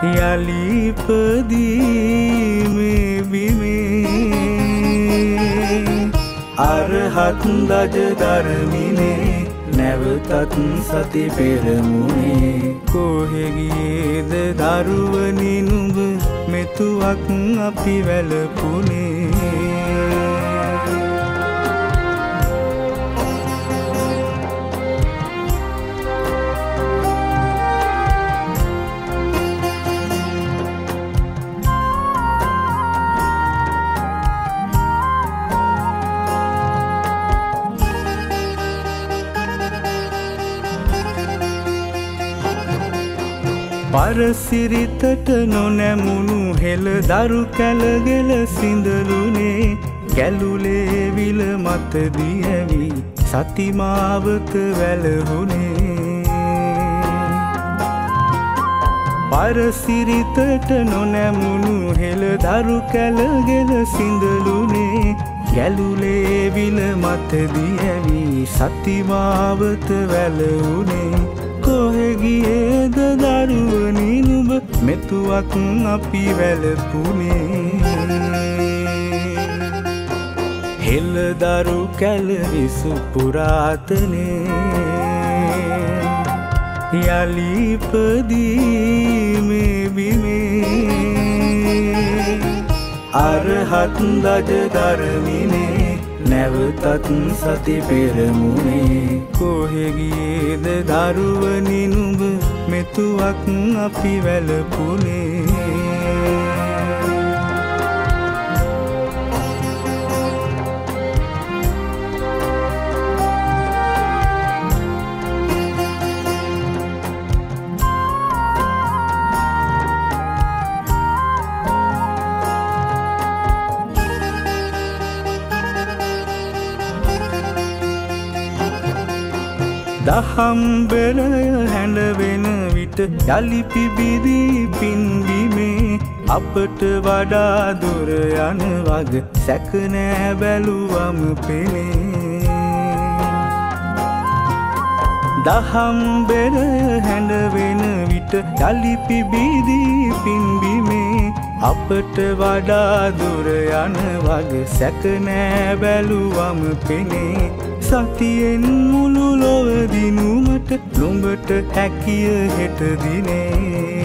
යලිපදීමේ බිමේ අරහත් දජ ධර්මිනේ නැවතත් සති පෙරමුණේ කොහෙගියේද දරුවනි නුඹ මෙතුවක් අපි වැළපුනේ පරසිරිතට නොනැමුණු හෙළ දරු කැලගෙල සිඳලුනේ ගැලුලේ විල මත දියවි සතිමාවත වැළහුනේ පරසිරිතට නොනැමුණු හෙළ දරු කැලගෙල සිඳලුනේ ගැලුලේ විල මත දියවි සතිමාවත වැළහුනේ කොහෙගියේද දරුවනි නුඹ මෙතුවක් අපි වැළපුනේ හෙළ දරු කැලවිසු පුරාතනේ යලිපදීමේ බිමේ අරහත් දජ ධර්මිනේ නැවතත් සති පෙරමුණේ කොහෙගියේද දරුවනි නුඹ මෙතුවක් අපි වැළපුනේ දහම් බෙරය හැඬවෙන විට යලි පිබිදී පින්බිමේ අපට වඩා දුර යන වග සැක නෑ බැලුවම පෙනේ දහම් බෙරය හැඬවෙන විට යලි පිබිදී පින්බිමේ අපට වඩා දුර යන වග සැක නෑ බැලුවම පෙනේ සතියෙන් මුළු ලොව දිනුමට නුඹට හැකිය හෙට දිනේ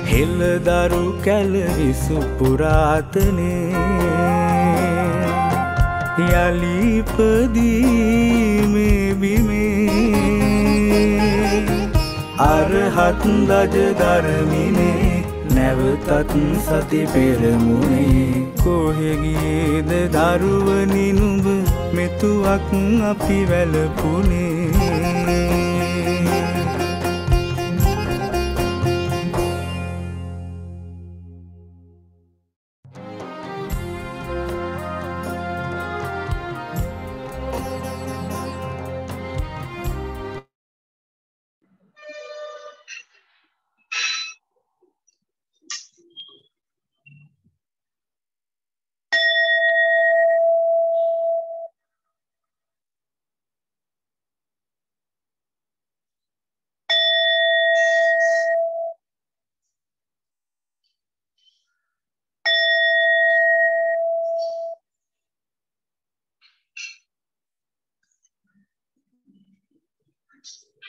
හෙළ දරු කැලවිසු පුරාතනේ යලිපදීමේ බිමේ අරහත් දජ ධර්මිනේ නැවතත් සති පෙරමුණේ කොහෙගියේද දරුවනි නුඹ මෙතුවක් අපි වැළපුනේ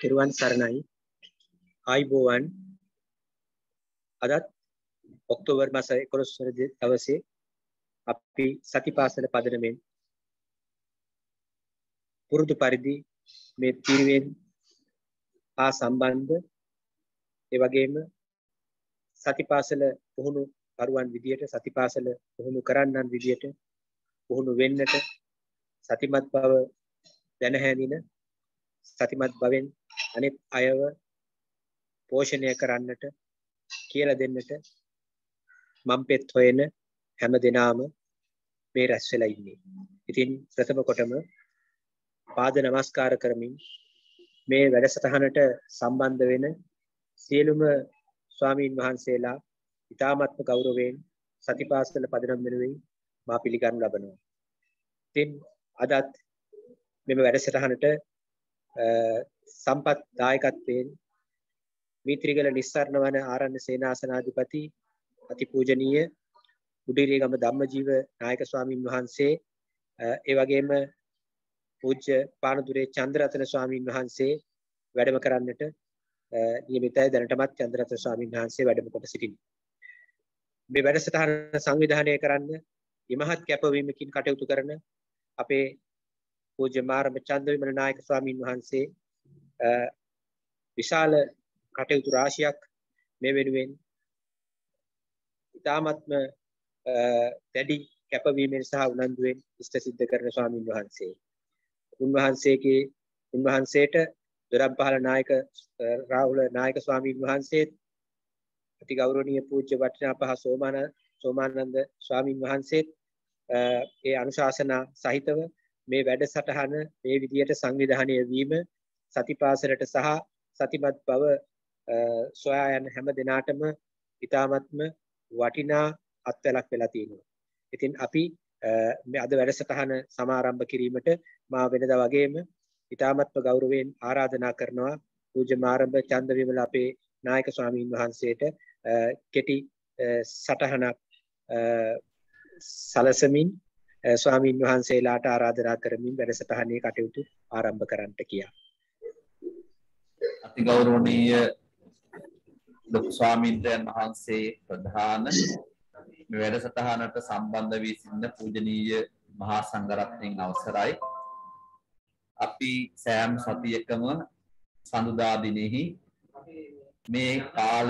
තිරුවන් සරණයි ආයිබෝවන් අදත් ඔක්තෝබර් මාස 11 වෙනි දවසේ අපි සතිපාසල පදනමෙන් පුරුදු පරිදි මේ පිරිවෙන් හා සම්බන්ධ ඒ වගේම සතිපාසල පුහුණු කරුවන් විදියට සතිපාසල පුහුණු කරන්නන් විදියට පුහුණු වෙන්නට සතිමත් බව දැන හැඳින සතිමත් බවෙන් අනිත් අයව පෝෂණය කරන්නට කියලා දෙන්නට මම් පෙත් හොයන හැම දිනාම මේ රැස් වෙලා ඉන්නේ. ඉතින් ප්‍රථම කොටම පාද නමස්කාර කරමින් මේ වැඩසටහනට සම්බන්ධ වෙන සියලුම ස්වාමීන් වහන්සේලා ඉතාමත්ම ගෞරවයෙන් සතිපාසල පදනම් වෙනුවෙන් මා පිළිගනු ලබනවා. ඉතින් අදත් මෙම වැඩසටහනට සම්පත් දායකත්වයෙන් මීත්‍රිගල නිස්සරණ වන ආරණ්‍ය සේනාසනාධිපති අතිපූජනීය උඩිරියගම ධම්මජීව නායක ස්වාමින් වහන්සේ ඒ වගේම පූජ්‍ය පානදුරේ චන්ද්‍රරතන ස්වාමින් වහන්සේ වැඩම කරන්නට නියමිතයි. දැනටමත් චන්ද්‍රරතන ස්වාමින් වහන්සේ වැඩම කොට සිටිනවා. මේ වැඩසටහන සංවිධානය කරන්න ඉමහත් කැපවීමකින් කටයුතු කරන අපේ පූජ්‍ය මාරම චන්දවිමල නායක ස්වාමින් වහන්සේ විශාල කටයුතු රාශියක් මේ වෙනුවෙන් ඉතාමත්ම දැඩි කැපවීමෙන් සහ උනන්දුවෙන් ඉෂ්ට සිද්ධ කරන ස්වාමින් වහන්සේ. උන්වහන්සේට දොරම්පහළ නායක රාහුල නායක ස්වාමින් වහන්සේත් අති ගෞරවනීය පූජ්‍ය වටිනාපහ සෝමානන්ද ස්වාමින් වහන්සේත් ඒ අනුශාසනා සහිතව මේ වැඩසටහන මේ විදියට සංවිධානය වීම සතිපාසලට සහ සතිමත් බව සොයා යන හැම දිනාටම ඉතාමත්ම වටිනා අත්වැලක් වෙලා තියෙනවා. ඉතින් අපි මේ අද වැඩසටහන සමාරම්භ කිරීමට මා වෙනදා වගේම ඉතාමත්ම ගෞරවයෙන් ආරාධනා කරනවා පූජ්‍ය මාරම්භ චන්දවිමල අපේ නායක ස්වාමීන් වහන්සේට කෙටි සටහනක් සලසමින් ස්වාමීන් වහන්සේලාට ආරාධනා කරමින් වැඩසටහනේ කටයුතු ආරම්භ කරන්නට කියා. අති ගෞරවනීය ලොකු ස්වාමීන් වහන්සේ ප්‍රධාන මේ වැඩසටහනට සම්බන්ධ වී සිටින පූජනීය මහා සංඝරත්නයන් අවසරයි. අපි සෑම සතියකම සඳුදා දිනෙහි මේ කාල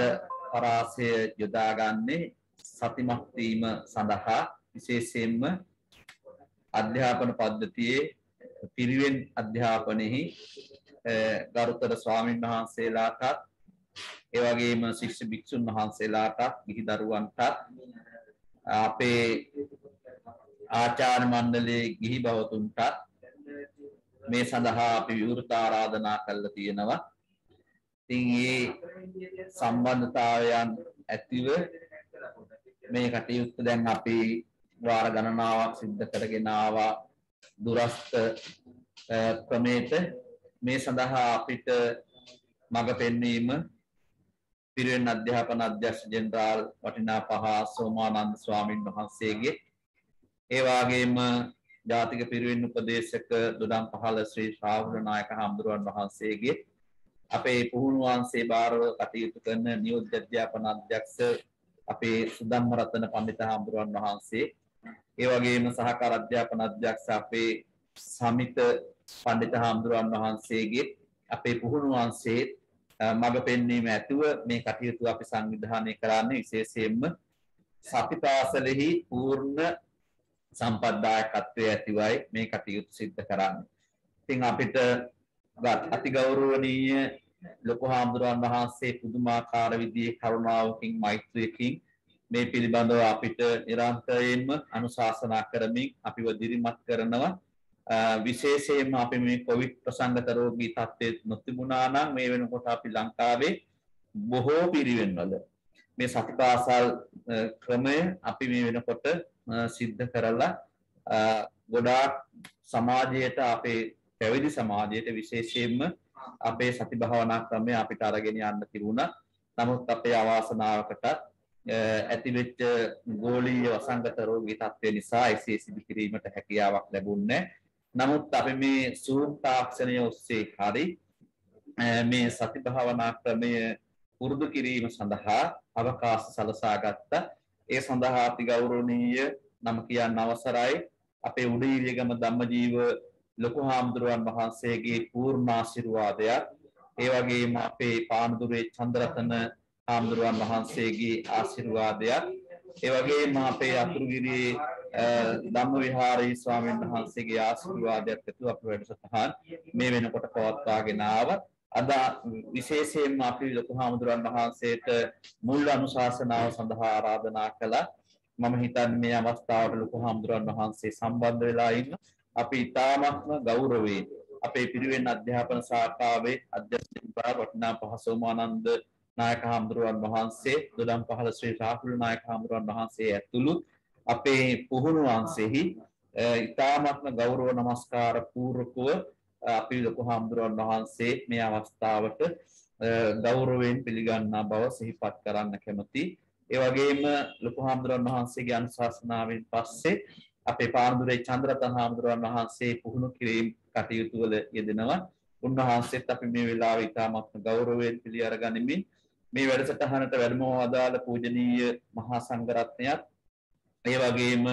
පරාසය යොදාගන්නේ සතිමත් වීම සඳහා විශේෂයෙන්ම අධ්‍යාපන පද්ධතියේ පිරිවෙන් අධ්‍යාපනයේහි ගරුතර ස්වාමීන් වහන්සේලාට ඒ වගේම ශිෂ්‍ය භික්ෂුන් වහන්සේලාට ගිහි දරුවන්ට අපේ ආචාර්ය මණ්ඩලයේ ගිහි බවතුන්ට මේ සඳහා අපි විවෘත ආරාධනා කළා තියෙනවා. ඉතින් මේ සම්බන්ධතාවයන් ඇතිව මේ කටයුත්ත දැන් අපි වාර ගණනාවක් සිද්ධ කරගෙන ආවා දුරස්ත ක්‍රමයට. මේ සඳහා අපිට මඟ පෙන්වීම පිරිවෙන් අධ්‍යාපන අධ්‍යක්ෂ ජෙනරාල් වටිනාපහ සෝමානන්ද ස්වාමීන් වහන්සේගේ ඒ වගේම ජාතික පිරිවෙන් උපදේශක දොඩම්පහළ ශ්‍රී රාහුල නායක හඳුරන් වහන්සේගේ අපේ පුහුණු වංශේ බාරව කටයුතු කරන නියෝජ්‍ය අධ්‍යාපන අධ්‍යක්ෂ අපේ සුදම්ම රතන පඬිත හඳුරන් වහන්සේ ඒ වගේම සහකාර අධ්‍යාපන අධ්‍යක්ෂ අපේ සමිත පඬිත හඳුරන් වහන්සේගේ අපේ පුහුණු වංශේ මඟ පෙන්වීම ඇතුව මේ කටයුතු අපි සංවිධානය කරන්නේ විශේෂයෙන්ම සතිපාසලෙහි පූර්ණ සම්පත්දායකත්වයේ ඇතිවයි මේ කටයුතු සිද්ධ කරන්නේ. ඉතින් අපිට අති ගෞරවනීය ලොකු හාමුදුරන් වහන්සේ පුදුමාකාර විදිහේ කරුණාවකින් මෛත්‍රියකින් මේ පිළිබඳව අපිට නිරන්තරයෙන්ම අනුශාසනා කරමින් අපිව දිරිමත් කරනවා. විශේෂයෙන්ම අපි මේ කොවිඩ් ප්‍රසංගත රෝගී තත්ත්වයේ නොතිබුණා නම් මේ වෙනකොට අපි ලංකාවේ බොහෝ පිරිවෙන්වල මේ සතිපාසල් ක්‍රමය අපි මේ වෙනකොට සිද්ධ කරලා ගොඩාක් සමාජයට අපේ පැවිදි සමාජයට විශේෂයෙන්ම අපේ සති භාවනා ක්‍රමය අපිට අරගෙන යන්න තිබුණා. නමුත් අපේ අවාසනාවකට ඇතිවෙච්ච ගෝලීය වසංගත රෝගී තත්ත්වය නිසා එසේ සිදු කිරීමට හැකියාවක් ලැබුණේ නැහැ. නමුත් අපි මේ Zoom තාක්ෂණය ඔස්සේ හරි මේ සති භාවනා ක්‍රමය පුරුදු කිරීම සඳහා අවකාශ සලසා ගත්තා. ඒ සඳහා අති ගෞරවනීය නම කියන්න අවසරයි අපේ උඩීරියගම ධම්මජීව ලොකු හාමුදුරුවන් වහන්සේගේ පූර්ණ ආශිර්වාදයක් ඒ වගේම අපේ පානදුරේ චන්ද්‍රරතන හාමුදුරුවන් වහන්සේගේ ආශිර්වාදයක් ඒ වගේම අපේ අතුරුගිරියේ ධම්මවිහාරී ස්වාමීන් වහන්සේගේ ආශිර්වාදයක් ඇතුව අපේ වැඩසටහන මේ වෙනකොට පවත්වාගෙන ආවා. අද විශේෂයෙන්ම අපි ලොකු හාමුදුරුවන් වහන්සේට මුල් අනුශාසනාව සඳහා ආරාධනා කළා. මම හිතන්නේ මේ අවස්ථාවට ලොකු හාමුදුරුවන් වහන්සේ සම්බන්ධ වෙලා ඉන්න අපි ඉතාමත්ම ගෞරවයෙන් අපේ පිරිවෙන් අධ්‍යාපන ශාඛාවේ අධ්‍යක්ෂ වටිනාපහ සෝමානන්ද නායක හාමුදුරුවන් වහන්සේ දොඩම්පහළ ශ්‍රී රාහුල නායක හාමුදුරුවන් වහන්සේ ඇතුළු අපේ පුහුණු වංශෙහි ඉතාමත්ම ගෞරව නමස්කාර පූර්වකව අපි ලොකු හාමුදුරුවන් වහන්සේ මේ අවස්ථාවට ගෞරවයෙන් පිළිගන්නා බව සිහිපත් කරන්න කැමතියි. ඒ වගේම ලොකු හාමුදුරුවන් වහන්සේගේ අනුශාසනාවෙන් පස්සේ අපේ පාන්දුරේ චන්ද්‍රරතන හාමුදුරුවන් වහන්සේ පුහුණු කිරීම කටයුතු වල යෙදෙනවා. උන්වහන්සේත් අපි මේ වෙලාවේ ඉතාමත් ගෞරවයෙන් පිළි අරගනිමින් මේ වැඩසටහනට වැඩම අදාළ පූජනීය මහා සංඝරත්නයත් ඒ වගේම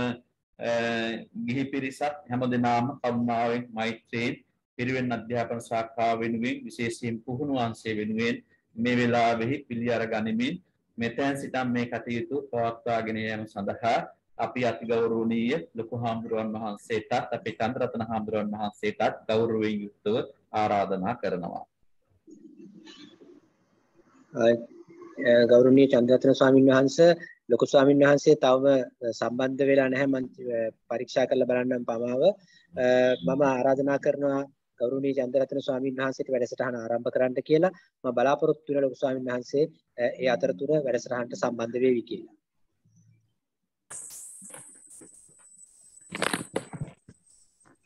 ගිහි පිරිසත් හැමදෙනාම කරුණාවෙන් මෛත්‍රියෙන් පිරිවෙන් අධ්‍යාපන ශාඛාව වෙනුවෙන් විශේෂයෙන් පුහුණු අංශය වෙනුවෙන් මේ වෙලාවෙහි පිළි අරගනිමින් මෙතෙන් සිටන් මේ කටයුතු පවත්වාගෙන යාම සඳහා අපි අතිගෞරවනීය ලොකු හාමුදුරුවන් වහන්සේටත් අපේ චන්ද්‍රරතන හාමුදුරුවන් වහන්සේටත් ගෞරවයෙන් යුක්තව ආරාධනා කරනවා. ගෞරවනීය චන්ද්‍රරතන ස්වාමීන් වහන්සේ ලොකු ස්වාමීන් වහන්සේ තවම සම්බන්ධ වෙලා නැහැ. මම පරීක්ෂා කරලා බලන්නම් පමාව. මම ආරාධනා කරනවා ගෞරවනීය චන්ද්‍රරතන ස්වාමීන් වහන්සේට වැඩසටහන ආරම්භ කරන්න කියලා. මම බලාපොරොත්තු වෙන ලොකු ස්වාමීන් වහන්සේ ඒ අතරතුර වැඩසටහනට සම්බන්ධ වෙවි කියලා.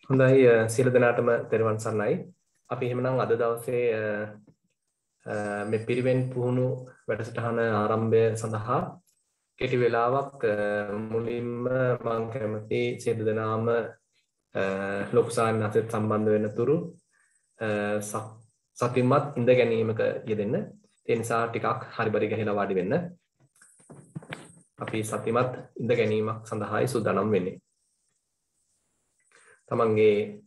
හොඳයි සියලු දෙනාටම තෙරුවන් සරණයි. අපි එහෙමනම් අද දවසේ මේ පිරිවෙන් පුහුණු වැඩසටහන ආරම්භය සඳහා කෙටි වෙලාවක් මුලින්ම මම කැමති සියලු දෙනාම ලොකු සාන්නසෙත් සම්බන්ධ වෙන තුරු සතිමත් ඉඳ ගැනීමක යෙදෙන්න. ඒ නිසා ටිකක් හරිබරි ගහලා වාඩි වෙන්න. අපි සතිමත් ඉඳ ගැනීමක් සඳහායි සූදානම් වෙන්නේ. තමන්ගේ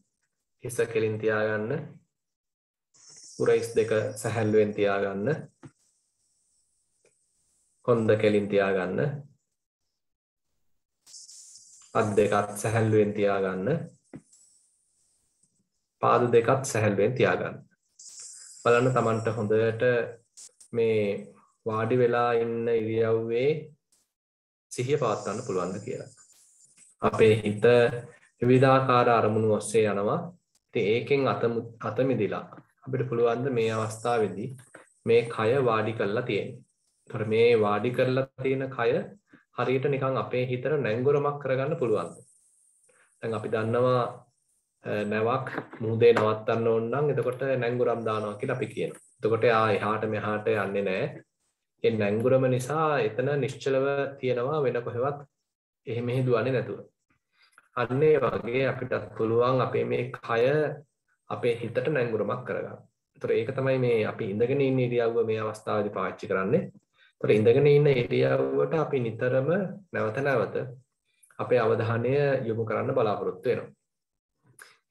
හිස කෙලින් තියාගන්න. උරහිස් දෙක සැහැල්ලුවෙන් තියාගන්න. කොන්ද කෙලින් තියාගන්න. අත් දෙකත් සැහැල්ලුවෙන් තියාගන්න. පාද දෙකත් සැහැල්ලුවෙන් තියාගන්න. බලන්න තමන්ට හොඳට මේ වාඩි වෙලා ඉන්න ඉරියව්වේ සිහිය පවත්වන්න පුළුවන්ද කියලා. අපේ හිත විවිධාකාර අරමුණු ඔස්සේ යනවා. ඉතින් ඒකෙන් අත මිදිලා අපිට පුළුවන් මේ අවස්ථාවේදී මේ කය වාඩි කරලා තියෙන්නේ. ඒතර මේ වාඩි කරලා තියෙන කය හරියට නිකන් අපේ හිතට නැංගුරමක් කරගන්න පුළුවන්ද? දැන් අපි දන්නවා නැවක් මුහුදේ නවත්තන්න ඕන නම් එතකොට නැංගුරම් දානවා කියලා අපි කියනවා. එතකොට එහාට මෙහාට යන්නේ නැහැ. ඒ නැංගුරම නිසා එතන නිශ්චලව තියෙනවා වෙන කොහෙවත් එහෙම දුවන්නේ නැතුව. අන්න ඒ වගේ අපිට පුළුවන් අපේ මේ කය අපේ හිතට නැංගුරමක් කරගන්න. ඒතර ඒක තමයි මේ අපි ඉඳගෙන ඉන්න ඉරියව්ව මේ අවස්ථාවේදී පාවිච්චි කරන්නේ. ඒතර ඉඳගෙන ඉන්න ඉරියව්වට අපි නිතරම නැවත නැවත අපේ අවධානය යොමු කරන්න බලාපොරොත්තු වෙනවා.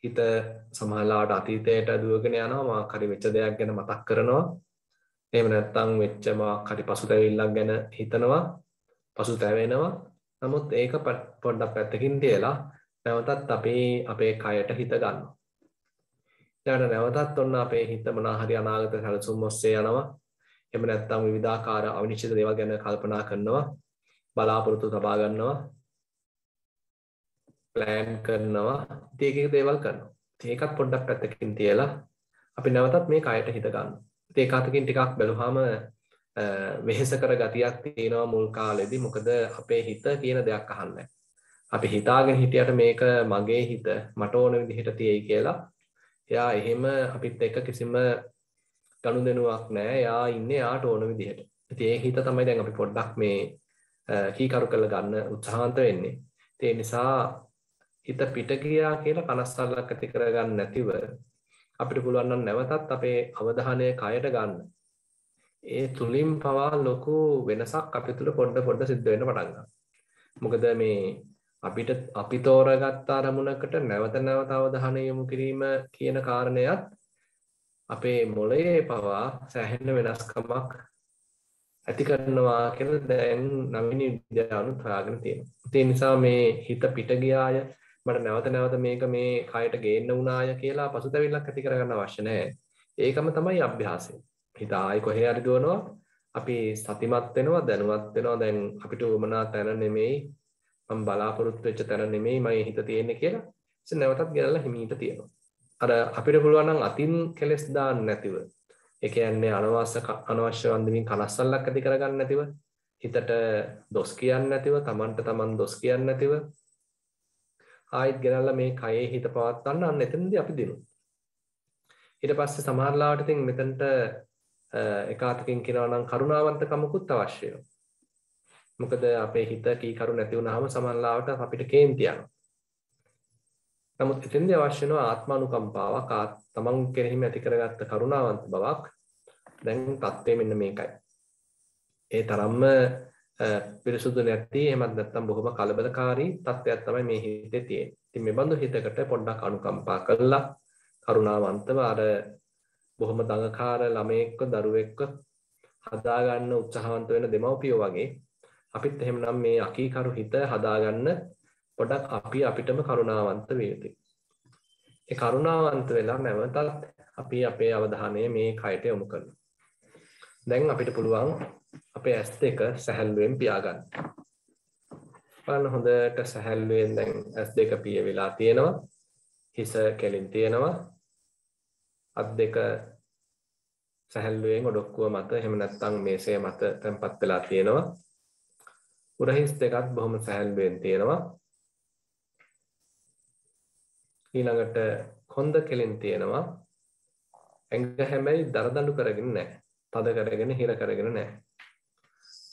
හිත සමහරවිට අතීතයට දුවගෙන යනවා, මොකක් හරි වෙච්ච දෙයක් ගැන මතක් කරනවා. එහෙම නැත්නම් වෙච්ච මොකක් හරි පසුතැවිල්ලක් ගැන හිතනවා, පසුතැවෙනවා. නමුත් ඒක පොඩ්ඩක් පැත්තකින් තියලා නැවතත් අපේ කයට හිත ගන්නවා. ඊට නැවතත් ඔන්න අපේ හිත මොනවා හරි අනාගත සැලසුම් ඔස්සේ යනවා. එහෙම නැත්නම් විවිධාකාර අවිනිශ්චිත දේවල් ගැන කල්පනා කරනවා, බලාපොරොත්තු තබා ගන්නවා, ප්ලෑන් කරනවා, ඉතින් දේවල් කරනවා. ඒකත් පොඩ්ඩක් පැත්තකින් තියලා අපි නැවතත් මේ කයට හිත ගන්නවා. ඉතින් ඒක අතකින් ටිකක් බැලුවාම වෙහෙසකර ගතියක් තියෙනවා මුල් කාලෙදී. මොකද අපේ හිත කියන දෙයක් අහන්නේ. අපි හිතාගෙන හිටියට මේක මගේ හිත මට ඕන විදිහට තියෙයි කියලා. එයා එහෙම අපිත් එක්ක කිසිම ගනුදෙනුවක් නැහැ. එයා ඉන්නේ යාට ඕන විදිහට. ඉතින් ඒ හිත තමයි දැන් අපි පොඩ්ඩක් මේ කීකරු කරලා ගන්න උත්සාහන්ත වෙන්නේ. ඒ නිසා හිත පිට ගියා කියලා කනස්සල්ලක් ඇති කරගන්න නැතිව අපිට පුළුවන් නම් නැවතත් අපේ අවධානය කයට ගන්න. ඒ තුලින් පවා ලොකු වෙනසක් අපි තුල පොඩ සිද්ධ වෙන්න පටන් ගන්නවා. මොකද මේ අපි තෝරගත්ත අරමුණකට නැවත නැවත අවධානය යොමු කිරීම කියන කාරණයත් අපේ මොළයේ පවා සෑහෙන වෙනස්කමක් ඇති කරනවා කියලා දැන් නවීන විද්‍යාවනුත් හොයාගෙන තියෙනවා. ඒ නිසා මේ හිත පිට ගියාය මට නැවත මේක මේ කයට ගේන්න වුණාය කියලා පසුතැවිල්ලක් ඇති කරගන්න අවශ්‍ය නැහැ. ඒකම තමයි අභ්‍යාසය. හිත ආයි කොහේ හරි දුවනවා, අපි සතිමත් වෙනවා, දැනුවත් වෙනවා. දැන් අපිට උමනා තැන නෙමෙයි, මම බලාපොරොත්තු වෙච්ච තැන නෙමෙයි මම හිත තියෙන්නේ කියලා. ඉතින් නැවතත් ගෙනල්ලා හිමීට තියෙනවා. අර අපිට පුළුවන් නම් අතින් කෙලස් දාන්න නැතිව, ඒ කියන්නේ අනවශ්‍ය වන්දමින් කනස්සල්ලක් ඇති කරගන්න නැතිව, හිතට දොස් කියන්නේ නැතිව, තමන්ට තමන් දොස් කියන්නේ නැතිව ආයෙත් ගෙනල්ලා මේ කයේ හිත පවත්වන්න අන්න එතනදී අපි දිනුවා. ඊට පස්සේ සමහර ලාවට ඉතින් මෙතනට එකාතකින් කියනවා නම් කරුණාවන්තකමකුත් අවශ්‍යයි. මොකද අපේ හිත කීකරු නැති වුනහම සමහර ලාවට අපිට කේන්ති යනවා. නමුත් එතෙන්දී අවශ්‍ය වෙන ආත්මානුකම්පාවක් තමන් කෙරෙහිම ඇති කරගත්ත කරුණාවන්ත බවක් දැන් තත්ත්වය මෙන්න මේකයි. ඒ තරම්ම පිරිසුදු නැති එහෙමත් නැත්නම් බොහොම කලබලකාරී තත්ත්වයක් තමයි මේ හිතේ තියෙන්නේ. ඉතින් මේ බඳු හිතකට පොඩ්ඩක් අනුකම්පා කළා කරුණාවන්තව අර බොහොම දඟකාර ළමයෙක්ව දරුවෙක්ව හදාගන්න උත්සාහවන්ත වෙන දෙමව්පියෝ වගේ අපිත් එහෙමනම් මේ අකීකරු හිත හදාගන්න පොඩක් අපි අපිටම කරුණාවන්ත විය යුතුයි. ඒ කරුණාවන්ත වෙලා නැවතත් අපි අපේ අවධානය මේ කයට යොමු කරනවා. දැන් අපිට පුළුවන් අපේ ඇස් දෙක සැහැල්ලුවෙන් පියාගන්න. බලන්න හොඳට සැහැල්ලුවෙන් දැන් ඇස් දෙක පියවිලා තියෙනවා. හිස කෙලින් තියෙනවා. අත් දෙක සැහැල්ලුවෙන් ඔඩොක්කුව මත එහෙම නැත්නම් මේසය මත තැන්පත් වෙලා තියෙනවා. උරහිස් දෙකත් බොහොම සැහැල්ලුවෙන් තියෙනවා. ඊළඟට කොන්ද කෙලින් තියෙනවා. ඇඟ හැබැයි දරදඬු කරගෙන නැහැ. තද කරගෙන හිර කරගෙන නැහැ.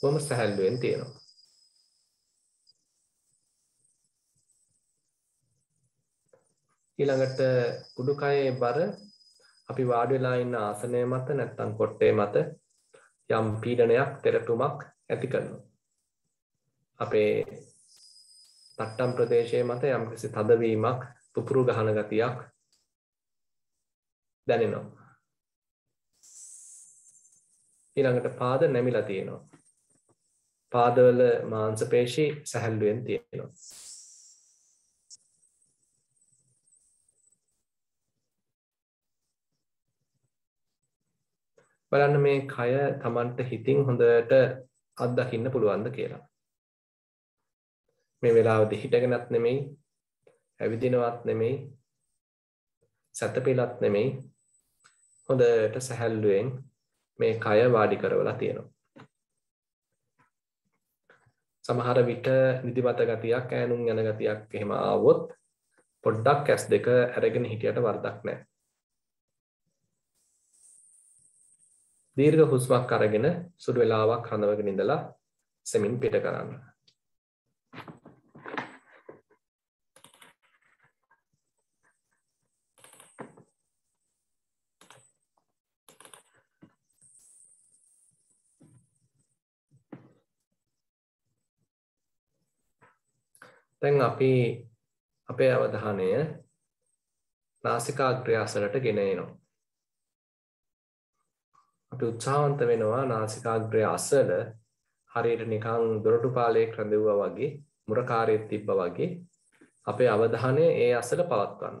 බොහොම සැහැල්ලුවෙන් තියෙනවා. ඊළඟට උඩුකයේ බර අපි වාඩි වෙලා ඉන්න ආසනය මත නැත්නම් කොට්ටේ මත යම් පීඩනයක් තෙරටුමක් ඇති කරනවා. අපේ තට්ටම් ප්‍රදේශයේ මත යම්කිසි තදවීමක් පුපුරු ගහන ගතියක් දැනෙනවා. ඊළඟට පාද නැමිලා තියෙනවා. පාදවල මාංශ පේශි සැහැල්ලුවෙන් තියෙනවා. බලන්න මේ කය Tamanට හිතින් හොඳට අත්දකින්න පුළුවන්ද කියලා. මේ වෙලාවේදී හිටගෙනත් නෙමෙයි, ඇවිදිනවත් නෙමෙයි, සැතපෙලත් නෙමෙයි, හොඳට සැහැල්ලුවෙන් මේ කය වාඩි කරවලා තියෙනවා. සමහර විට නිදිමත ගතියක්, ඈනුම් යන ගතියක් එහෙම ආවොත් පොඩ්ඩක් ඇස් දෙක අරගෙන හිටියට වරදක් නැහැ. දීර්ඝ හුස්මක් අරගෙන සුළු වේලාවක් හඳවගෙන ඉඳලා සෙමින් පිට කරන්න. දැන් අපි අපේ අවධානය නාසිකාග්‍රය අසලට ගෙන එනවා. අපි උත්සාහවන්ත වෙනවා නාසිකාග්‍රය අසල හරියට නිකන් දොරටු පාලයක් රැඳෙවුවා වගේ මුරකාරයෙක් තිබ්බා වගේ අපේ අවධානය ඒ අසල පවත්වන්න.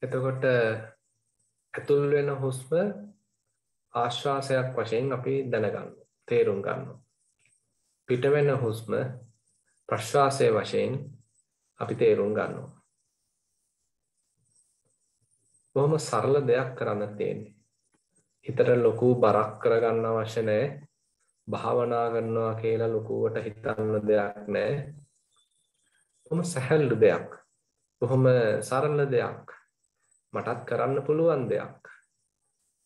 එතකොට ඇතුල් වෙන හුස්ම ආශ්වාසයක් වශයෙන් අපි දැනගන්නවා, තේරුම් ගන්නවා. පිට වෙන හුස්ම ප්‍රශ්වාසය වශයෙන් අපි තේරුම් ගන්නවා. බොහොම සරල දෙයක් කරන්න තියෙන්නේ. හිතට ලොකු බරක් කරගන්න අවශ්‍ය නැහැ. භාවනා කරනවා කියලා ලොකුවට හිතන්න දෙයක් නැහැ. බොහොම සැහැල්ලු දෙයක්. බොහොම සරල දෙයක්. මටත් කරන්න පුළුවන් දෙයක්.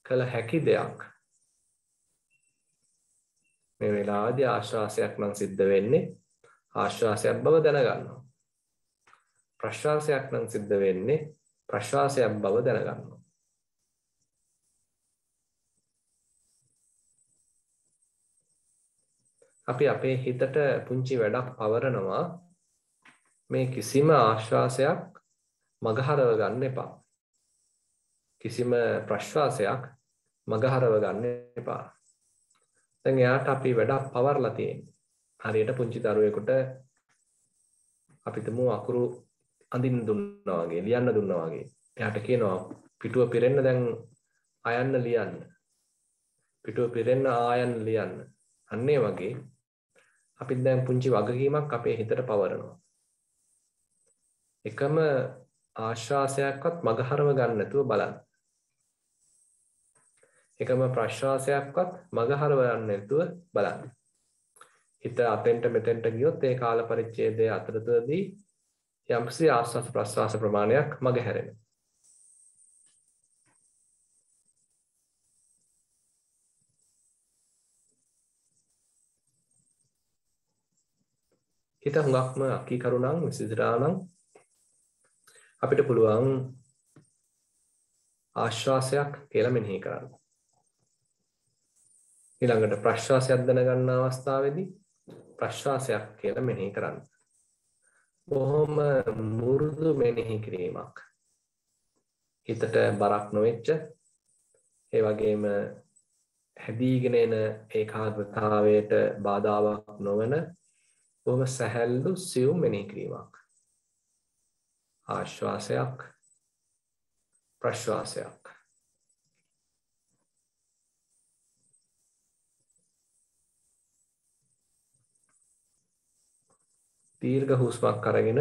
කළ හැකි දෙයක්. මේ වෙලාවේදී ආශ්වාසයක් නම් සිද්ධ වෙන්නේ ආශ්වාසයක් බව දැනගන්නවා. ප්‍රශ්වාසයක් නම් සිද්ධ වෙන්නේ ප්‍රශ්වාසයක් බව දැනගන්නවා. අපි අපේ හිතට පුංචි වැඩක් පවරනවා. මේ කිසිම ආශ්වාසයක් මගහරව ගන්න එපා. කිසිම ප්‍රශ්වාසයක් මගහරව ගන්න එපා. දැන් එයාට අපි වැඩක් පවර්ලා තියෙන්නේ. හරියට පුංචි දරුවෙකුට අපි තුමු අකුරු අඳින්න දුන්නා වගේ, ලියන්න දුන්නා වගේ. එයාට කියනවා පිටුව පිරෙන්න දැන් ආයන්න ලියන්න. පිටුව පිරෙන්න ආයන්න ලියන්න. අන්න ඒ වගේ අපි දැන් පුංචි වගකීමක් අපේ හිතට පවරනවා. එකම ආශ්වාසයක්වත් මගහරව ගන්න නැතුව බලන්න. එකම ප්‍රශ්වාසයක්වත් මගහරවන්න නැතුව බලන්න. හිත අතෙන්ට මෙතෙන්ට ගියොත් ඒ කාල පරිච්ඡේදයේ අතරතුරදී යම්කිසි ආස්වාස් ප්‍රශ්වාස ප්‍රමාණයක් මගහැරෙනවා. හිත හුඟක්ම අකීකරු නම් විසිරා නම් අපිට පුළුවන් ආශ්වාසයක් කියලා මෙනෙහි කරන්න. ඊළඟට ප්‍රශ්වාසයක් දැනගන්න අවස්ථාවේදී ප්‍රශ්වාසයක් කියලා මෙනෙහි කරන්න. බොහොම මුරුදු මෙනෙහි කිරීමක්. හිතට බරක් නොවෙච්ච ඒ වගේම හැදීගෙන එන ඒකාග්‍රතාවයට බාධාවක් නොවන බොහොම සැහැල්ලු සියුම් මෙනෙහි කිරීමක්. ආශ්වාසයක් ප්‍රශ්වාසයක්. දීර්ඝ හුස්මක් අරගෙන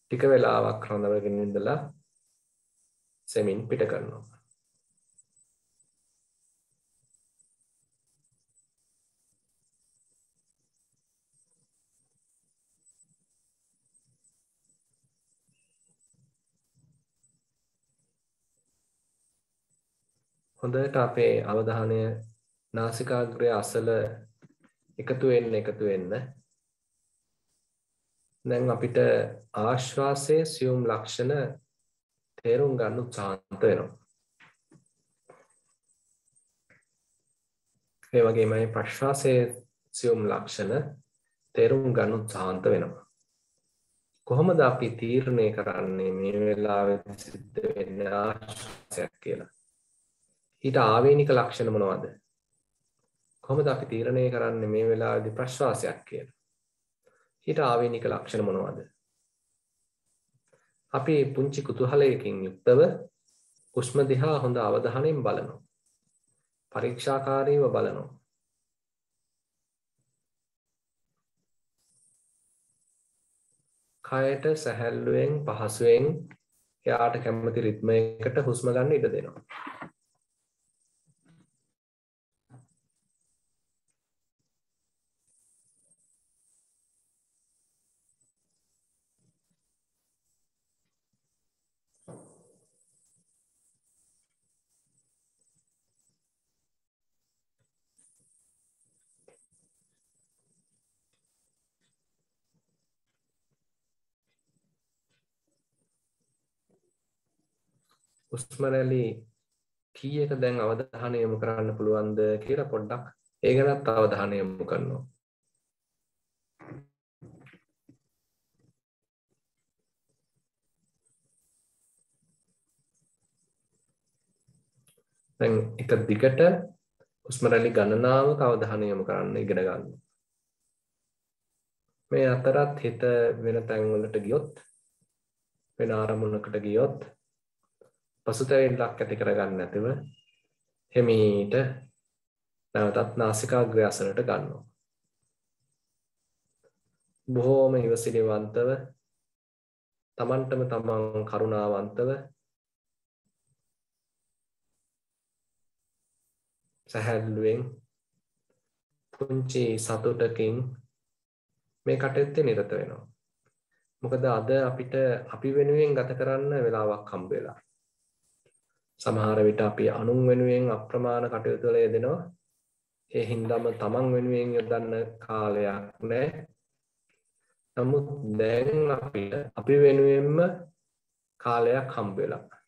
ටික වෙලාවක් රඳවගෙන ඉඳලා සෙමින් පිට කරනවා. හොඳට අපේ අවධානය නාසිකාග්‍රය අසල එකතු වෙන්න දැන් අපිට ආශ්වාසයේ සියුම් ලක්ෂණ තේරුම් ගන්න උත්සාහන්ත වෙනවා. ඒ වගේමයි ප්‍රශ්වාසයේ සියුම් ලක්ෂණ තේරුම් ගන්න උත්සාහන්ත වෙනවා. කොහොමද අපි තීරණය කරන්නේ මේ වෙලාවේ සිද්ධ වෙන ආශ්වාසයක් කියලා? ඊට ආවේනික ලක්ෂණ මොනවද? කොහොමද අපි තීරණය කරන්නේ මේ වෙලාවේදී ප්‍රශ්වාසයක් කියලා? ඊට ආවේනික ලක්ෂණ මොනවද? අපි පුංචි කුතුහලයකින් යුක්තව හුස්ම දිහා හොඳ අවධානයෙන් බලනවා. පරීක්ෂාකාරීව බලනවා. කයට සැහැල්ලුවෙන් පහසුවෙන් එයාට කැමති රිද්මයකට හුස්ම ගන්න ඉඩ දෙනවා. හුස්ම රැලි කීයක දැන් අවධානය යොමු කරන්න පුළුවන්ද කියලා පොඩ්ඩක් ඒ ගැනත් අවධානය යොමු කරනවා. දැන් එක දිගට හුස්ම රැලි ගණනාවක අවධානය යොමු කරන්න ඉගෙන ගන්න. මේ අතරත් හිත වෙන තැන් වලට ගියොත් වෙන ආරමුණකට ගියොත් පසුතැවෙන්නක් ඇති කරගන්න නැතිව හිමීට නැවතත් නාසිකාග්‍රය අසලට ගන්නවා. බොහෝම ඉවසිලිවන්තව තමන්ටම තමන් කරුණාවන්තව සැහැල්ලුවෙන් පුංචි සතුටකින් මේ කටයුත්තේ නිරත වෙනවා. මොකද අද අපිට අපි වෙනුවෙන් ගත කරන්න වෙලාවක් හම්බ වෙලා. සමහර විට අපි අනුන් වෙනුවෙන් අප්‍රමාණ කටයුතු වල යෙදෙනවා. ඒ හින්දාම තමන් වෙනුවෙන් යොදන්න කාලයක් නැහැ. නමුත් දැන් අපිට අපි වෙනුවෙන්ම කාලයක් හම්බ වෙලා.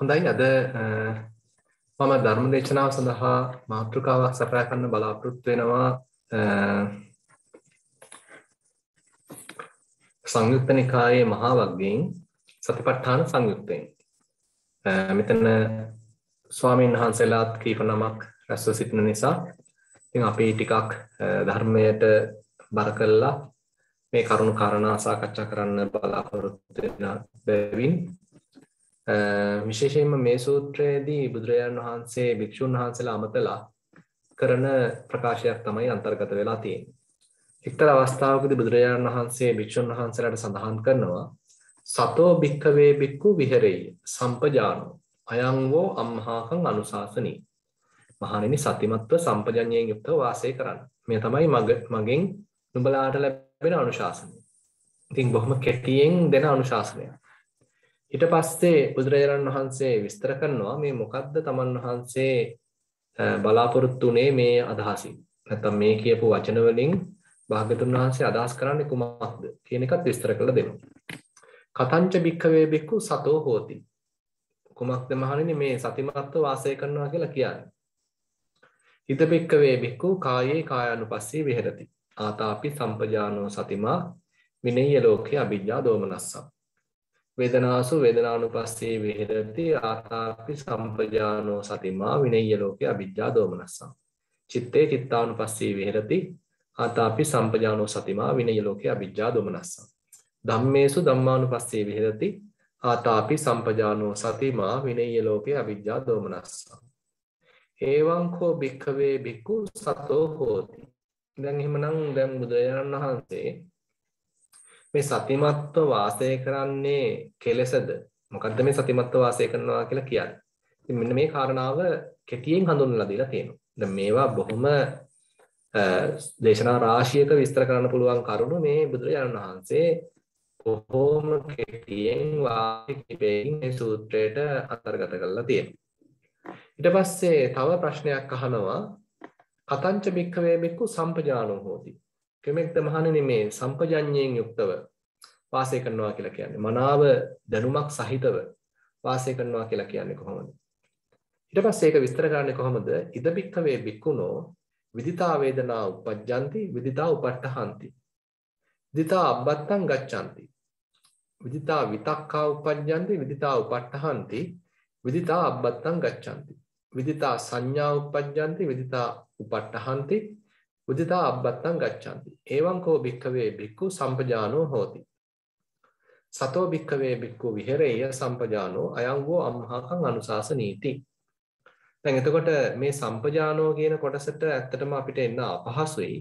හොඳයි අද මම ධර්ම දේශනාව සඳහා මාතෘකාවක් සපයා ගන්න බලාපොරොත්තු වෙනවා සංයුත්ත නිකායේ මහා වග්ගයෙන් සතිපට්ඨාන සංයුත්තයෙන් මෙතන ස්වාමීන් වහන්සේලාත් කීප නමක් රැස්ව සිටින නිසා ඉතින් අපි ටිකක් ධර්මයට බර කළා මේ කරුණු කාරණා සාකච්ඡා කරන්න බලාපොරොත්තු වෙන බැවින් විශේෂයෙන්ම මේ සූත්‍රයේදී බුදුරජාණන් වහන්සේ භික්ෂුන් වහන්සේලා අමතලා කරන ප්‍රකාශයක් තමයි අන්තර්ගත වෙලා තියෙන්නේ. එක්තරා අවස්ථාවකදී බුදුරජාණන් වහන්සේ භික්ෂුන් වහන්සේලාට සඳහන් කරනවා සතෝ භික්ඛවේ භික්ඛු විහෙරෙය්‍ය සම්පජානෝ අයං වෝ අම්හාකං අනුශාසනී. මහණෙනි සතිමත්ව සම්පජඤ්ඤයෙන් යුක්තව වාසය කරන්න. මේ තමයි මගෙන් නුඹලාට ලැබෙන අනුශාසනය. ඉතින් බොහොම කෙටියෙන් දෙන අනුශාසනයක්. ඊට පස්සේ බුදුරජාණන් වහන්සේ විස්තර කරනවා මේ මොකද්ද තමන් වහන්සේ බලාපොරොත්තු උනේ මේ අදහසින්. නැත්නම් මේ කියපු වචන වලින් භාග්‍යතුන් වහන්සේ අදහස් කරන්නේ කුමක්ද කියන එකත් විස්තර කරලා දෙනවා. කතංච භික්ඛවේ භික්ඛු සතෝ හෝති. කුමක්ද මහණෙනි මේ සතිමත්ව වාසය කරනවා කියලා කියන්නේ. හිත භික්ඛවේ භික්ඛු කායේ කායානුපස්සී විහෙරති. ආතාපි සම්පජානෝ සතිමා විනය්‍ය ලෝකේ අභිජ්ජා දෝමනස්සම්. වේදනාසු වේදනානුපස්සී විහෙරති ආතාපි සම්පජානෝ සතිමා විනය්‍ය ලෝකේ අභිජ්ජා දෝමනස්සං. චිත්තේ චිත්තානුපස්සී විහෙරති ආතාපි සම්පජානෝ සතිමා විනය්‍ය ලෝකේ අභිජ්ජා දෝමනස්සං. ධම්මේසු ධම්මානුපස්සී විහෙරති ආතාපි සම්පජානෝ සතිමා විනය්‍ය ලෝකේ අභිජ්ජා දෝමනස්සං. එවං කෝ භික්ඛවේ භික්ඛු සතෝ හෝති. දැන් එහෙමනම් දැන් බුදුරජාණන් වහන්සේ මේ සතිමත්ව වාසය කරන්නේ කෙලෙසද? මොකද්ද මේ සතිමත්ව වාසය කරනවා කියලා කියන්නේ? ඉතින් මෙන්න මේ කාරණාව කෙටියෙන් හඳුන්වලා දීලා තියෙනවා. දැන් මේවා බොහොම දේශනා රාශියක විස්තර කරන්න පුළුවන් කරුණු මේ බුදුරජාණන් වහන්සේ බොහොම කෙටියෙන් වාක්‍යයෙන් මේ සූත්‍රයට අන්තර්ගත කරලා තියෙනවා. ඊට පස්සේ තව ප්‍රශ්නයක් අහනවා කතංච භික්ඛවේ භික්ඛු සම්පජානෝ හෝති. කෙනෙක්ද මහණෙනි මේ සම්පජඤ්ඤයෙන් යුක්තව වාසය කරනවා කියලා කියන්නේ මනාව දැනුමක් සහිතව වාසය කරනවා කියලා කියන්නේ කොහොමද? ඊට පස්සේ ඒක විස්තර කරන්නේ කොහොමද? ඉද භික්ඛවේ භික්ඛුනෝ විදිතා වේදනා උපජ්ජಂತಿ විදිතා උපට්ඨහන්ති විදිතා අබ්බත්තං ගච්ඡanti විදිතා විතක්ඛා උපජ්ජಂತಿ විදිතා උපට්ඨහන්ති විදිතා අබ්බත්තං ගච්ඡanti විදිතා සංඥා උපජ්ජಂತಿ විදිතා උපට්ඨහන්ති විදිතා අබ්බත්තං ගච්ඡanti. එවං කෝ භික්ඛවේ භික්ඛු සම්පජානෝ හෝති. සතෝ භික්ඛවේ භික්ඛු විහෙරෙය්‍ය සම්පජානෝ අයං වෝ අම්හාකං අනුශාසනීති. දැන් එතකොට මේ සම්පජානෝ කියන කොටසට ඇත්තටම අපිට එන්න අපහසුයි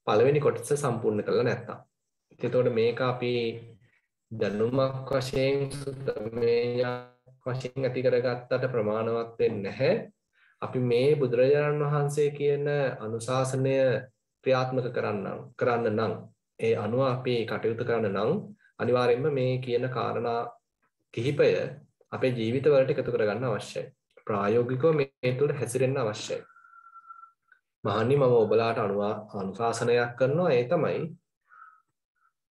පළවෙනි කොටස සම්පූර්ණ කරලා නැත්තම්. එතකොට මේක අපි දැනුමක් වශයෙන් සුතමේ වශයෙන් ඇති කරගත්තට ප්‍රමාණවත් වෙන්නේ නැහැ. අපි මේ බුදුරජාණන් වහන්සේ කියන අනුශාසනය ක්‍රියාත්මක කරන්න නම් ඒ අනුව අපි කටයුතු කරන්න නම් අනිවාර්යයෙන්ම මේ කියන කාරණා කිහිපය අපේ ජීවිතවලට එකතු කරගන්න අවශ්‍යයි. ප්‍රායෝගිකව මේ තුළ හැසිරෙන්න අවශ්‍යයි. මහණනි මම ඔබලාට අනුශාසනයක් කරනවා ඒ තමයි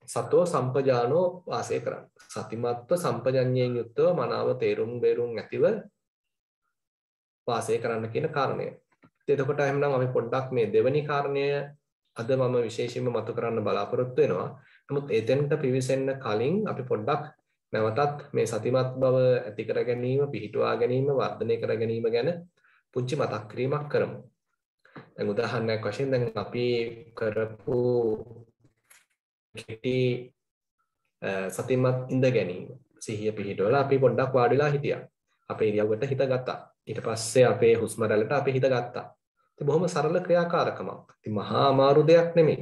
සතෝ සම්පජානෝ වාසය කරන්න. සතිමත්ව සම්පජඤ්ඤයෙන් යුක්තව මනාව තේරුම් බේරුම් ඇතිව වාසය කරන්න කියන කාරණය. එතකොට එහෙනම් අපි පොඩ්ඩක් මේ දෙවෙනි කාරණය අද මම විශේෂයෙන්ම මතු කරන්න බලාපොරොත්තු වෙනවා. නමුත් එතෙන්ට පිවිසෙන්න කලින් අපි පොඩ්ඩක් නැවතත් මේ සතිමත් බව ඇති කර ගැනීම, පිහිටුවා ගැනීම, වර්ධනය කර ගැනීම ගැන පුංචි මතක් කිරීමක් කරමු. දැන් උදාහරණයක් වශයෙන් දැන් අපි කරපු කෙටි සතිමත් ඉඳ ගැනීම සිහිය පිහිටවලා අපි පොඩ්ඩක් වාඩිලා හිටියා. අපේ ඉරියව්වට හිත ගත්තා. ඊට පස්සේ අපේ හුස්ම රැල්ලට අපි හිත ගත්තා. ඉතින් බොහොම සරල ක්‍රියාකාරකමක්. ඉතින් මහා අමාරු දෙයක් නෙමෙයි.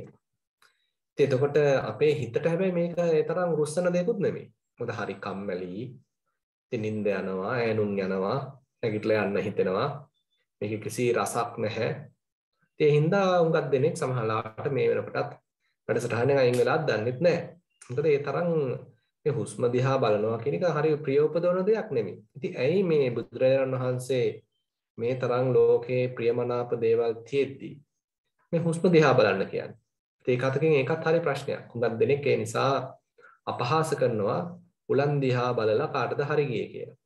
ඉතින් එතකොට අපේ හිතට හැබැයි මේක ඒ තරම් රුස්සන දෙයක්වත් නෙමෙයි. මොකද හරි කම්මැලි. ඉතින් නිින්ද යනවා, ඈනුන් යනවා, නැගිටලා යන්න හිතෙනවා. මේක කිසි රසක් නැහැ. ඒ හින්දා උඟක් දෙනෙක් සමහරලාට මේ වෙනකොටත් වැඩසටහනෙන් අයින් වෙලාත් දන්නෙත් නැහැ. මොකද ඒ තරම් මේ හුස්ම දිහා බලනවා කියන එක හරි ප්‍රිය උපදවන දෙයක් නෙමෙයි. ඉතින් ඇයි මේ බුදුරජාණන් වහන්සේ මේ තරම් ලෝකේ ප්‍රියමනාප දේවල් තියෙද්දි මේ හුස්ම දිහා බලන්න කියන්නේ? ඒක අතකින් ඒකත් හරි ප්‍රශ්නයක්. හුඟක් දෙනෙක් ඒ නිසා අපහාස කරනවා උලන් දිහා බලලා කාටද හරි ගියේ කියලා.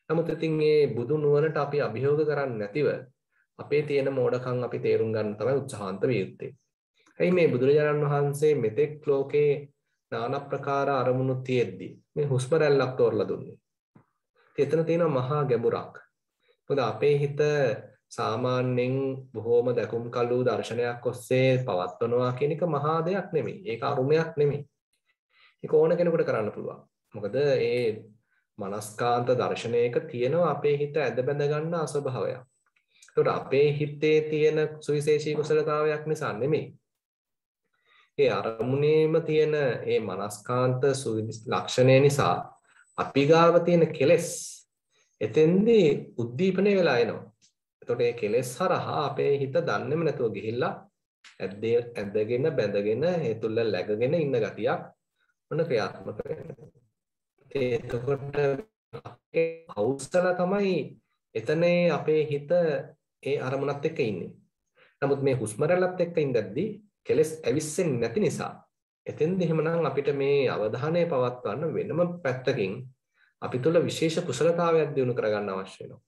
නමුත් ඉතින් මේ බුදු නුවණට අපි අභියෝග කරන්නේ නැතිව අපේ තියෙන මෝඩකම් අපි තේරුම් ගන්න තමයි උත්සාහන්ත විය යුත්තේ. එයි මේ බුදුරජාණන් වහන්සේ මෙතෙක් ලෝකේ নানা ප්‍රකාර අරමුණු තියෙද්දි මේ හුස්ම රැල්ලක් තෝරලා දුන්නේ. එතන තියෙන මහා ගැඹුරක්. මොකද අපේ හිත සාමාන්‍යයෙන් බොහෝම දැකුම් කළු දර්ශනයක් ඔස්සේ පවත්වනවා කියන එක මහා දෙයක් නෙමෙයි. ඒක අරුමයක් නෙමෙයි. ඒක ඕන කෙනෙකුට කරන්න පුළුවන්. මොකද ඒ මනස්කාන්ත දර්ශනයක තියෙනවා අපේ හිත ඇද බැඳ ගන්න අස්වභාවයක්. ඒකට අපේ හිතේ තියෙන සුවිශේෂී කුසලතාවයක් නිසා නෙමෙයි. ඒ අරමුණේම තියෙන ඒ මනස්කාන්ත ලක්ෂණය නිසා අපි ගාව තියෙන කෙලෙස් එතෙන්දී උද්දීපනය වෙලා එනවා. එතකොට මේ කෙලෙස් හරහා අපේ හිත දන්නේම නැතුව ගිහිල්ලා ඇදගෙන බැඳගෙන ඒ තුල läගගෙන ඉන්න ගතියක් මොන ක්‍රියාත්මක වෙනවා. එතකොට අපේ අවසල තමයි එතනේ අපේ හිත ඒ අරමුණත් එක්ක ඉන්නේ. නමුත් මේ හුස්ම රැල්ලත් එක්ක ඉඳද්දී කෙලස් ඇවිස්සෙන්නේ නැති නිසා එතෙන්ද එහෙමනම් අපිට මේ අවධානය පවත්වන්න වෙනම පැත්තකින් අපි තුල විශේෂ කුසලතාවයක් දිනු කරගන්න අවශ්‍ය වෙනවා.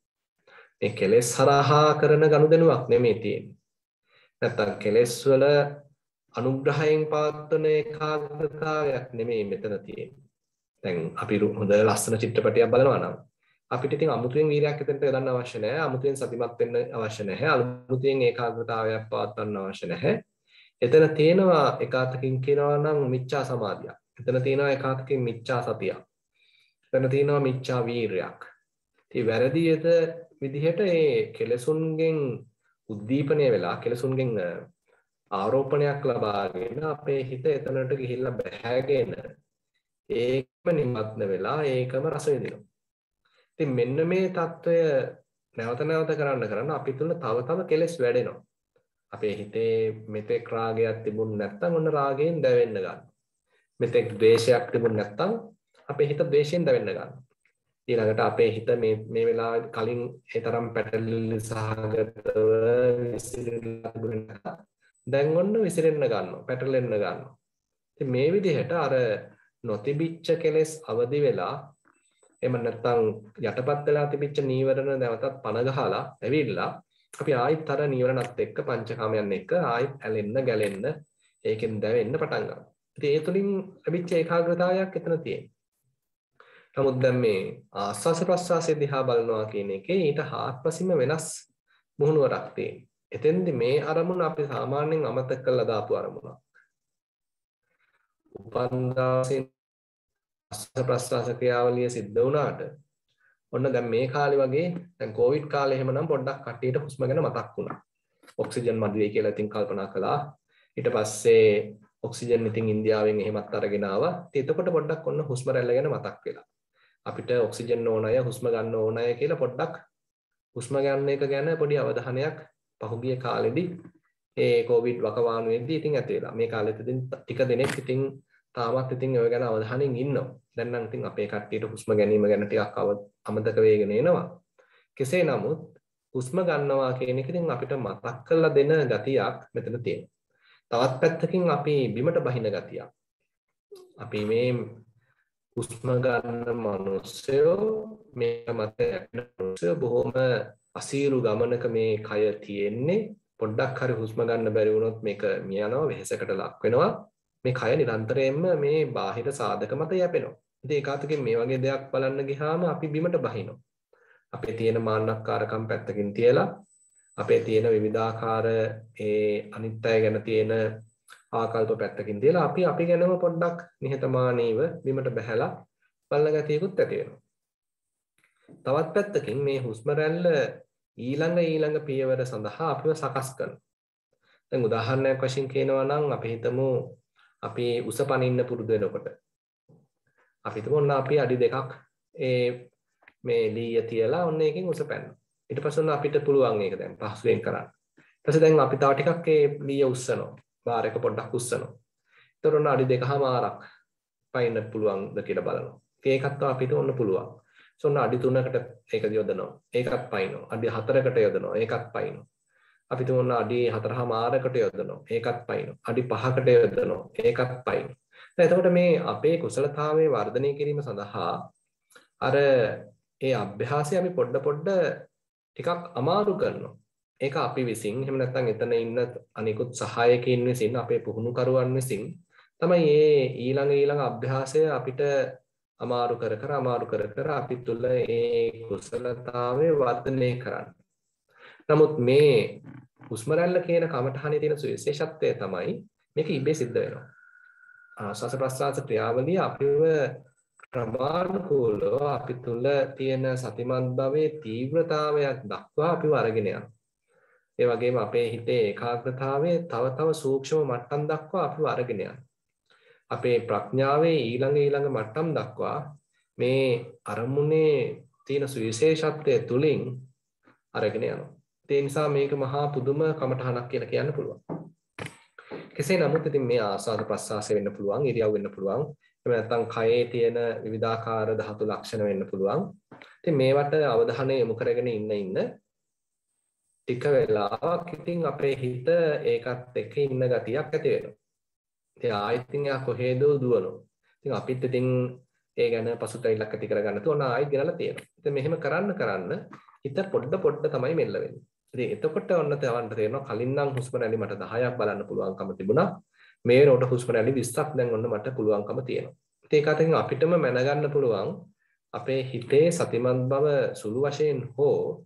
මේ කෙලස් හරහා කරන ගනුදෙනුවක් නෙමෙයි තියෙන්නේ. නැත්තම් කෙලස් වල අනුග්‍රහයෙන් පවත්වන ඒකාග්‍රතාවයක් නෙමෙයි මෙතන තියෙන්නේ. දැන් අපි හොඳ ලස්සන චිත්‍රපටයක් බලනවා නම් අපිට ඉතින් අමුතුවෙන් වීර්යයක් එතනට යොදන්න අවශ්‍ය නැහැ. අමුතුවෙන් සතිමත් වෙන්න අවශ්‍ය නැහැ. අමුතුවෙන් ඒකාග්‍රතාවයක් පවත්වන්න අවශ්‍ය නැහැ. එතන තියෙනවා එකාතකින් කියනවා නම් මිච්ඡා සමාධියක්. එතන තියෙනවා එකාතකින් මිච්ඡා සතියක්. එතන තියෙනවා මිච්ඡා වීර්යයක්. ඉතින් වැරදි විදිහට ඒ කෙලසුන්ගෙන් උද්දීපනය වෙලා කෙලසුන්ගෙන් ආරෝපණයක් ලබාගෙන අපේ හිත එතනට ගිහිල්ලා බැහැගෙන ඒකම නිමග්න වෙලා ඒකම රස විඳිනවා. ඉතින් මෙන්න මේ తত্ত্বය නැවත නැවත කරන්න අපි තුල තව තව කෙලෙස් වැඩෙනවා. අපේ හිතේ මෙතෙක් රාගයක් තිබුණ නැත්නම් ඔන්න රාගයෙන් දැවෙන්න ගන්නවා. මෙතෙක් ද්වේෂයක් තිබුණ නැත්නම් අපේ හිත ද්වේෂයෙන් දැවෙන්න ගන්නවා. ඊළඟට අපේ හිත මේ වෙලාවේ කලින් ඒ තරම් පැටලිලි සහගතව විසිරෙලා තිබුණා. දැන් ඔන්න විසිරෙන්න ගන්නවා, පැටලෙන්න ගන්නවා. ඉතින් මේ විදිහට අර නොතිබිච්ච කෙලෙස් අවදි වෙලා එහෙම නැත්නම් යටපත් වෙලා තිබිච්ච නීවරණ නැවතත් පණ ගහලා ඇවිල්ලා අපි ආයිත් අර නීවරණත් එක්ක පංචකාමයන් එක්ක ආයිත් ඇලෙන්න ගැලෙන්න ඒකෙන් දැවෙන්න පටන් ගන්නවා. ඉතින් ඒ තුලින් ලැබිච්ච ඒකාග්‍රතාවයක් එතන තියෙනවා. නමුත් දැන් මේ ආස්වාස ප්‍රස්වාසයේ දිහා බලනවා කියන එකේ ඊට හාත්පසින්ම වෙනස් මුහුණුවරක් තියෙනවා. එතෙන්දි මේ අරමුණ අපි සාමාන්‍යයෙන් අමතක කරලා දාපු අරමුණක්. උපන්දාසෙන් ආස්වාස ප්‍රස්වාස ක්‍රියාවලිය සිද්ධ වුණාට ඔන්න දැන් මේ කාලේ වගේ දැන් කොවිඩ් කාලේ එහෙමනම් පොඩ්ඩක් කට්ටියට හුස්ම ගැන මතක් වුණා. ඔක්සිජන් මදි වෙයි කියලා ඉතින් කල්පනා කළා. ඊට පස්සේ ඔක්සිජන් ඉතින් ඉන්දියාවෙන් එහෙමත් අරගෙන ආවා. ඉතින් එතකොට පොඩ්ඩක් ඔන්න හුස්ම රැල්ල ගැන මතක් වෙලා. අපිට ඔක්සිජන් ඕන අය හුස්ම ගන්න ඕන අය කියලා පොඩ්ඩක් හුස්ම ගන්න එක ගැන පොඩි අවධානයක් පහුගිය කාලෙදි ඒ කොවිඩ් වකවානුවේදී ඉතින් ඇති වෙලා. මේ කාලෙත් ඉතින් ටික දෙනෙක් ඉතින් තාමත් ඉතින් ඔය ගැන අවධානයෙන් ඉන්නවා. දැන් නම් ඉතින් අපේ කට්ටියට හුස්ම ගැනීම ගැන ටිකක් අමතක වෙගෙන එනවා. කෙසේ නමුත් හුස්ම ගන්නවා කියන එක ඉතින් අපිට මතක් කරලා දෙන ගතියක් මෙතන තියෙනවා. තවත් පැත්තකින් අපි බිමට බහින ගතියක්. අපි මේ හුස්ම ගන්න මිනිස්සුયો මේ මත මිනිස්සුયો බොහොම අසීරු ගමනක මේ කය තියෙන්නේ. පොඩ්ඩක් හරි හුස්ම ගන්න බැරි වුණොත් මේක මියනවා, වෙහෙසකට ලක් වෙනවා. මේ කය නිරන්තරයෙන්ම මේ බාහිර සාධක මත යැපෙනවා. ඉතින් ඒකාතකින් මේ වගේ දෙයක් බලන්න ගියාම අපි බිමට බහිනවා. අපේ තියෙන මාන්නක්කාරකම් පැත්තකින් තියලා අපේ තියෙන විවිධාකාර ඒ අනිත් අය ගැන තියෙන ආකල්ප පැත්තකින් තියලා අපි ගැනම පොඩ්ඩක් නිහතමානීව බිමට බහැලා බලන ගතියකුත් ඇති වෙනවා. තවත් පැත්තකින් මේ හුස්ම රැල්ල ඊළඟ පියවර සඳහා අපිව සකස් කරනවා. දැන් උදාහරණයක් වශයෙන් කියනවා නම් අපි හිතමු අපි උස පනින්න පුරුදු වෙනකොට අපි හිතමු ඔන්න අපි අඩි 2ක් මේ ලීය තියලා ඔන්න එකකින් උස පැන්නා. ඊට පස්සේ ඔන්න අපිට පුළුවන් ඒක දැන් පහසුවෙන් කරන්න. ඊට පස්සේ දැන් අපි තව ටිකක් ඒ ලීය උස්සනවා. බාර් එක පොඩ්ඩක් උස්සනවා. ඒතර ඔන්න අඩි 2කමාරක් පයින්න පුළුවන්ද කියලා බලනවා. ඒකත් අපිට ඔන්න පුළුවන්. ඔන්න අඩි 3කට ඒක යොදනවා. ඒකත් පයින්නවා. අඩි 4කට යොදනවා. ඒකත් පයින්නවා. අපි තුන අඩි 4මාරකට යොදනවා. ඒකත් පයින්නවා. අඩි 5කට යොදනවා. ඒකත් පයින්නවා. දැන් එතකොට මේ අපේ කුසලතාවයේ වර්ධනය කිරීම සඳහා අර ඒ අභ්‍යාසය අපි පොඩ ටිකක් අමාරු කරනවා. ඒක අපි විසින් එහෙම නැත්නම් එතන ඉන්න අනිකුත් සහායකයින් විසින් අපේ පුහුණුකරුවන් විසින් තමයි මේ ඊළඟ අභ්‍යාසය අපිට අමාරු කර අපි තුල ඒ කුසලතාවය වර්ධනය කරන්න. නමුත් මේ හුස්ම රැල්ල කියන කමඨහනේ තියෙන විශේෂත්වය තමයි මේක ඉබේ සිද්ධ වෙනවා. ආස්වාස ප්‍රස්වාස ක්‍රියාවලිය අපිව ක්‍රමානුකූලව අපි තුල තියෙන සතිමත් භවයේ තීව්‍රතාවයක් දක්වා අපිව අරගෙන යනවා. ඒ වගේම අපේ හිතේ ඒකාග්‍රතාවයේ තව සූක්ෂම මට්ටම් දක්වා අපිව අරගෙන යනවා. අපේ ප්‍රඥාවේ ඊළඟ මට්ටම් දක්වා මේ අරමුණේ තියෙන සුවිශේෂත්වය තුලින් අරගෙන යනවා. ඒ නිසා මේක මහා පුදුම කමඨහනක් කියලා කියන්න පුළුවන්. කෙසේ නමුත් ඉතින් මේ ආස්වාද ප්‍රස්වාසය වෙන්න පුළුවන්, ඉරියව් වෙන්න පුළුවන්. එහෙම නැත්නම් කයේ තියෙන විවිධාකාර ධාතු ලක්ෂණ වෙන්න පුළුවන්. ඉතින් මේවට අවධානය යොමු කරගෙන ඉන්න ටික වෙලාවක් ඉතින් අපේ හිත ඒකත් එක්ක ඉන්න ගතියක් ඇති වෙනවා. ඉතින් ආයෙත් ඉතින් යා කොහෙද දුවනවා. ඉතින් අපිත් ඉතින් ඒ ගැන පසුතැවිල්ලක් ඇති කරගන්න තෝන ආයෙත් ගෙනලා තියෙනවා. ඉතින් මෙහෙම කරන්න හිත පොඩ තමයි මෙල්ල වෙන්නේ. ඉතින් එතකොට ඔන්න තවන්න තේරෙනවා කලින් නම් හුස්ම රැලි මට 10ක් බලන්න පුළුවන්කම තිබුණා. මේ වෙනකොට හුස්ම රැලි 20ක් දැන් ඔන්න මට පුළුවන්කම තියෙනවා. ඉතින් ඒක අතරින් අපිටම මැනගන්න පුළුවන් අපේ හිතේ සතිමත් බව සුළු වශයෙන් හෝ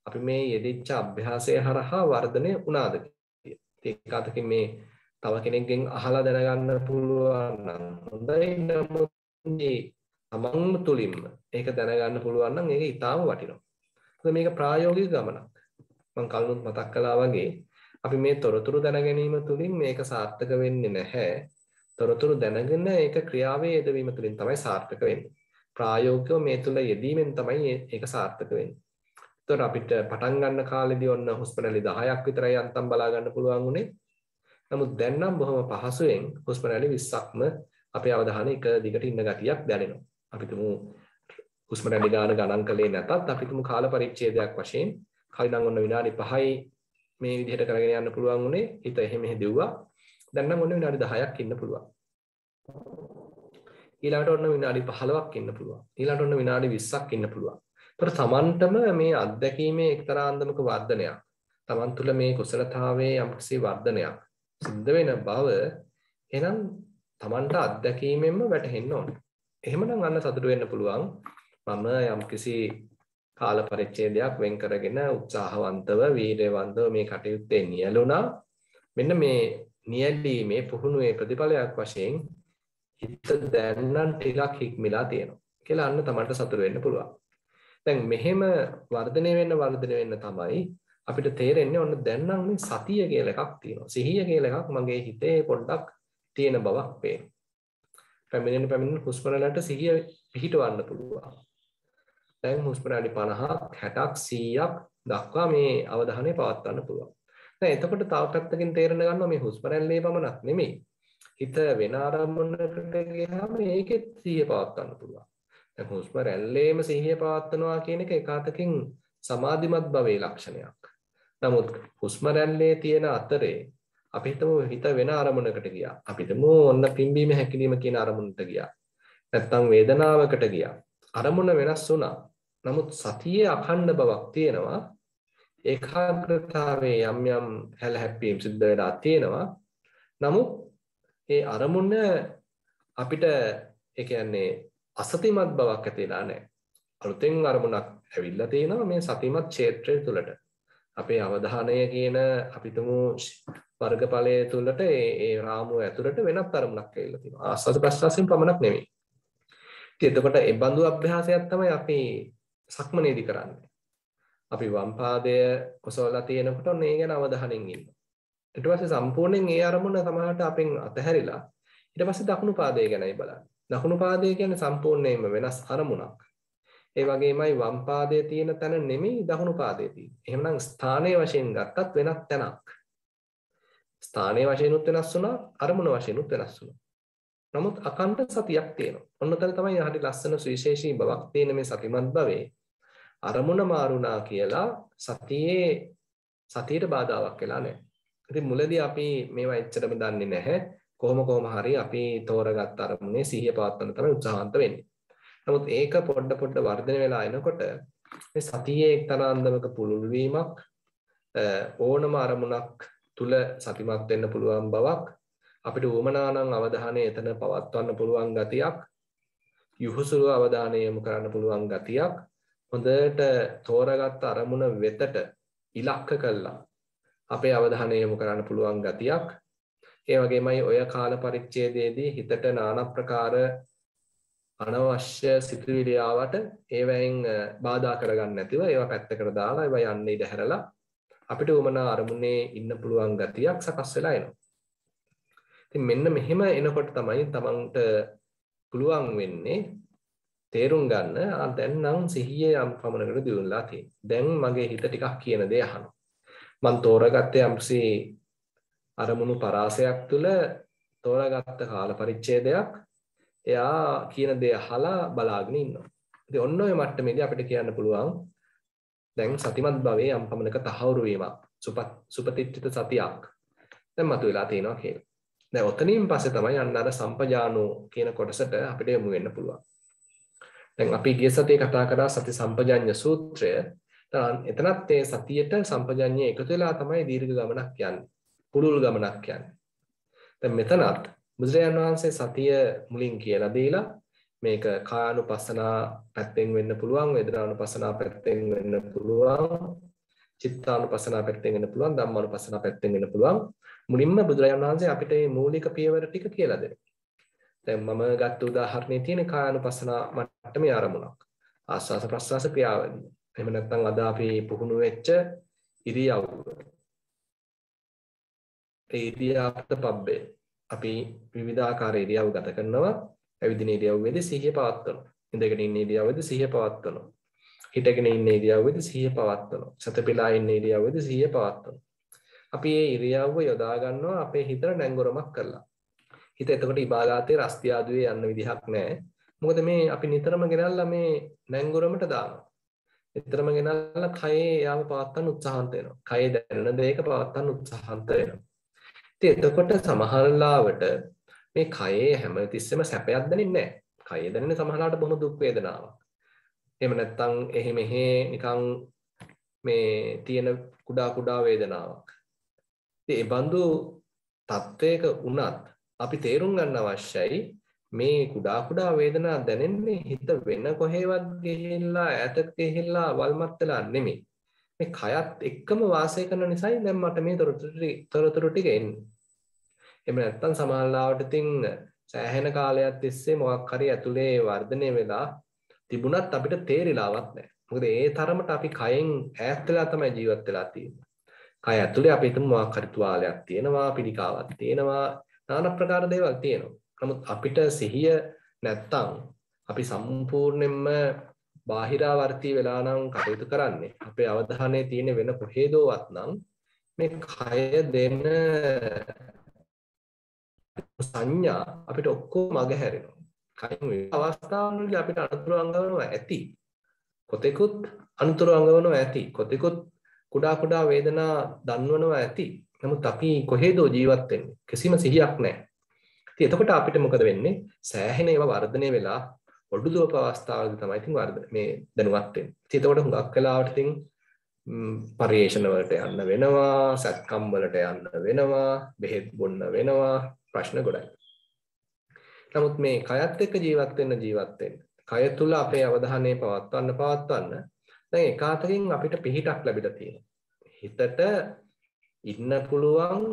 අපි මේ යෙදිච්ච අභ්‍යාසය හරහා වර්ධනය වුණාද කියලා. ඒක අතකින් මේ තව කෙනෙක්ගෙන් අහලා දැනගන්න පුළුවන් නම් හොඳයි. නමුත් තමන්ම තුලින්ම ඒක දැනගන්න පුළුවන් නම් ඒක ඊටාම වටිනවා. මොකද මේක ප්‍රායෝගික ගමනක්. මම කලින් මතක් කළා වගේ අපි මේ තොරතුරු දැන ගැනීම තුලින් මේක සාර්ථක වෙන්නේ නැහැ. තොරතුරු දැනගෙන ඒක ක්‍රියාවේ යෙදවීම තුලින් තමයි සාර්ථක වෙන්නේ. ප්‍රායෝගිකව මේ තුල යෙදීමෙන් තමයි ඒක සාර්ථක වෙන්නේ. ඒතකොට අපිට පටන් ගන්න කාලෙදී ඔන්න හුස්ම රැලි 10ක් විතරයි අන්තම් බලා ගන්න පුළුවන් උනේ. නමුත් දැන් නම් බොහොම පහසුවෙන් හුස්ම රැලි 20ක්ම අපේ අවධානය එක දිගට ඉන්න ගතියක් දැනෙනවා. අපි තුමු හුස්ම රැලි ගණන් කළේ නැතත් අපි තුමු කාල පරිච්ඡේදයක් වශයෙන් කලින් නම් ඔන්න විනාඩි 5යි මේ විදිහට කරගෙන යන්න පුළුවන් උනේ. හිත එහෙම දෙව්වා. දැන් නම් ඔන්න විනාඩි 10ක් ඉන්න පුළුවන්. ඊළඟට ඔන්න විනාඩි 15ක් ඉන්න පුළුවන්. ඊළඟට ඔන්න විනාඩි 20ක් ඉන්න පුළුවන්. ඒතර තමන්ටම මේ අත්දැකීමේ එක්තරා අන්දමක වර්ධනයක්. තමන් තුළ මේ කුසලතාවයේ යම්කිසි වර්ධනයක් සිද්ධ වෙන බව එහෙනම් තමන්ට අත්දැකීමෙන්ම වැටහෙන්න ඕනේ. එහෙමනම් අන්න සතුට වෙන්න පුළුවන්. මම යම්කිසි කාල පරිච්ඡේදයක් වෙන් කරගෙන උත්සාහවන්තව වීර්යවන්තව මේ කටයුත්තේ නියැලුණා. මෙන්න මේ නියැලීමේ පුහුණුවේ ප්‍රතිඵලයක් වශයෙන් හිත දැනන් ටිකක් හික්මිලා තියෙනවා කියලා අන්න තමන්ට සතුට වෙන්න පුළුවන්. දැන් මෙහෙම වර්ධනය වෙන්න තමයි අපිට තේරෙන්නේ ඔන්න දැන් නම් මේ සතිය කියලා එකක් තියෙනවා. සිහිය කියලා එකක් මගේ හිතේ පොඩ්ඩක් තියෙන බවක් පේනවා. පැමිණෙන හුස්ම රැල්ලට සිහිය පිහිටවන්න පුළුවන්. දැන් හුස්ම රැලි 50ක් 60ක් 100ක් දක්වා මේ අවධානය පවත්වන්න පුළුවන්. දැන් එතකොට තව පැත්තකින් තේරෙන ගන්නවා මේ හුස්ම රැල්ලේ පමණක් නෙමෙයි. හිත වෙන ආරම්භණයකට ගියාම ඒකෙත් සිහිය පවත්වන්න පුළුවන්. දැන් හුස්ම රැල්ලේම සිහිය පවත්වනවා කියන එක එකාතකින් සමාධිමත් භවයේ ලක්ෂණයක්. නමුත් හුස්ම රැල්ලේ තියෙන අතරේ අපි හිතමු හිත වෙන ආරම්භණයකට ගියා. අපි හිතමු ඔන්න පිම්බීම හැකිලිම කියන ආරම්භණයට ගියා. නැත්තම් වේදනාවකට ගියා. ආරම්භණ වෙනස් වුණා. නමුත් සතියේ අඛණ්ඩ බවක් තියෙනවා. ඒකාග්‍රතාවයේ යම් හැලහැප්පීම් සිද්ධ වෙලා තියෙනවා. නමුත් ඒ අරමුණ අපිට ඒ කියන්නේ අසතිමත් බවක් ඇති වෙලා නැහැ. අලුතෙන් අරමුණක් ඇවිල්ලා තියෙනවා මේ සතිමත් ක්ෂේත්‍රය තුළට. අපේ අවධානය කියන අපිටම වර්ගඵලයේ තුළට ඒ රාමුව ඇතුළට වෙනත් අරමුණක් ඇවිල්ලා තියෙනවා. ආස්වාද ප්‍රස්වාසයෙන් පමණක් නෙමෙයි. ඉතින් එතකොට ඒ බඳු අභ්‍යාසයක් තමයි අපි සක්මනේදී කරන්නේ. අපි වම් පාදය ඔසවලා තියෙනකොට මේ ගැන අවධානයෙන් ඉන්නවා. ඊට පස්සේ සම්පූර්ණයෙන් ඒ අරමුණ සමහරට අපෙන් අතහැරිලා ඊට පස්සේ දකුණු පාදය ගැනයි බලන්නේ. දකුණු පාදය කියන්නේ සම්පූර්ණයෙන්ම වෙනස් අරමුණක්. ඒ වගේමයි වම් පාදයේ තියෙන තැන නෙමෙයි දකුණු පාදයේ තියෙන්නේ. එහෙමනම් ස්ථානයේ වශයෙන් ගත්තත් වෙනත් තැනක්. ස්ථානයේ වශයෙන් උත් වෙනස් වුණා, අරමුණ වශයෙන් උත් වෙනස් වුණා. නමුත් අකණ්ඩ සතියක් තියෙනවා. ඔන්නතන තමයි හරි ලස්සන සුවිශේෂී බවක් තියෙන මේ සතිමත් භවයේ. අරමුණ මාරුණා කියලා සතියට බාධාවක් වෙලා නැහැ. ඉතින් මුලදී අපි මේවා එච්චරම දන්නේ නැහැ. කොහොම හරි අපි තෝරගත් අරමුණේ සිහිය පවත්වන්න තමයි උත්සාහන්ත වෙන්නේ. නමුත් ඒක පොඩ වර්ධනය වෙලා එනකොට මේ සතියේ එක්තරා අන්දමක පුළුල් වීමක් ඕනම අරමුණක් තුල සතිමත් වෙන්න පුළුවන් බවක් අපිට උවමනා නම් අවධානය එතන පවත්වන්න පුළුවන් ගතියක් යහුසුළු අවධානය යොමු කරන්න පුළුවන් ගතියක් හොඳට තෝරාගත් අරමුණ වෙතට ඉලක්ක කළා අපේ අවධානය යොමු කරන්න පුළුවන් ගතියක් ඒ වගේමයි ඔය කාල පරිච්ඡේදයේදී හිතට নানা ප්‍රකාර අනවශ්‍ය සිතුවිලි ආවට ඒවෙන් බාධා කරගන්න නැතිව ඒවා පැත්තකට දාලා ඒවා යන්නේ ඉඳ හැරලා අපිට උමනා අරමුණේ ඉන්න පුළුවන් ගතියක් සකස් වෙලා එනවා. ඉතින් මෙන්න මෙහෙම එනකොට තමයි තමන්ට පුළුවන් වෙන්නේ තේරුම් ගන්න දැන් නම් සිහියේ යම් පමණකට දියුණුලා තියෙනවා. දැන් මගේ හිත ටිකක් කියන දේ අහනවා. මම තෝරාගත්තේ යම්සි අරමුණු පරාසයක් තුළ තෝරාගත්ත කාල පරිච්ඡේදයක් එයා කියන දේ අහලා බලාගෙන ඉන්නවා. ඉතින් ඔන්න ඔය මට්ටමේදී අපිට කියන්න පුළුවන් දැන් සතිමත් භවයේ යම් පමණක තහවුරු වීමක් සුපතිත්ථිත සතියක් දැන් මතුවලා තියෙනවා කියලා. දැන් ඔතනින් පස්සේ තමයි අන්න අර සම්පජානෝ කියන කොටසට අපිට යමු වෙන්න පුළුවන්. දැන් අපි ගිය සතියේ කතා කරා සති සම්පජඤ්ඤ සූත්‍රය. එතනත් ඒ සතියට සම්පජඤ්ඤය එකතු වෙලා තමයි දීර්ඝ ගමනක් යන්නේ. පුළුල් ගමනක් යන්නේ. දැන් මෙතනත් බුදුරජාණන් වහන්සේ සතිය මුලින් කියලා දීලා මේක කායानुපස්සනා පැත්තෙන් වෙන්න පුළුවන්, වේදනානුපස්සනා පැත්තෙන් වෙන්න පුළුවන්, චිත්තානුපස්සනා පැත්තෙන් වෙන්න පුළුවන්, ධම්මානුපස්සනා පැත්තෙන් වෙන්න පුළුවන්. මුලින්ම බුදුරජාණන් වහන්සේ අපිට මේ මූලික පියවර ටික කියලා දෙනවා. දැන් මම ගත්ත උදාහරණේ තියෙන කායानुපස්සනා මට්ටමේ ආරමුණක්. ආස්වාස ප්‍රස්වාස ක්‍රියාවලිය. එහෙම නැත්නම් අද අපි පුහුණු වෙච්ච ඉරියව්ව. ඒ ඉරියාපත පබ්බේ. අපි විවිධාකාර ඉරියව් ගත කරනවා. ඇවිදින ඉරියව්වේදී සිහිය පවත්වනවා. ඉඳගෙන ඉන්න ඉරියව්වේදී සිහිය පවත්වනවා. හිටගෙන ඉන්න ඉරියව්වේදී සිහිය පවත්වනවා. සතපිලා ඉන්න ඉරියව්වේදී සිහිය පවත්වනවා. අපි මේ ඉරියව්ව යොදා ගන්නවා අපේ හිතට නැංගුරමක් කරලා. හිත එතකොට ඉබාගාතේ රස්තියාදුවේ යන්න විදිහක් නැහැ. මොකද මේ අපි නිතරම ගෙනල්ලා මේ නැංගුරමට දානවා. නිතරම ගෙනල්ලා කයේ යාම පවත්වන්න උත්සාහන්ත වෙනවා. කයේ දැනෙන දේක පවත්වන්න උත්සාහන්ත වෙනවා. ඉතින් එතකොට සමහරලාවට මේ කයේ හැමතිස්සෙම සැපයක් දැනෙන්නේ නැහැ. කයේ දැනෙන සමහරලාවට බොහොම දුක් වේදනාවක්. එහෙම නැත්නම් එහෙ මෙහෙ නිකන් මේ තියෙන කුඩා වේදනාවක්. ඉතින් ඒ බඳු තත්වයක වුණත් අපි තේරුම් ගන්න අවශ්‍යයි මේ කුඩා වේදනා දැනෙන්නේ හිත වෙන කොහෙවත් ගිහිල්ලා ඈතට ගිහිල්ලා වල්මත් වෙලා නෙමෙයි. මේ කයත් එක්කම වාසය කරන නිසායි දැන් මට මේ තොරතුරු ටික එන්නේ. එහෙම නැත්නම් සමාහලාවට තින් සෑහෙන කාලයක් තිස්සේ මොකක් හරි ඇතුලේ වර්ධනය වෙලා තිබුණත් අපිට තේරිලාවත් නැහැ. මොකද ඒ තරමට අපි කයෙන් ඈත් වෙලා තමයි ජීවත් වෙලා තියෙන්නේ. කය ඇතුලේ අපි හිතමු මොකක් හරි තුවාලයක් තියෙනවා, පිළිකාවක් තියෙනවා, নানা ප්‍රකාර දේවල් තියෙනවා. නමුත් අපිට සිහිය නැත්තම් අපි සම්පූර්ණයෙන්ම බාහිරාවර්තී වෙලා නම් කටයුතු කරන්නේ. අපේ අවධානය තියෙන්නේ වෙන කොහෙදෝවත් නම් මේ කය දෙන සංඥා අපිට ඔක්කොම මගහැරෙනවා. කයින් අවස්ථාවන්වලදී අපිට අනුතුරු අංගවනවා ඇති. කොතෙකුත් අනුතුරු අංගවනවා ඇති. කොතෙකුත් කුඩා වේදනා දන්වනවා ඇති. නමුත් අපි කොහෙදෝ ජීවත් වෙන්නේ. කිසිම සිහියක් නැහැ. ඉතින් එතකොට අපිට මොකද වෙන්නේ? සෑහෙන ඒවා වර්ධනය වෙලා ඔඩුදුවප අවස්ථාවලදී තමයි ඉතින් මේ දැනුවත් වෙන්නේ. ඉතින් එතකොට හුඟක් වෙලාවට ඉතින් පරිේශන වලට යන්න වෙනවා, සත්කම් වලට යන්න වෙනවා, බෙහෙත් බොන්න වෙනවා, ප්‍රශ්න ගොඩයි. නමුත් මේ කයත් එක්ක ජීවත් වෙන්න කය තුල අපේ අවධානය පවත්වන්න දැන් එකාතකින් අපිට පිහිටක් ලැබිලා තියෙනවා. හිතට ඉන්න පුළුවන්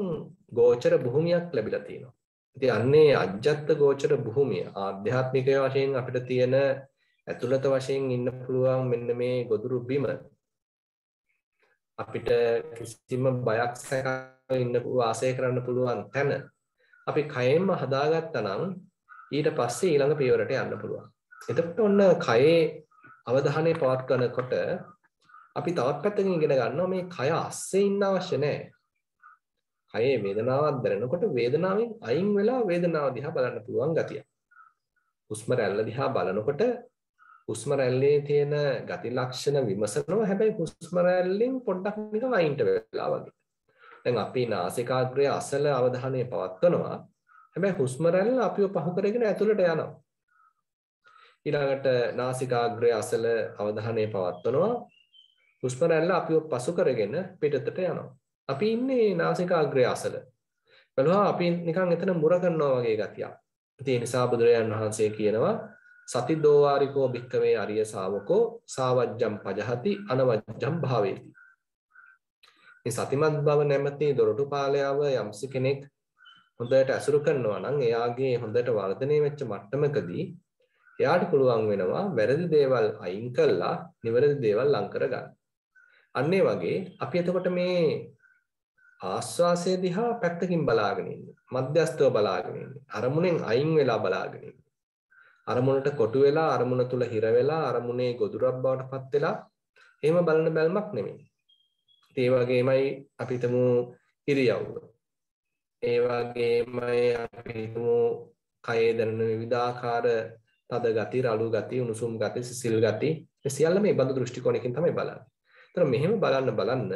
ගෝචර භූමියක් ලැබිලා තියෙනවා. ඉතින් අන්නේ අජ්ජත් ගෝචර භූමිය ආධ්‍යාත්මික වශයෙන් අපිට තියෙන ඇතුළත වශයෙන් ඉන්න පුළුවන් මෙන්න මේ ගොදුරු බිම අපිට කිසිම බයක් සැකක් ඉන්න වාසය කරන්න පුළුවන් තැන අපි කයෙන්ම හදාගත්තා නම් ඊට පස්සේ ඊළඟ පියවරට යන්න පුළුවන්. එතකොට ඔන්න කයේ අවධානය පවත්වනකොට අපි තවත් පැත්තකින් ඉගෙන ගන්නවා මේ කය අස්සේ ඉන්න අවශ්‍ය නැහැ. කයේ වේදනාවක් දැනෙනකොට වේදනාවෙන් අයින් වෙලා වේදනාව දිහා බලන්න පුළුවන් ගතිය. හුස්ම රැල්ල දිහා බලනකොට හුස්ම රැල්ලේ තියෙන ගති ලක්ෂණ විමසනවා. හැබැයි හුස්ම රැල්ලෙන් පොඩ්ඩක් නිකන් අයින්ට වෙලා වගේ. දැන් අපි නාසිකාග්‍රය අසල අවධානය පවත්වනවා. හැබැයි හුස්ම රැල්ල අපිව පහු කරගෙන ඇතුළට යනවා. ඊළඟට නාසිකාග්‍රය අසල අවධානය පවත්වනවා. හුස්ම රැල්ල අපිව පසු කරගෙන පිටතට යනවා. අපි ඉන්නේ නාසිකාග්‍රය අසල. බලුවා අපි නිකන් එතන මුර කරනවා වගේ ගතියක්. ඒ නිසා බුදුරජාණන් වහන්සේ කියනවා සති දෝවාරිකෝ භික්කවේ අරිය ශාවකෝ සාවජ්ජම් පජහති අනවජ්ජම් භාවේති. මේ සතිමත් බව නැමැති දොරටුපාලයව යම්සි කෙනෙක් හොඳට ඇසුරු කරනවා නම් එයාගේ හොඳට වර්ධනය වෙච්ච මට්ටමකදී එයාට පුළුවන් වෙනවා වැරදි දේවල් අයින් කළා නිවැරදි දේවල් ලං කරගන්න. අන්න ඒ වගේ අපි එතකොට මේ ආස්වාසය දිහා පැත්තකින් බලාගෙන ඉන්නේ. මධ්‍යස්තව බලාගෙන ඉන්නේ. අරමුණෙන් අයින් වෙලා බලාගෙන ඉන්නේ. අරමුණට කොටු වෙලා අරමුණ තුල හිර වෙලා අරමුණේ ගොදුරක් බවට පත් වෙලා එහෙම බලන බැල්මක් නෙමෙයි. ඒ වගේමයි අපි හිතමු ඉරියව්ව. ඒ වගේමයි අපි හිතමු කයේ දැනෙන විවිධාකාර තද ගති, රළු ගති, උණුසුම් ගති, සිසිල් ගති මේ සියල්ල මේ බඳු දෘෂ්ටි කෝණයකින් තමයි බලන්නේ. ඒතර මෙහෙම බලන්න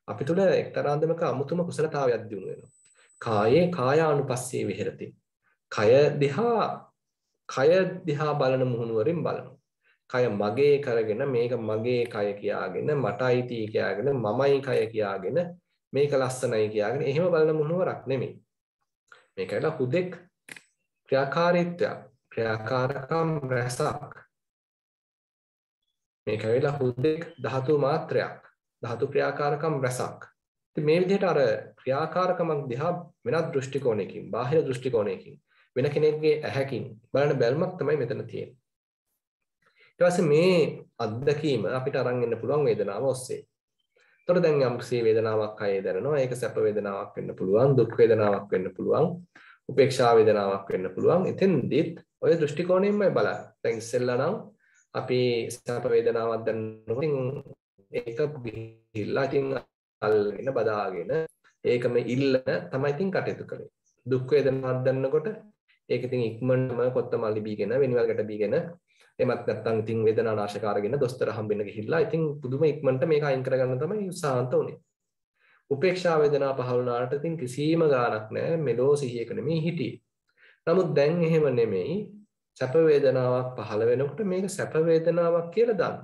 අපි තුල එක්තරා අන්දමක අමුතුම කුසලතාවයක් දිනු වෙනවා. කායේ කායානුපස්සී විහෙරති. කය දිහා බලන මුහුණුවරින් බලනවා. කය මගේ කරගෙන මේක මගේ කය කියාගෙන මටයි තී කියාගෙන මමයි කය කියාගෙන මේක ලස්සනයි කියාගෙන එහෙම බලන මුහුණුවරක් නෙමෙයි. මේකට හුදෙක් ක්‍රියාකාරීත්වයක්, ක්‍රියාකාරකම් රැසක්. මේක වෙලා හුදෙක් ධාතු මාත්‍රයක්, ධාතු ක්‍රියාකාරකම් රැසක්. ඉතින් මේ විදිහට අර ක්‍රියාකාරකමක් දිහා වෙනත් දෘෂ්ටි කෝණයකින්, බාහිර දෘෂ්ටි කෝණයකින්, වෙන කෙනෙක්ගේ ඇහැකින් බලන බැල්මක් තමයි මෙතන තියෙන්නේ. ඊට පස්සේ මේ අත්දැකීම අපිට අරන් එන්න පුළුවන් වේදනාව ඔස්සේ. ඒතකොට දැන් යම්කිසි වේදනාවක් කයේ දැනෙනවා. ඒක සැප වේදනාවක් වෙන්න පුළුවන්, දුක් වේදනාවක් වෙන්න පුළුවන්, උපේක්ෂා වේදනාවක් වෙන්න පුළුවන්. එතෙන්දිත් ඔය දෘෂ්ටි කෝණයෙන්මයි බලන්නේ. දැන් ඉස්සෙල්ලා නම් අපි සැප වේදනාවක් දැනනකොට ඒක ගිහිල්ලා ඉතින් අල්ලගෙන බදාගෙන ඒකම ඉල්ලන තමයි ඉතින් කටයුතු කළේ. දුක් වේදනාවක් දැනනකොට ඒක ඉතින් ඉක්මනටම කොත්තමල්ලි බීගෙන වෙනිවල්කට බීගෙන එමත් නැත්නම් ඉතින් වේදනානාශක අරගෙන දොස්තර හම්බෙන්න ගිහිල්ලා ඉතින් පුදුම ඉක්මනට මේක අයින් කරගන්න තමයි උත්සාහන්ත උනේ. උපේක්ෂා වේදනා පහළ වුණාට ඉතින් කිසිම ගාණක් නැහැ මෙලෝ සිහියක නෙමෙයි හිටියේ. නමුත් දැන් එහෙම නෙමෙයි සැප වේදනාවක් පහළ වෙනකොට මේක සැප වේදනාවක් කියලා දාන්න.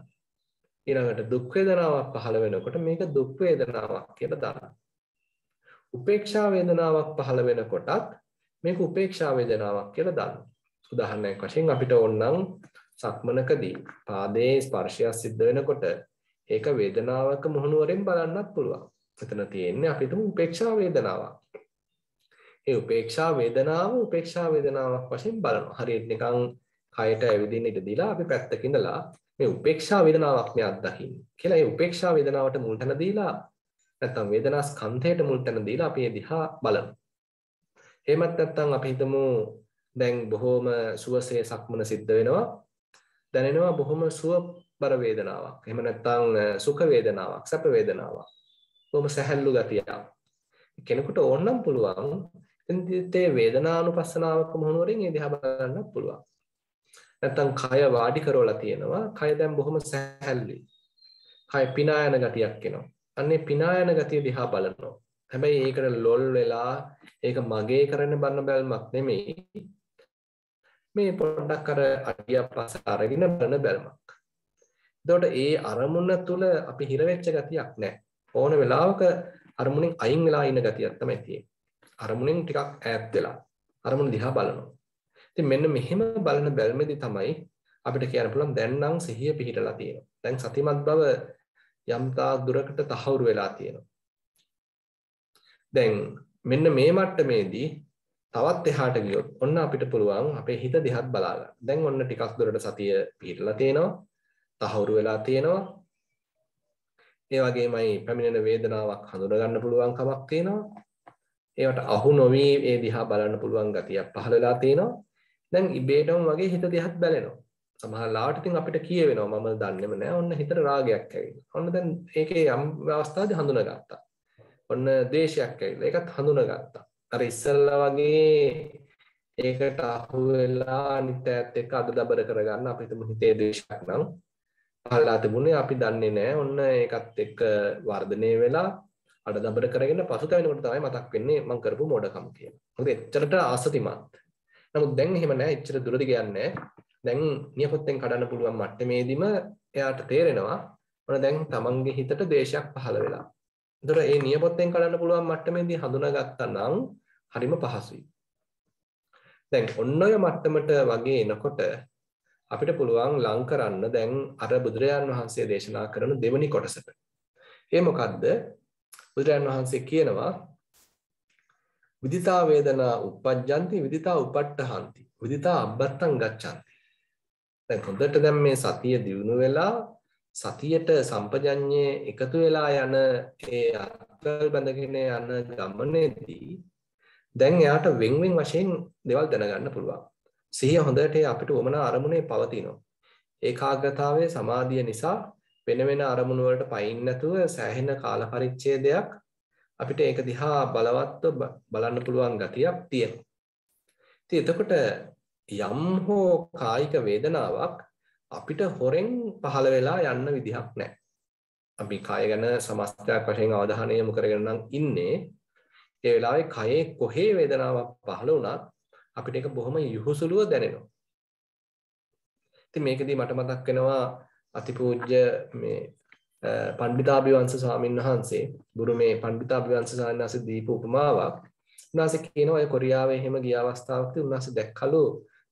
ඊළඟට දුක් වේදනාවක් පහළ වෙනකොට මේක දුක් වේදනාවක් කියලා දාන්න. උපේක්ෂා වේදනාවක් පහළ වෙනකොටත් මේක උපේක්ෂා වේදනාවක් කියලා දාන්න. උදාහරණයක් වශයෙන් අපිට ඕනනම් සක්මනකදී පාදයේ ස්පර්ශය සිද්ධ වෙනකොට ඒක වේදනාවක මුහුණුවරෙන් බලන්නත් පුළුවන්. එතන තියෙන්නේ අපිට උපේක්ෂා වේදනාවක්. ඒ උපේක්ෂා වේදනාවක් වශයෙන් බලනවා. හරියට නිකන් කයට ඇවිදින්න ඉඩ දීලා අපි පැත්තක ඉඳලා මේ උපේක්ෂා වේදනාවක් මේ අත්දකින්න කියලා ඒ උපේක්ෂා වේදනාවට මුල් තැන දීලා නැත්නම් වේදනා ස්කන්ධයට මුල් තැන දීලා අපි ඒ දිහා බලනවා. එහෙමත් නැත්නම් අපි හිතමු දැන් බොහොම සුවසේ සක්මන සිද්ධ වෙනවා. දැනෙනවා බොහොම සුවබර වේදනාවක්. එහෙම නැත්නම් සුඛ වේදනාවක්, සැප වේදනාවක්. බොහොම සැහැල්ලු ගතියක්. කෙනෙකුට ඕනනම් පුළුවන් ඉතින් වේදනානුපස්සනාවක මොහොනවරින් ඒ දිහා බලන්නත් පුළුවන්. නැත්නම් කය වාඩි කරවලා තියෙනවා. කය දැන් බොහොම සැහැල්ලුයි. කය පිනායන ගතියක් එනවා. අන්නේ පිනායන ගතිය දිහා බලනවා. හැබැයි ඒකට ලොල් වෙලා ඒක මගේ කරන්න බන්න බැල්මක් නෙමෙයි. මේ පොඩ්ඩක් අර අඩියක් පස්ස අරගෙන බලන බැල්මක්. එතකොට ඒ අරමුණ තුල අපි හිර වෙච්ච ගතියක් නැහැ. ඕන වෙලාවක අරමුණෙන් අයින් වෙලා ඉන්න ගතියක් තමයි තියෙන්නේ. අරමුණෙන් ටිකක් ඈත් වෙලා අරමුණ දිහා බලනවා. ඉතින් මෙන්න මෙහෙම බලන බැල්මේදී තමයි අපිට කියන්න පුළුවන් දැන් නම් සිහිය පිහිටලා තියෙනවා. දැන් සතිමත් බව යම්තා දුරකට තහවුරු වෙලා තියෙනවා. දැන් මෙන්න මේ මට්ටමේදී තවත් එහාට ගියොත් ඔන්න අපිට පුළුවන් අපේ හිත දිහාත් බලා ගන්න. දැන් ඔන්න ටිකක් දුරට සතිය පිහිටලා තියෙනවා. තහවුරු වෙලා තියෙනවා. ඒ වගේමයි පැමිණෙන වේදනාවක් හඳුනා ගන්න පුළුවන් කමක් තියෙනවා. ඒවට අහු නොවි ඒ දිහා බලන්න පුළුවන් ගතියක් පහළ වෙලා තියෙනවා. දැන් ඉබේටම වගේ හිත දිහාත් බැලෙනවා. සමහර ලාවට ඉතින් අපිට කියවෙනවා මම දන්නේම නැහැ. ඔන්න හිතට රාගයක් ඇවිල්ලා. ඔන්න දැන් ඒකේ යම් අවස්ථාවකදී හඳුනාගත්තා. ඔන්න ද්වේෂයක් ඇවිල්ලා. ඒකත් හඳුනාගත්තා. අර ඉස්සල්ලා වගේ ඒකට අහු වෙලා අනිත් ඈත් එක්ක අදදබර කරගන්න අපිට හිතේ ද්වේෂයක් නම් පහළලා තිබුණේ අපි දන්නේ නැහැ. ඔන්න ඒකත් එක්ක වර්ධනය වෙලා අදදබර කරගෙන පසුතැවෙනකොට තමයි මතක් වෙන්නේ මම කරපු මොඩකම කියලා. මොකද එච්චරට ආසතිමත්. නමුත් දැන් එහෙම නැහැ. එච්චර දුරදි කියන්නේ දැන් නියපොත්තෙන් කඩන්න පුළුවන් මට්ටමේදීම එයාට තේරෙනවා මොන දැන් තමන්ගේ හිතට ද්වේෂයක් පහළ වෙලා. ඒතර ඒ නියපොත්තෙන් කඩන්න පුළුවන් මට්ටමේදී හඳුනාගත්තා නම් හරිම පහසුයි. දැන් ඔන්න ඔය මට්ටමට වගේ එනකොට අපිට පුළුවන් ලං කරන්න දැන් අර බුදුරජාණන් වහන්සේ දේශනා කරන දෙවෙනි කොටසට. ඒ මොකද්ද? බුදුරජාණන් වහන්සේ කියනවා විදිතා වේදනා uppajjanti විදිතා uppattanti විදිතා අබ්බත්තං ගච්ඡanti. දැන් හොඳට දැන් මේ සතිය දියුණු වෙලා සතියට සම්පජඤ්ඤේ එකතු වෙලා යන ඒ අත්වල බඳගෙන යන ගමනේදී දැන් එයාට වෙන් වශයෙන් දේවල් දැනගන්න පුළුවන්. සිහිය හොඳට අපිට වමනා අරමුණේ පවතිනවා. ඒකාග්‍රතාවයේ සමාධිය නිසා වෙන අරමුණු වලට පයින් නැතුව සෑහෙන කාල පරිච්ඡේදයක් අපිට ඒක දිහා බලවත්ව බලන්න පුළුවන් ගතියක් තියෙනවා. ඉතින් එතකොට යම් හෝ කායික වේදනාවක් අපිට හොරෙන් පහළ වෙලා යන්න විදිහක් නැහැ. අපි කාය ගැන සමස්තයක් වශයෙන් අවධානය යොමු කරගෙන නම් ඉන්නේ. ඒ වෙලාවේ කයේ කොහේ වේදනාවක් පහළ වුණත් අපිට ඒක බොහොම යහුසුලුව දැනෙනවා. ඉතින් මේකදී මට මතක් වෙනවා අතිපූජ්‍ය මේ පණ්ඩිතාභිවංශ ස්වාමීන් වහන්සේ බුරුමේ පණ්ඩිතාභිවංශ ස්වාමීන් වහන්සේ දීපු උපමාවක්. උන්වහන්සේ කියනවා ඒ කොරියාවේ එහෙම ගිය අවස්ථාවකදී උන්වහන්සේ දැක්කලු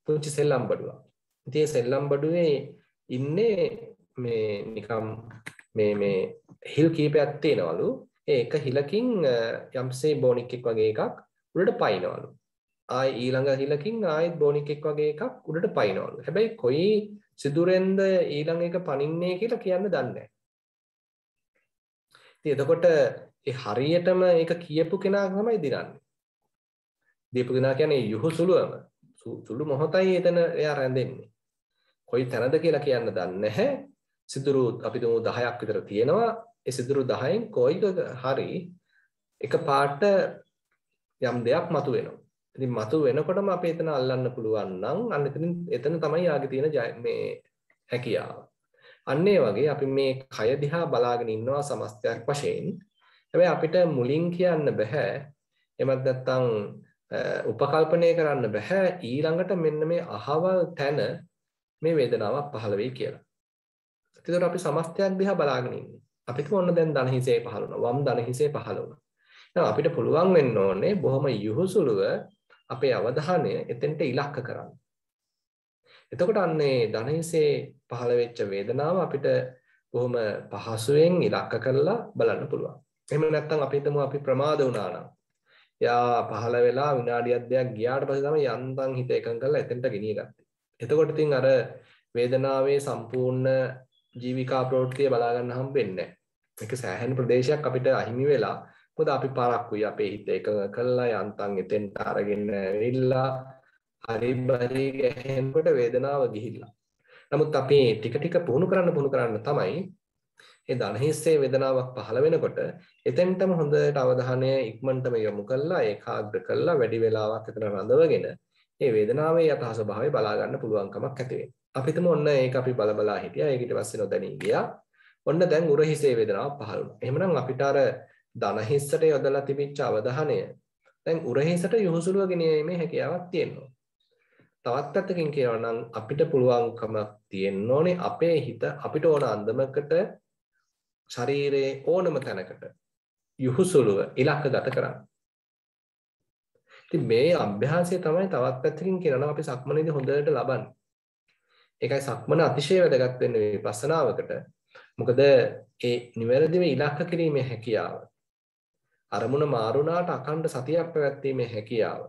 පුංචි සෙල්ලම් බඩුවක්. ඉතින් සෙල්ලම් බඩුවේ ඉන්නේ මේ නිකම් මේ හිල් කීපයක් තියෙනවලු. ඒ එක හිලකින් යම්සේ බෝනික් එක් වගේ එකක් උඩට පයින්නවලු. ආයි ඊළඟ හිලකින් ආයෙත් බෝනික් එක් වගේ එකක් උඩට පයින්නවලු. හැබැයි කොයි සිදුරෙන්ද ඊළඟ එක පනින්නේ කියලා කියන්න දන්නේ නැහැ. ඉතින් එතකොට ඒ හරියටම ඒක කියපු කෙනා තමයි දිනන්නේ. දීපු කෙනා කියන්නේ යහුසුලුවම සුළු මොහොතයි එතන එයා රැඳෙන්නේ. කොයි තැනද කියලා කියන්න දන්නේ නැහැ. සිදුරු අපි දුමු 10ක් විතර තියෙනවා. ඒ සිදුරු 10න් කොයික හරි එක පාට යම් දෙයක් මතුවෙනවා. ඉතින් මතු වෙනකොටම අපි එතන අල්ලන්න පුළුවන් නම් අන්න එතන තමයි ආගේ තියෙන මේ හැකියාව. අන්න ඒ වගේ අපි මේ කය දිහා බලාගෙන ඉන්නවා සමස්තයක් වශයෙන්. හැබැයි අපිට මුලින් කියන්න බෑ. එමත් නැත්නම් උපකල්පනය කරන්න බෑ ඊළඟට මෙන්න මේ අහවල් තැන මේ වේදනාවක් පහළ වෙයි කියලා. ඒතකොට අපි සමස්තයක් දිහා බලාගෙන ඉන්නේ. අපිට ඕන දැන් ධන හිසේ පහළ වුණා. වම් ධන හිසේ පහළ වුණා. දැන් අපිට පුළුවන් වෙන්න ඕනේ බොහොම යහුසුලුව අපේ අවධානය එතෙන්ට ඉලක්ක කරන්න. එතකොට අන්නේ ධන හිසේ පහළ වෙච්ච වේදනාව අපිට බොහොම පහසුවෙන් ඉලක්ක කරලා බලන්න පුළුවන්. එහෙම නැත්නම් අපි හිතමු අපි ප්‍රමාද වුණා නම් යා පහළ වෙලා විනාඩියක් දෙකක් ගියාට පස්සේ තමයි යන්තම් හිත එකඟ කරලා එතෙන්ට ගෙනිය ගත්තේ. එතකොට ඉතින් අර වේදනාවේ සම්පූර්ණ ජීවිකා ප්‍රවෘත්තිය බලා ගන්න හම්බෙන්නේ නැහැ. මේක සෑහෙන ප්‍රදේශයක් අපිට අහිමි වෙලා මොකද අපි පාරක්කුයි අපේ හිත එකඟ කරලා යන්තම් එතෙන්ට අරගෙන ඇවිල්ලා හරි බරි ගැහෙනකොට වේදනාව ගිහිල්ලා. නමුත් අපි ටික ටික පුහුණු කරන්න තමයි ඒ ධනහිස්සේ වේදනාවක් පහළ වෙනකොට එතෙන්ටම හොඳට අවධානය ඉක්මනටම යොමු කරලා ඒකාග්‍ර කරලා වැඩි වෙලාවක් එතන රඳවගෙන මේ වේදනාවේ යථා ස්වභාවය බලා ගන්න පුළුවන්කමක් ඇති වෙනවා. අපි හිතමු ඔන්න ඒක අපි බලා හිටියා. ඒක ඊට පස්සේ නොදැනී ගියා. ඔන්න දැන් උරහිසේ වේදනාවක් පහළ වුණා. එහෙමනම් අපිට අර ධනහිස්සට යොදලා තිබිච්ච අවධානය දැන් උරහිසට යොහුසුලුව ගෙනීමේ හැකියාවක් තියෙනවා. තවත් පැත්තකින් කියනවා නම් අපිට පුළුවන්කමක් තියෙන්න ඕනේ අපේ හිත අපිට ඕන අන්දමකට ශරීරයේ ඕනම තැනකට යොහුසුලුව ඉලක්කගත කරන්න. ඉතින් මේ අභ්‍යාසය තමයි තවත් පැත්තකින් කියනවා අපි සක්මනේදී හොඳට ලබන්නේ. ඒකයි සක්මන අතිශය වැදගත් වෙන්නේ විපස්සනාවකට. මොකද ඒ නිවැරදිව ඉලක්ක කිරීමේ හැකියාව අරමුණ මාරුණාට අඛණ්ඩ සතියක් පැවැත්වීමේ හැකියාව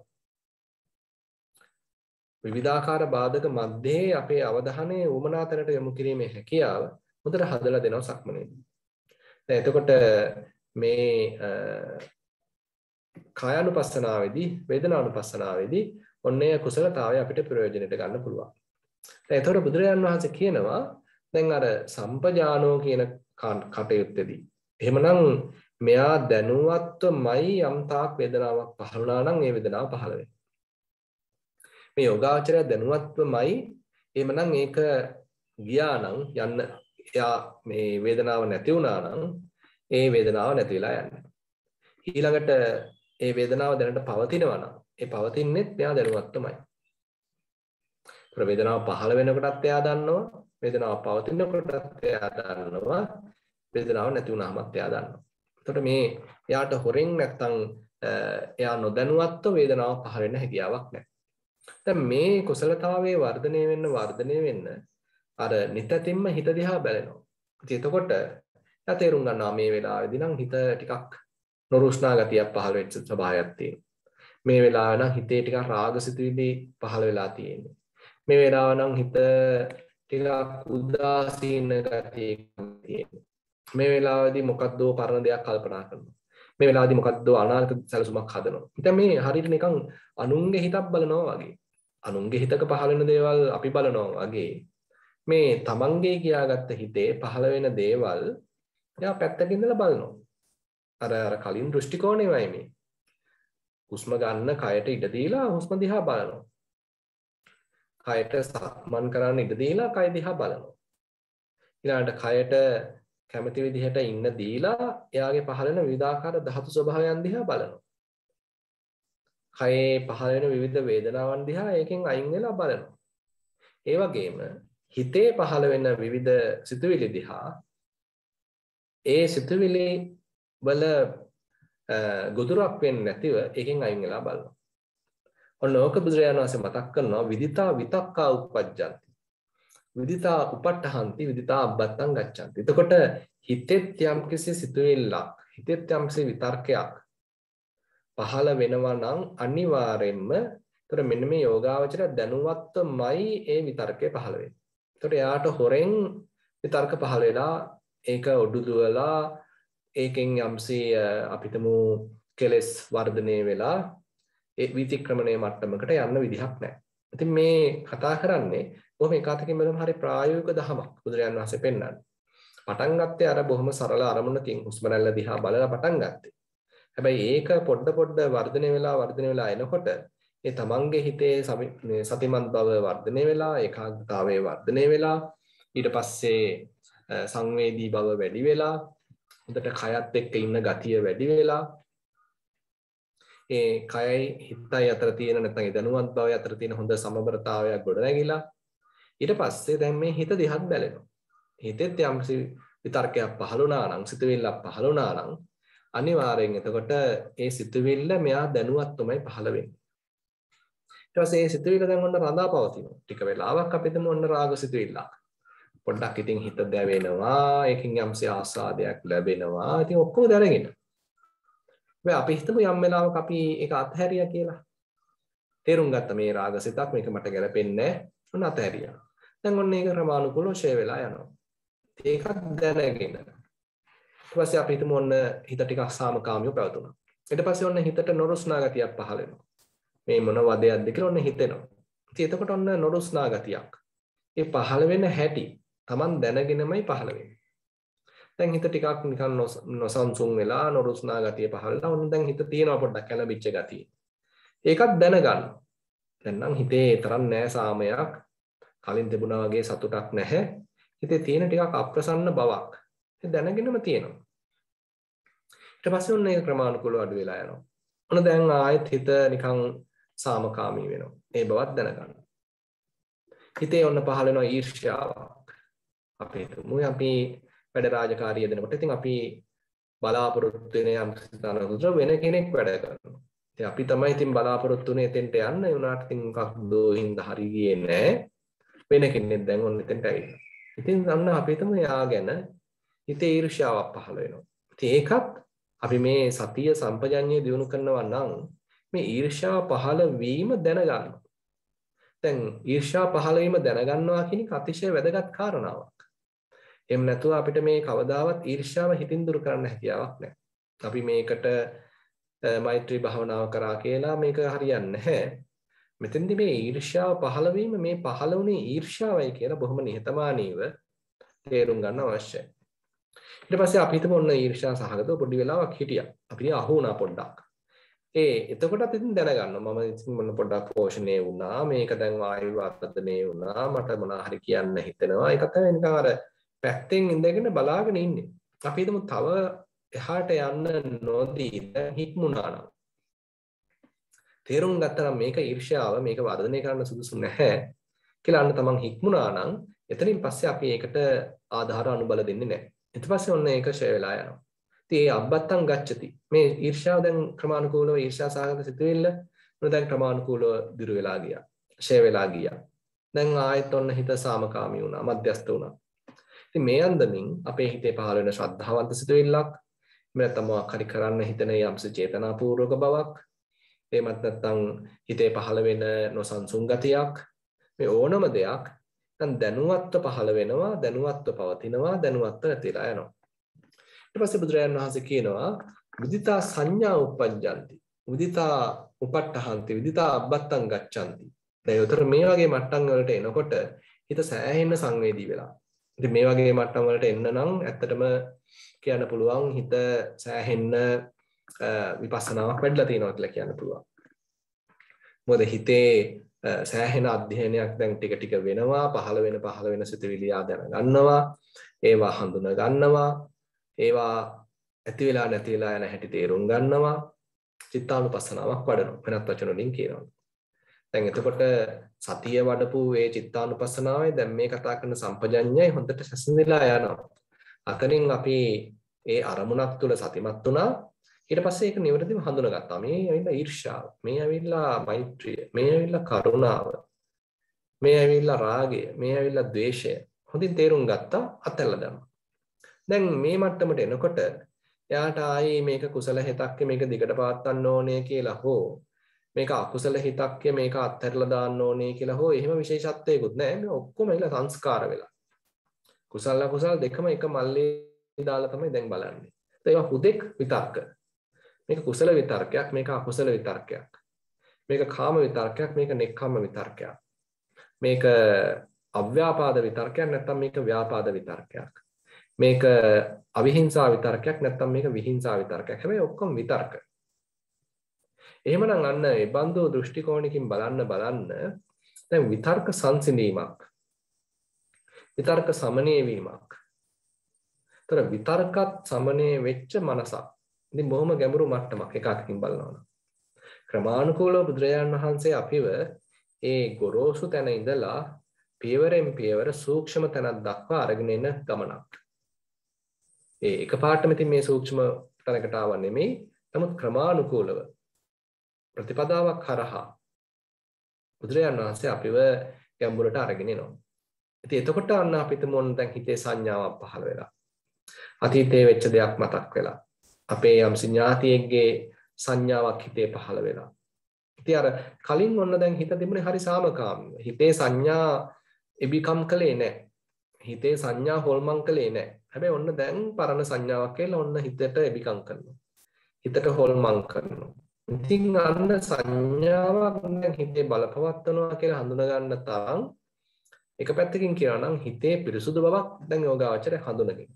විවිධාකාර බාධක මැද්දේ අපේ අවධානය වමනා තැනට යොමු කිරීමේ හැකියාව හොඳට හදලා දෙනවා සක්මනේදී. දැන් එතකොට මේ කායानुපස්සනාවේදී වේදනානුපස්සනාවේදී ඔන්නේ කුසලතාවය අපිට ප්‍රයෝජනෙට ගන්න පුළුවන්. දැන් එතකොට බුදුරජාන් වහන්සේ කියනවා දැන් අර සම්පජානෝ කියන කටයුත්තේදී එහෙමනම් මෙයා දැනුවත්වමයි යම් තාක් වේදනාවක් පහළ වුණා නම් ඒ වේදනාව පහළ වෙනවා. මේ යෝගාචරය දැනුවත්වමයි එහෙමනම් ඒක ගියා නම් යන්න එයා මේ වේදනාව නැති වුණා නම් ඒ වේදනාව නැති වෙලා යන්නේ. ඊළඟට ඒ වේදනාව දැනට පවතිනවා නම් ඒ පවතින්නේත් මෙයා දැනුවත්වමයි. වේදනාව පහළ වෙනකොටත් එයා දන්නවා, වේදනාව පවතිනකොටත් එයා දන්නවා, වේදනාව නැති වුණාමත් එයා දන්නවා. එතකොට මේ එයාට හොරෙන් නැත්තම් එයා නොදැනුවත්ව වේදනාව පහළ වෙන්න හැකියාවක් නැහැ. දැන් මේ කුසලතාවයේ වර්ධනය වෙන්න අර නිතින්ම හිත දිහා බලනවා. ඉතින් එතකොට එයා තේරුම් ගන්නවා මේ වෙලාවේදී නම් හිත ටිකක් නොරුස්නා ගතියක් පහළ වෙච්ච ස්වභාවයක් තියෙනවා. මේ වෙලාව නම් හිතේ ටිකක් රාගසිතුවිලි පහළ වෙලා තියෙනවා. මේ වෙලාව නම් හිත ටිකක් උදාසීන ගතියක් තියෙනවා. මේ වෙලාවේදී මොකක්ද පරණ දෙයක් කල්පනා කරනවා. මේ වෙලාවේදී මොකක්ද අනාගත සැලසුමක් හදනවා. ඉතින් මේ හරියට නිකන් අනුන්ගේ හිතක් බලනවා වගේ. අනුන්ගේ හිතක පහළ වෙන දේවල් අපි බලනවා වගේ. මේ තමන්ගේ කියාගත්ත හිතේ පහළ වෙන දේවල් එයා පැත්තකින් ඉඳලා බලනවා. අර කලින් දෘෂ්ටි කෝණෙමයි මේ. හුස්ම ගන්න කයට ඉඩ දීලා හුස්ම දිහා බලනවා. කයට සක්මන් කරන්න ඉඩ දීලා කය දිහා බලනවා. ඊළඟට කයට කැමති විදිහට ඉන්න දීලා එයාගේ පහළ වෙන විවිධාකාර ධාතු ස්වභාවයන් දිහා බලනවා. කයේ පහළ වෙන විවිධ වේදනාවන් දිහා ඒකෙන් අයින් වෙලා බලනවා. ඒ වගේම හිතේ පහළ වෙන විවිධ සිතුවිලි දිහා ඒ සිතුවිලි වල ගොදුරක් වෙන්නේ නැතිව ඒකෙන් අයින් වෙලා බලනවා. ඔන්න ඕක බුදුරජාණන් වහන්සේ මතක් කරනවා විදිතා විතක්කා උප්පජ්ජಂತಿ. විදිතා උපට්ඨහන්ති විදිතා අබ්බත්තං ගච්ඡanti. එතකොට හිතෙත් යම්කිසි සිතුවිල්ලක්, හිතෙත් යම්කිසි විතර්කයක් පහළ වෙනවා නම් අනිවාර්යෙන්ම එතකොට මෙන්න මේ යෝගාවචර දැනුවත්වමයි ඒ විතර්කය පහළ වෙන්නේ. එතකොට එයාට හොරෙන් විතර්ක පහළ වෙලා ඒක ඔඩුදුවලා ඒකෙන් යම්සි අපිටම කෙලස් වර්ධනය වෙලා ඒ විතික්‍රමණය මට්ටමකට යන්න විදිහක් නැහැ. ඉතින් මේ කතා කරන්නේ බොහොම එකwidehatකින් බලමු හරි ප්‍රායෝගික දහමක් බුදුරජාණන් වහන්සේ පෙන්නන්නේ. පටන් ගත්තේ අර බොහොම සරල අරමුණකින් හුස්ම රැල්ල දිහා බලලා පටන් ගත්තේ. හැබැයි ඒක පොඩ වර්ධනය වෙලා එනකොට ඒ තමන්ගේ හිතේ සතිමත් බව වර්ධනය වෙලා ඒකාග්‍රතාවය වර්ධනය වෙලා ඊට පස්සේ සංවේදී බව වැඩි වෙලා හොඳට කයත් එක්ක ඉන්න ගතිය වැඩි වෙලා ඒ කයයි හිතයි අතර තියෙන නැත්නම් ඒ දැනුවත් භාවය අතර තියෙන හොඳ සමබරතාවයක් ගොඩනැගිලා ඊට පස්සේ දැන් මේ හිත දිහත් බැලෙනවා. හිතෙත් යම්සි විතර්කයක් පහළ වුණා නම් සිතුවිල්ලක් පහළ වුණා නම් අනිවාර්යෙන් එතකොට ඒ සිතුවිල්ල මෙයා දැනුවත්වමයි පහළ වෙන්නේ. ඊට පස්සේ ඒ සිතුවිල්ල දැන් ඔන්න රඳාපවතිනවා. ටික වෙලාවක් අපිටම ඔන්න රාග සිතුවිල්ලක්. පොඩ්ඩක් ඉතින් හිත දැවෙනවා, ඒකෙන් යම්සි ආස්වාදයක් ලැබෙනවා. ඉතින් ඔක්කොම දැනගෙන අපි හිතමු යම් වෙලාවක අපි ඒක අත්හැරියා කියලා. තේරුම් ගත්ත මේ රාගසිතක් මේක මට ගැලපෙන්නේ නැහැ. ඔන්න අත්හැරියා. දැන් ඔන්න ඒක ක්‍රමානුකූලව ෂේ වෙලා යනවා. ඒකත් දැනගෙන. ඊට පස්සේ අපි හිතමු ඔන්න හිත ටිකක් සාමකාමීව පැවතුණා. ඊට පස්සේ ඔන්න හිතට නොරුස්නා ගතියක් පහළ වෙනවා. මේ මොන වදයක්ද කියලා ඔන්න හිතෙනවා. ඉතින් එතකොට ඔන්න නොරුස්නා ගතියක්. ඒ පහළ වෙන හැටි Taman දැනගෙනමයි පහළ වෙන්නේ. දැන් හිත ටිකක් නිකන් නොසන්සුන් වෙලා නොරුස්නා ගතිය පහළලා ඔන්න දැන් හිත තියෙනවා පොඩ්ඩක් කැළඹිච්ච ගතිය. ඒකත් දැනගන්න. දැන් නම් හිතේ තරම් නෑ සාමයක්. කලින් තිබුණා වගේ සතුටක් නැහැ. හිතේ තියෙන ටිකක් අප්‍රසන්න බවක්. ඒ දැනගෙනම තියෙනවා. ඊට පස්සේ ඔන්න ඒක ක්‍රමානුකූලව අඩු වෙලා යනවා. ඔන්න දැන් ආයෙත් හිත නිකන් සාමකාමී වෙනවා. ඒ බවත් දැනගන්න. හිතේ ඔන්න පහළ වෙනවා ඊර්ෂ්‍යාවක්. අපි වැඩ රාජකාරිය දෙනකොට ඉතින් අපි බලාපොරොත්තු වෙන යම් ස්ථානවල වෙන කෙනෙක් වැඩ කරනවා. ඉතින් අපි තමයි ඉතින් බලාපොරොත්තු වෙන්නේ එතෙන්ට යන්න. ඒ උනාට ඉතින් මොකක්ද හින්දා හරි ගියේ නැහැ. වෙන කෙනෙක් දැන් ඔන්න එතෙන්ට ඇවිල්ලා. ඉතින් අන්න අපි හිතමු යා ගැන හිතේ ඊර්ෂ්‍යාවක් පහළ වෙනවා. ඉතින් ඒකත් අපි මේ සතිය සම්පජඤ්ඤය දියුණු කරනවා නම් මේ ඊර්ෂ්‍යාව පහළ වීම දැනගන්නවා. දැන් ඊර්ෂ්‍යා පහළ වීම දැනගන්නවා කියන එක අතිශය වැදගත් කාරණාවක්. එහෙම නැතුව අපිට මේ කවදාවත් ඊර්ෂ්‍යාව හිතින් දුරු කරන්න හැකියාවක් නැහැ. අපි මේකට මෛත්‍රී භාවනාව කරා කියලා මේක හරියන්නේ නැහැ. මෙතෙන්දි මේ ඊර්ෂ්‍යාව පහළ වීම මේ පහළ වුණේ ඊර්ෂ්‍යාවයි කියලා බොහොම නිහතමානීව තේරුම් ගන්න අවශ්‍යයි. ඊට පස්සේ අපි හිතමු ඔන්න ඊර්ෂ්‍යා සහගතව පොඩි වෙලාවක් හිටියා. අපි අහු වුණා පොඩ්ඩක්. එතකොටත් ඉතින් දැනගන්නවා මම ඉතින් මොන පොඩ්ඩක් පෝෂණය වුණා. මේක දැන් වායු වර්ධනය වුණා. මට මොනවා හරි කියන්න හිතෙනවා. ඒක තමයි නිකන් අර පැත්තෙන් ඉඳගෙන බලාගෙන ඉන්නේ. අපි හිතමු තව එහාට යන්න නොදී දැන් හික්මුණා නම්. තේරුම් ගත්තා නම් මේක ඊර්ෂ්‍යාව මේක වර්ධනය කරන්න සුදුසු නැහැ. කියලා අන්න තමන් හික්මුණා නම් එතනින් පස්සේ අපි ඒකට ආධාර අනුබල දෙන්නේ නැහැ. ඊට පස්සේ ඔන්න ඒක ෂය වෙලා යනවා. ඉතින් ඒ අබ්බත්තං ගච්ඡති. මේ ඊර්ෂ්‍යාව දැන් ක්‍රමානුකූලව ඊර්ෂ්‍යා සහගත සිතුවිල්ල දැන් ක්‍රමානුකූලව දිරු වෙලා ගියා. ෂය වෙලා ගියා. දැන් ආයෙත් ඔන්න හිත සාමකාමී වුණා, මධ්‍යස්ථ වුණා. ඉතින් මේ අන්දමින් අපේ හිතේ පහළ වෙන ශ්‍රද්ධාවන්ත සිතුවිල්ලක්, නැත්නම් මොකක් හරි කරන්න හිතන යම්ස චේතනාපූර්වක බවක්, එහෙමත් නැත්නම් හිතේ පහළ වෙන නොසන්සුන් ගතියක්, මේ ඕනම දෙයක් නැත්නම් දැනුවත්ව පහළ වෙනවා, දැනුවත්ව පවතිනවා, දැනුවත්ව නැතිලා යනවා. ඊට පස්සේ බුදුරජාණන් වහන්සේ කියනවා විදිතා සංඥා උප්පජ්ජಂತಿ, විදිතා උපට්ඨහන්ති, විදිතා අබ්බත්තං ගච්ඡanti. දැන් උතර මේ වගේ මට්ටම් වලට එනකොට හිත සෑහෙන්න සංවේදී වෙලා. ඉතින් මේ වගේ මට්ටම් වලට එන්න නම් ඇත්තටම කියන්න පුළුවන් හිත සෑහෙන්න විපස්සනාවක් වැඩිලා තියෙනවා කියලා කියන්න පුළුවන්. මොකද හිතේ සෑහෙන අධ්‍යයනයක් දැන් ටික ටික වෙනවා, පහළ වෙන සිතුවිලි ආදැන ගන්නවා, ඒවා හඳුනා ගන්නවා, ඒවා ඇති වෙලා නැති වෙලා යන හැටි තේරුම් ගන්නවා, චිත්තානුපස්සනාවක් වඩනවා. වෙනත් වචන වලින් කියනවා. දැන් එතකොට සතිය වඩපු ඒ චිත්තානුපස්සනාවයි දැන් මේ කතා කරන සම්පජඤ්ඤයයි හොඳට සැසඳෙලා යනවා. අතනින් අපි ඒ අරමුණක් තුල සතිමත් වුණා. ඊට පස්සේ ඒක නිවැරදිව හඳුනාගත්තා. මේ ඇවිල්ලා ඊර්ෂ්‍යාව, මේ ඇවිල්ලා මෛත්‍රිය, මේ ඇවිල්ලා කරුණාව, මේ ඇවිල්ලා රාගය, මේ ඇවිල්ලා ද්වේෂය. හොඳින් තේරුම් ගත්තා, අතහැරලා දැම්මා. දැන් මේ මට්ටමට එනකොට එයාට ආයේ මේක කුසල හිතක්, මේක දිගට පවත්වන්න ඕනේ කියලා හෝ මේක අකුසල හිතක්, මේක අත්හැරලා දාන්න ඕනේ කියලා හෝ එහෙම විශේෂත්වයකුත් නැහැ. මේ ඔක්කොම ඉල සංස්කාර වෙලා. කුසල අකුසල දෙකම එක මල්ලේ දාලා තමයි දැන් බලන්නේ. ඒවා හුදෙක් විතර්ක. මේක කුසල විතර්කයක්, මේක අකුසල විතර්කයක්. මේක කාම විතර්කයක්, මේක නෙක්ඛම්ම විතර්කයක්. මේක අව්‍යාපාද විතර්කයක්, නැත්නම් මේක ව්‍යාපාද විතර්කයක්. මේක අවිහිංසා විතර්කයක්, නැත්නම් මේක විහිංසා විතර්කයක්. හැබැයි ඔක්කොම විතර්ක. එහෙමනම් අන්න ඒ බඳු දෘෂ්ටි කෝණකින් බලන්න දැන් විතර්ක සංසිඳීමක්, විතර්ක සමනය වීමක්. තර විතර්කත් සමනය වෙච්ච මනසක්. ඉතින් බොහොම ගැඹුරු මට්ටමක් එකකින් බලනවා නම්. ක්‍රමානුකූලව බුදුරජාණන් වහන්සේ අපිව ඒ ගොරෝසු තැන ඉඳලා පියවරෙන් පියවර සූක්ෂම තැනක් දක්වා අරගෙන එන ගමනක්. ඒ එකපාරටම ඉතින් මේ සූක්ෂම තැනකට ආව නෙමෙයි. නමුත් ක්‍රමානුකූලව ප්‍රතිපදාවක් කරහා බුදුරජාණන් වහන්සේ අපිව ගැඹුරට අරගෙන එනවා. ඉතින් එතකොට අන්න අපිට මොන දැන් හිතේ සංඥාවක් පහළ වෙලා. අතීතයේ වෙච්ච දෙයක් මතක් වෙලා. අපේ යම් ඥාතියෙක්ගේ සංඥාවක් හිතේ පහළ වෙලා. ඉතින් අර කලින් ඔන්න දැන් හිත තිබුණේ හරි සාමකාමීව. හිතේ සංඥා එබිකම් කලේ නැහැ. හිතේ සංඥා හොල්මන් කලේ නැහැ. හැබැයි ඔන්න දැන් පරණ සංඥාවක් කියලා ඔන්න හිතට එබිකම් කරනවා. හිතට හොල්මන් කරනවා. ඉතින් අන්න සංඥාවක් දැන් හිතේ බලපවත්වනවා කියලා හඳුනා ගන්න තරම් එක පැත්තකින් කියනවා නම් හිතේ පිරිසුදු බවක් දැන් යෝගාවචරය හඳුනගෙන.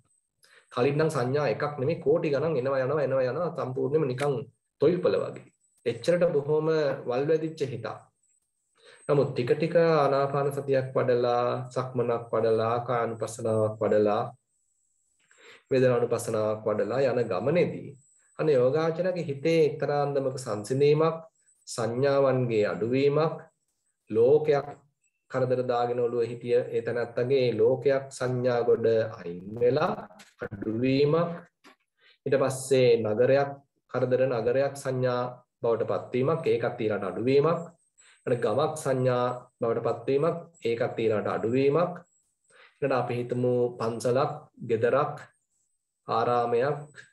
කලින් නම් සංඥා එකක් නෙමෙයි කෝටි ගණන් එනවා සම්පූර්ණයෙන්ම නිකන් තොইলපල වගේ. එච්චරට බොහොම වල්වැදිච්ච හිතක්. නමුත් ටික ටික ආනාපාන සතියක් වඩලා, සක්මනක් වඩලා, කායानुපස්සනාවක් වඩලා, වේදනානුපස්සනාවක් වඩලා යන ගමනේදී අනේ යෝගාචරයේ හිතේ එක්තරා අන්දමක සංසිඳීමක්, සංඥාවන්ගේ අඩුවීමක්, ලෝකයක් කරදර දාගෙන ඔළුව හිටිය ඒ තැනත්තගේ ලෝකයක් සංඥා ගොඩ අයින් වෙලා අඩුවීමක්, ඊට පස්සේ නගරයක් කරදර නගරයක් සංඥා බවට පත්වීමක්, ඒකත් ඊළඟට අඩුවීමක්, ඊට ගමක් සංඥා බවට පත්වීමක්, ඒකත් ඊළඟට අඩුවීමක්, ඊට අපි හිතමු පන්සලක්, ගෙදරක්, ආරාමයක්,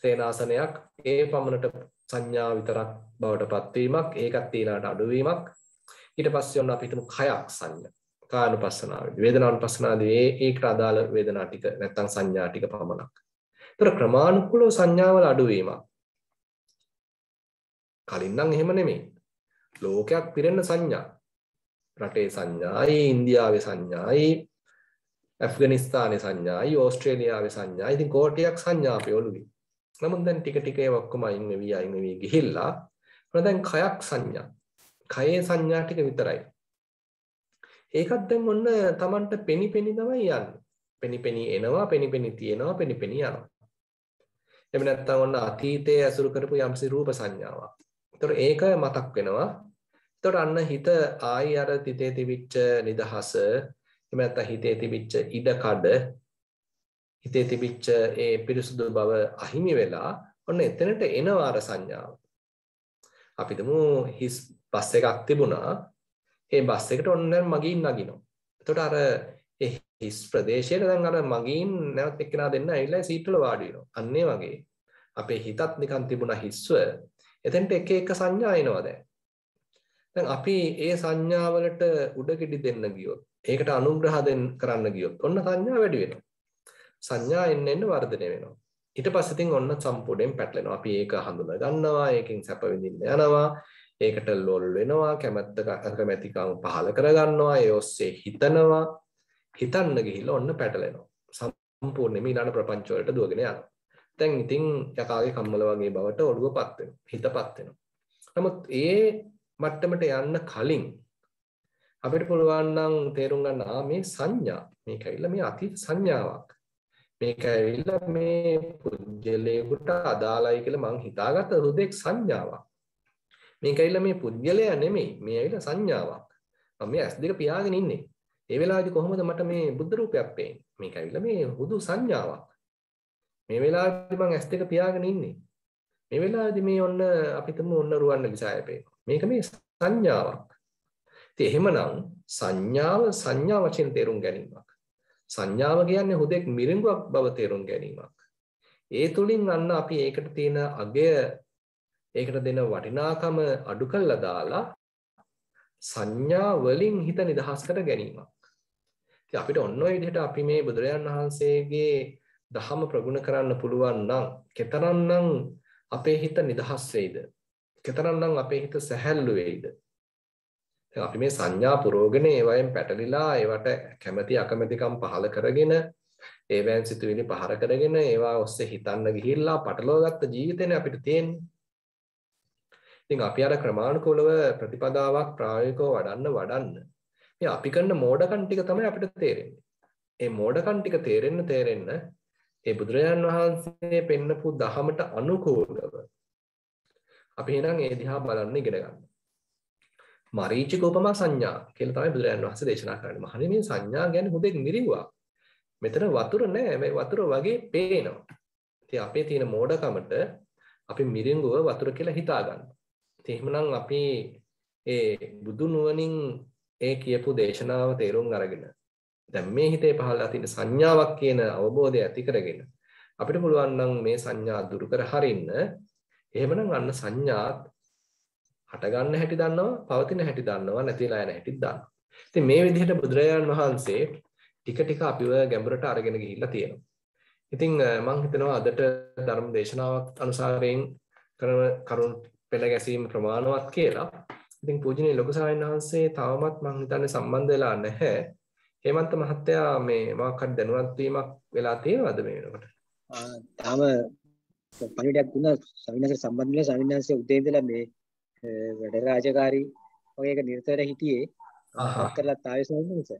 සේනාසනයක්, ඒ පමණට සංඥා විතරක් බවට පත්වීමක්, ඒකත් ඊළඟට අඩුවීමක්. ඊට පස්සේ ඔන්න අපි හිතමු කයක් සංඥා, කායानुපස්සනාවේදී, වේදනානුපස්සනාවේදී ඒකට අදාළ වේදනා ටික නැත්තම් සංඥා ටික පමණක්. ඒතර ක්‍රමානුකූලව සංඥාවල අඩුවීමක්. කලින් නම් එහෙම නෙමෙයි. ලෝකයක් පිරෙන්න සංඥා. රටේ සංඥායි, ඉන්දියාවේ සංඥායි, ඇෆ්ගනිස්තානයේ සංඥායි, ඕස්ට්‍රේලියාවේ සංඥායි. ඉතින් කෝටියක් සංඥා අපේ ඔළුවේ. නමුත් දැන් ටික ටික ඒවා ඔක්කොම අයින් වෙවි ගිහිල්ලා මොන දැන් කයක් සංඥා. කයේ සංඥා ටික විතරයි. ඒකත් දැන් ඔන්න Tamanට පෙනි තමයි යන්නේ. පෙනි එනවා, පෙනි තියෙනවා, පෙනි යනවා. එහෙම නැත්නම් ඔන්න අතීතයේ ඇසුරු කරපු යම්සි රූප සංඥාවක්. ඒතර ඒක මතක් වෙනවා. එතකොට අන්න හිත ආයි අර තිතේ තිබිච්ච නිදහස එහෙම නැත්නම් හිතේ තිබිච්ච ඉඩකඩ හිතේ තිබිච්ච ඒ පිරිසුදු බව අහිමි වෙලා ඔන්න එතනට එනවා අර සංඥාව. අපි තුමු හිස් බස් එකක් තිබුණා. ඒ බස් එකට ඔන්න මගින් නගිනවා. එතකොට අර ඒ හිස් ප්‍රදේශයේ දැන් අර මගින් නැවත එක්කෙනා දෙන්න ඇවිල්ලා සීට් වල වාඩි වෙනවා. අන්න ඒ වගේ අපේ හිතත් නිකන් තිබුණා හිස්ව. එතනට එක එක සංඥා එනවා දැන්. දැන් අපි ඒ සංඥාවලට උඩගෙඩි දෙන්න ගියොත් ඒකට අනුග්‍රහ කරන්න ගියොත් ඔන්න සංඥා වැඩි වෙනවා. සංඥා එන්න වර්ධනය වෙනවා. ඊට පස්සේ ඉතින් ඔන්න සම්පූර්ණයෙන් පැටලෙනවා. අපි ඒක හඳුනා ගන්නවා, ඒකෙන් සැප විඳින්න යනවා, ඒකට ලොල් වෙනවා, කැමැතිකම් පහල කර ගන්නවා, ඒ ඔස්සේ හිතනවා. හිතන්න ගිහිල්ලා ඔන්න පැටලෙනවා. සම්පූර්ණයෙන්ම ඊළඟ ප්‍රපංච වලට දුවගෙන යනවා. දැන් ඉතින් යකාගේ කම්මල වගේ බවට ඔළුවපත් වෙනවා. හිතපත් වෙනවා. නමුත් ඒ මට්ටමට යන්න කලින් අපිට පුළුවන් නම් තේරුම් ගන්න මේ සංඥා මේක ඇවිල්ලා මේ අතීත සංඥාවක්. මේක ඇවිල්ලා මේ පුජ්‍යලයකට අදාළයි කියලා මං හිතාගත්ත හෘදෙක් සංඥාවක්. මේක ඇවිල්ලා මේ පුජ්‍යලයා නෙමෙයි. මේ ඇවිල්ලා සංඥාවක්. මම මේ S2 පියාගෙන ඉන්නේ. ඒ වෙලාවේදී කොහොමද මට මේ බුද්ධ රූපයක් පේන්නේ? මේක ඇවිල්ලා මේ හුදු සංඥාවක්. මේ වෙලාවේදී මං S2 පියාගෙන ඉන්නේ. මේ වෙලාවේදී මේ ඔන්න අපිටම ඔන්න රුවන්වැලි සෑය පේනවා. මේක මේ සංඥාවක්. ඉතින් එහෙමනම් සංඥා වශයෙන් තේරුම් ගැනීමක්. සංඥාව කියන්නේ හුදෙක් මිරිඟුවක් බව තේරුම් ගැනීමක්. ඒ තුලින් අන්න අපි ඒකට තියෙන අගය ඒකට දෙන වටිනාකම අඩු කළා දාලා සංඥා වලින් හිත නිදහස් කර ගැනීමක්. ඉතින් අපිට ඔන්න ඔය විදිහට අපි මේ බුදුරජාණන් වහන්සේගේ දහම ප්‍රගුණ කරන්න පුළුවන් නම් කෙතරම්නම් අපේ හිත නිදහස් වෙයිද? කෙතරම්නම් අපේ හිත සැහැල්ලු වෙයිද? දැන් අපි මේ සංඥා පුරෝගනේ ඒවයෙන් පැටලිලා ඒවට කැමැති අකමැතිකම් පහල කරගෙන ඒවැන් සිතුවිලි පහර කරගෙන ඒවා ඔස්සේ හිතන්න ගිහිල්ලා පටලවාගත්ත ජීවිතේනේ අපිට තියෙන්නේ. ඉතින් අපි අර ක්‍රමානුකූලව ප්‍රතිපදාවක් ප්‍රායෝගිකව වඩන්න මේ අපි කරන මෝඩකම් ටික තමයි අපිට තේරෙන්නේ. මේ මෝඩකම් ටික තේරෙන්න ඒ බුදුරජාන් වහන්සේ පෙන්නපු දහමට අනුකූලව අපි එහෙනම් ඒ දිහා බලන්න ඉගෙන ගන්න. මරීචික උපමා සංඥා කියලා තමයි බුදුරජාණන් වහන්සේ දේශනා කරන්නේ. මහණෙනි මේ සංඥා කියන්නේ හුදෙක් මිරිඟුවක්. මෙතන වතුර නෑ. මේ වතුර වගේ පේනවා. ඉතින් අපේ තියෙන මෝඩකමට අපි මිරිඟුව වතුර කියලා හිතා ගන්නවා. ඉතින් එහෙමනම් අපි ඒ බුදු නුවණින් ඒ කියපු දේශනාව තේරුම් අරගෙන දැන් මේ හිතේ පහළලා තියෙන සංඥාවක් කියන අවබෝධය ඇති කරගෙන අපිට පුළුවන් නම් මේ සංඥා දුරු කර හරින්න. එහෙමනම් අන්න සංඥාත් හට ගන්න හැටි දන්නවා, පවතින හැටි දන්නවා, නැතිලා යන හැටි දන්නවා. ඉතින් මේ විදිහට බුදුරජාණන් වහන්සේ ටික ටික අපිව ගැඹුරට අරගෙන ගිහිල්ලා තියෙනවා. ඉතින් මම හිතනවා අදට ධර්ම දේශනාවක් අනුසාරයෙන් කරන කරුණු පෙළ ගැසීම ප්‍රමාණවත් කියලා. ඉතින් පූජනීය ලොකු සාහිණන් වහන්සේ තවමත් මම හිතන්නේ සම්බන්ධ වෙලා නැහැ. හේමන්ත මහත්තයා මේ මොකක්ද දැනුවත් වීමක් වෙලා තියෙනවද මේ වෙනකොට? තාම පණිවිඩයක් දුන්නා සවිනාසයට සම්බන්ධ වෙලා සවිනාසයේ උදේ ඉඳලා මේ වැඩ රාජකාරී වගේ එක නිරතව හිටියේ. කරලා ආයෙ සම්බන්ධ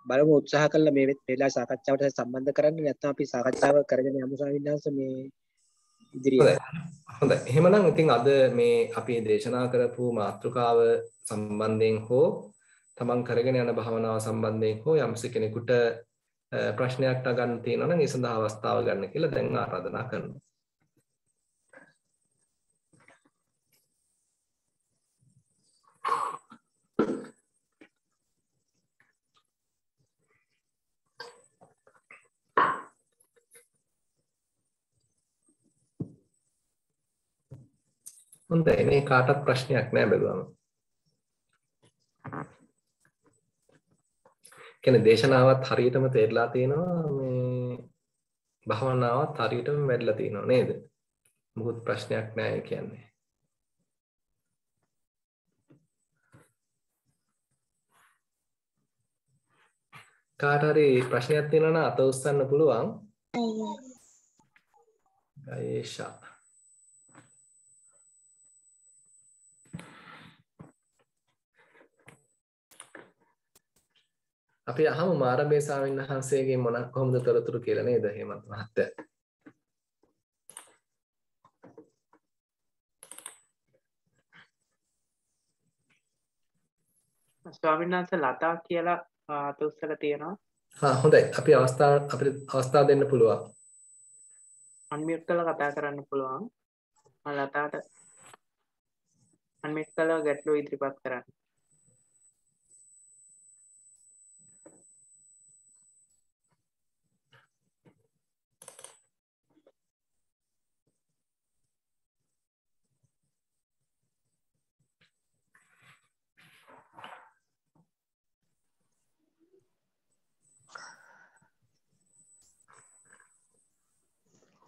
බලමු උත්සාහ කළා මේ වෙලාව සාකච්ඡාවට සම්බන්ධ කරන්න. නැත්නම් අපි සාකච්ඡාව කරගෙන යමු සවිනාස මේ ඉදිරියට. හොඳයි. එහෙමනම් ඉතින් අද මේ අපි දේශනා කරපු මාතෘකාව සම්බන්ධයෙන් හෝ තමන් කරගෙන යන භාවනාව සම්බන්ධයෙන් හෝ යම්සි කෙනෙකුට ප්‍රශ්නයක් නගන්න තියෙනවා නම් ඒ සඳහා අවස්ථාව ගන්න කියලා දැන් ආරාධනා කරනවා. හොඳයි මේ කාටවත් ප්‍රශ්නයක් නෑ බැලුවම. කියන්නේ දේශනාවත් හරියටම තේරලා තියෙනවා මේ භාවනාවත් හරියටම වැඩිලා තියෙනවා නේද? මොකුත් ප්‍රශ්නයක් නෑ කියන්නේ. කාට හරි ප්‍රශ්නයක් තියෙනවා නම් අත උස්සන්න පුළුවන්. ගයේෂා අපි අහමු මාරබේ ස්වාමීන් වහන්සේගේ මොන කොහොමද තොරතුරු කියලා නේද හේමන්ත මහත්තයා. ස්වාමීන් වහන්සේ ලතා කියලා අත උස්සලා තියෙනවා. හොඳයි. අපි අපිට අවස්ථාව දෙන්න පුළුවන්. අන්මියුට් කරලා කතා කරන්න පුළුවන්. ලතාට අන්මියුට් කරලා ගැටලුව ඉදිරිපත් කරන්න.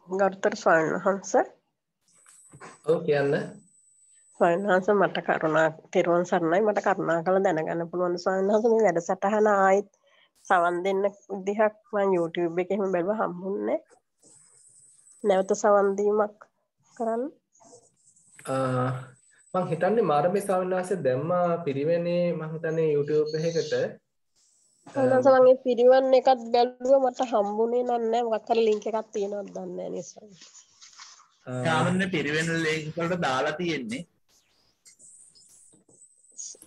ගරුතර ස්වාමීන් වහන්සේ ඔව් කියන්න. ස්වාමීන් වහන්සේ මට තෙරුවන් සරණයි මට කරුණාකරලා දැනගන්න පුළුවන් ස්වාමීන් වහන්සේ මේ වැඩසටහන ආයෙත් සවන් දෙන්න විදිහක් මම YouTube එකේ එහෙම බැලුවා හම්බුන්නේ නැවත සවන් දීමක් කරන්න මම හිතන්නේ මාර්මේ ස්වාමීන් වහන්සේ දැම්මා පිරිවෙනේ මම හිතන්නේ YouTube එකකට අනන්ත මම ඒ පිරිවන් එකත් බැලුවා මට හම්බුනේ නැහැ මොකක් හරි link එකක් තියෙනවද දන්නේ නැහැ නේ සාමාන්‍ය පිරිවෙන link වලට දාලා තියෙන්නේ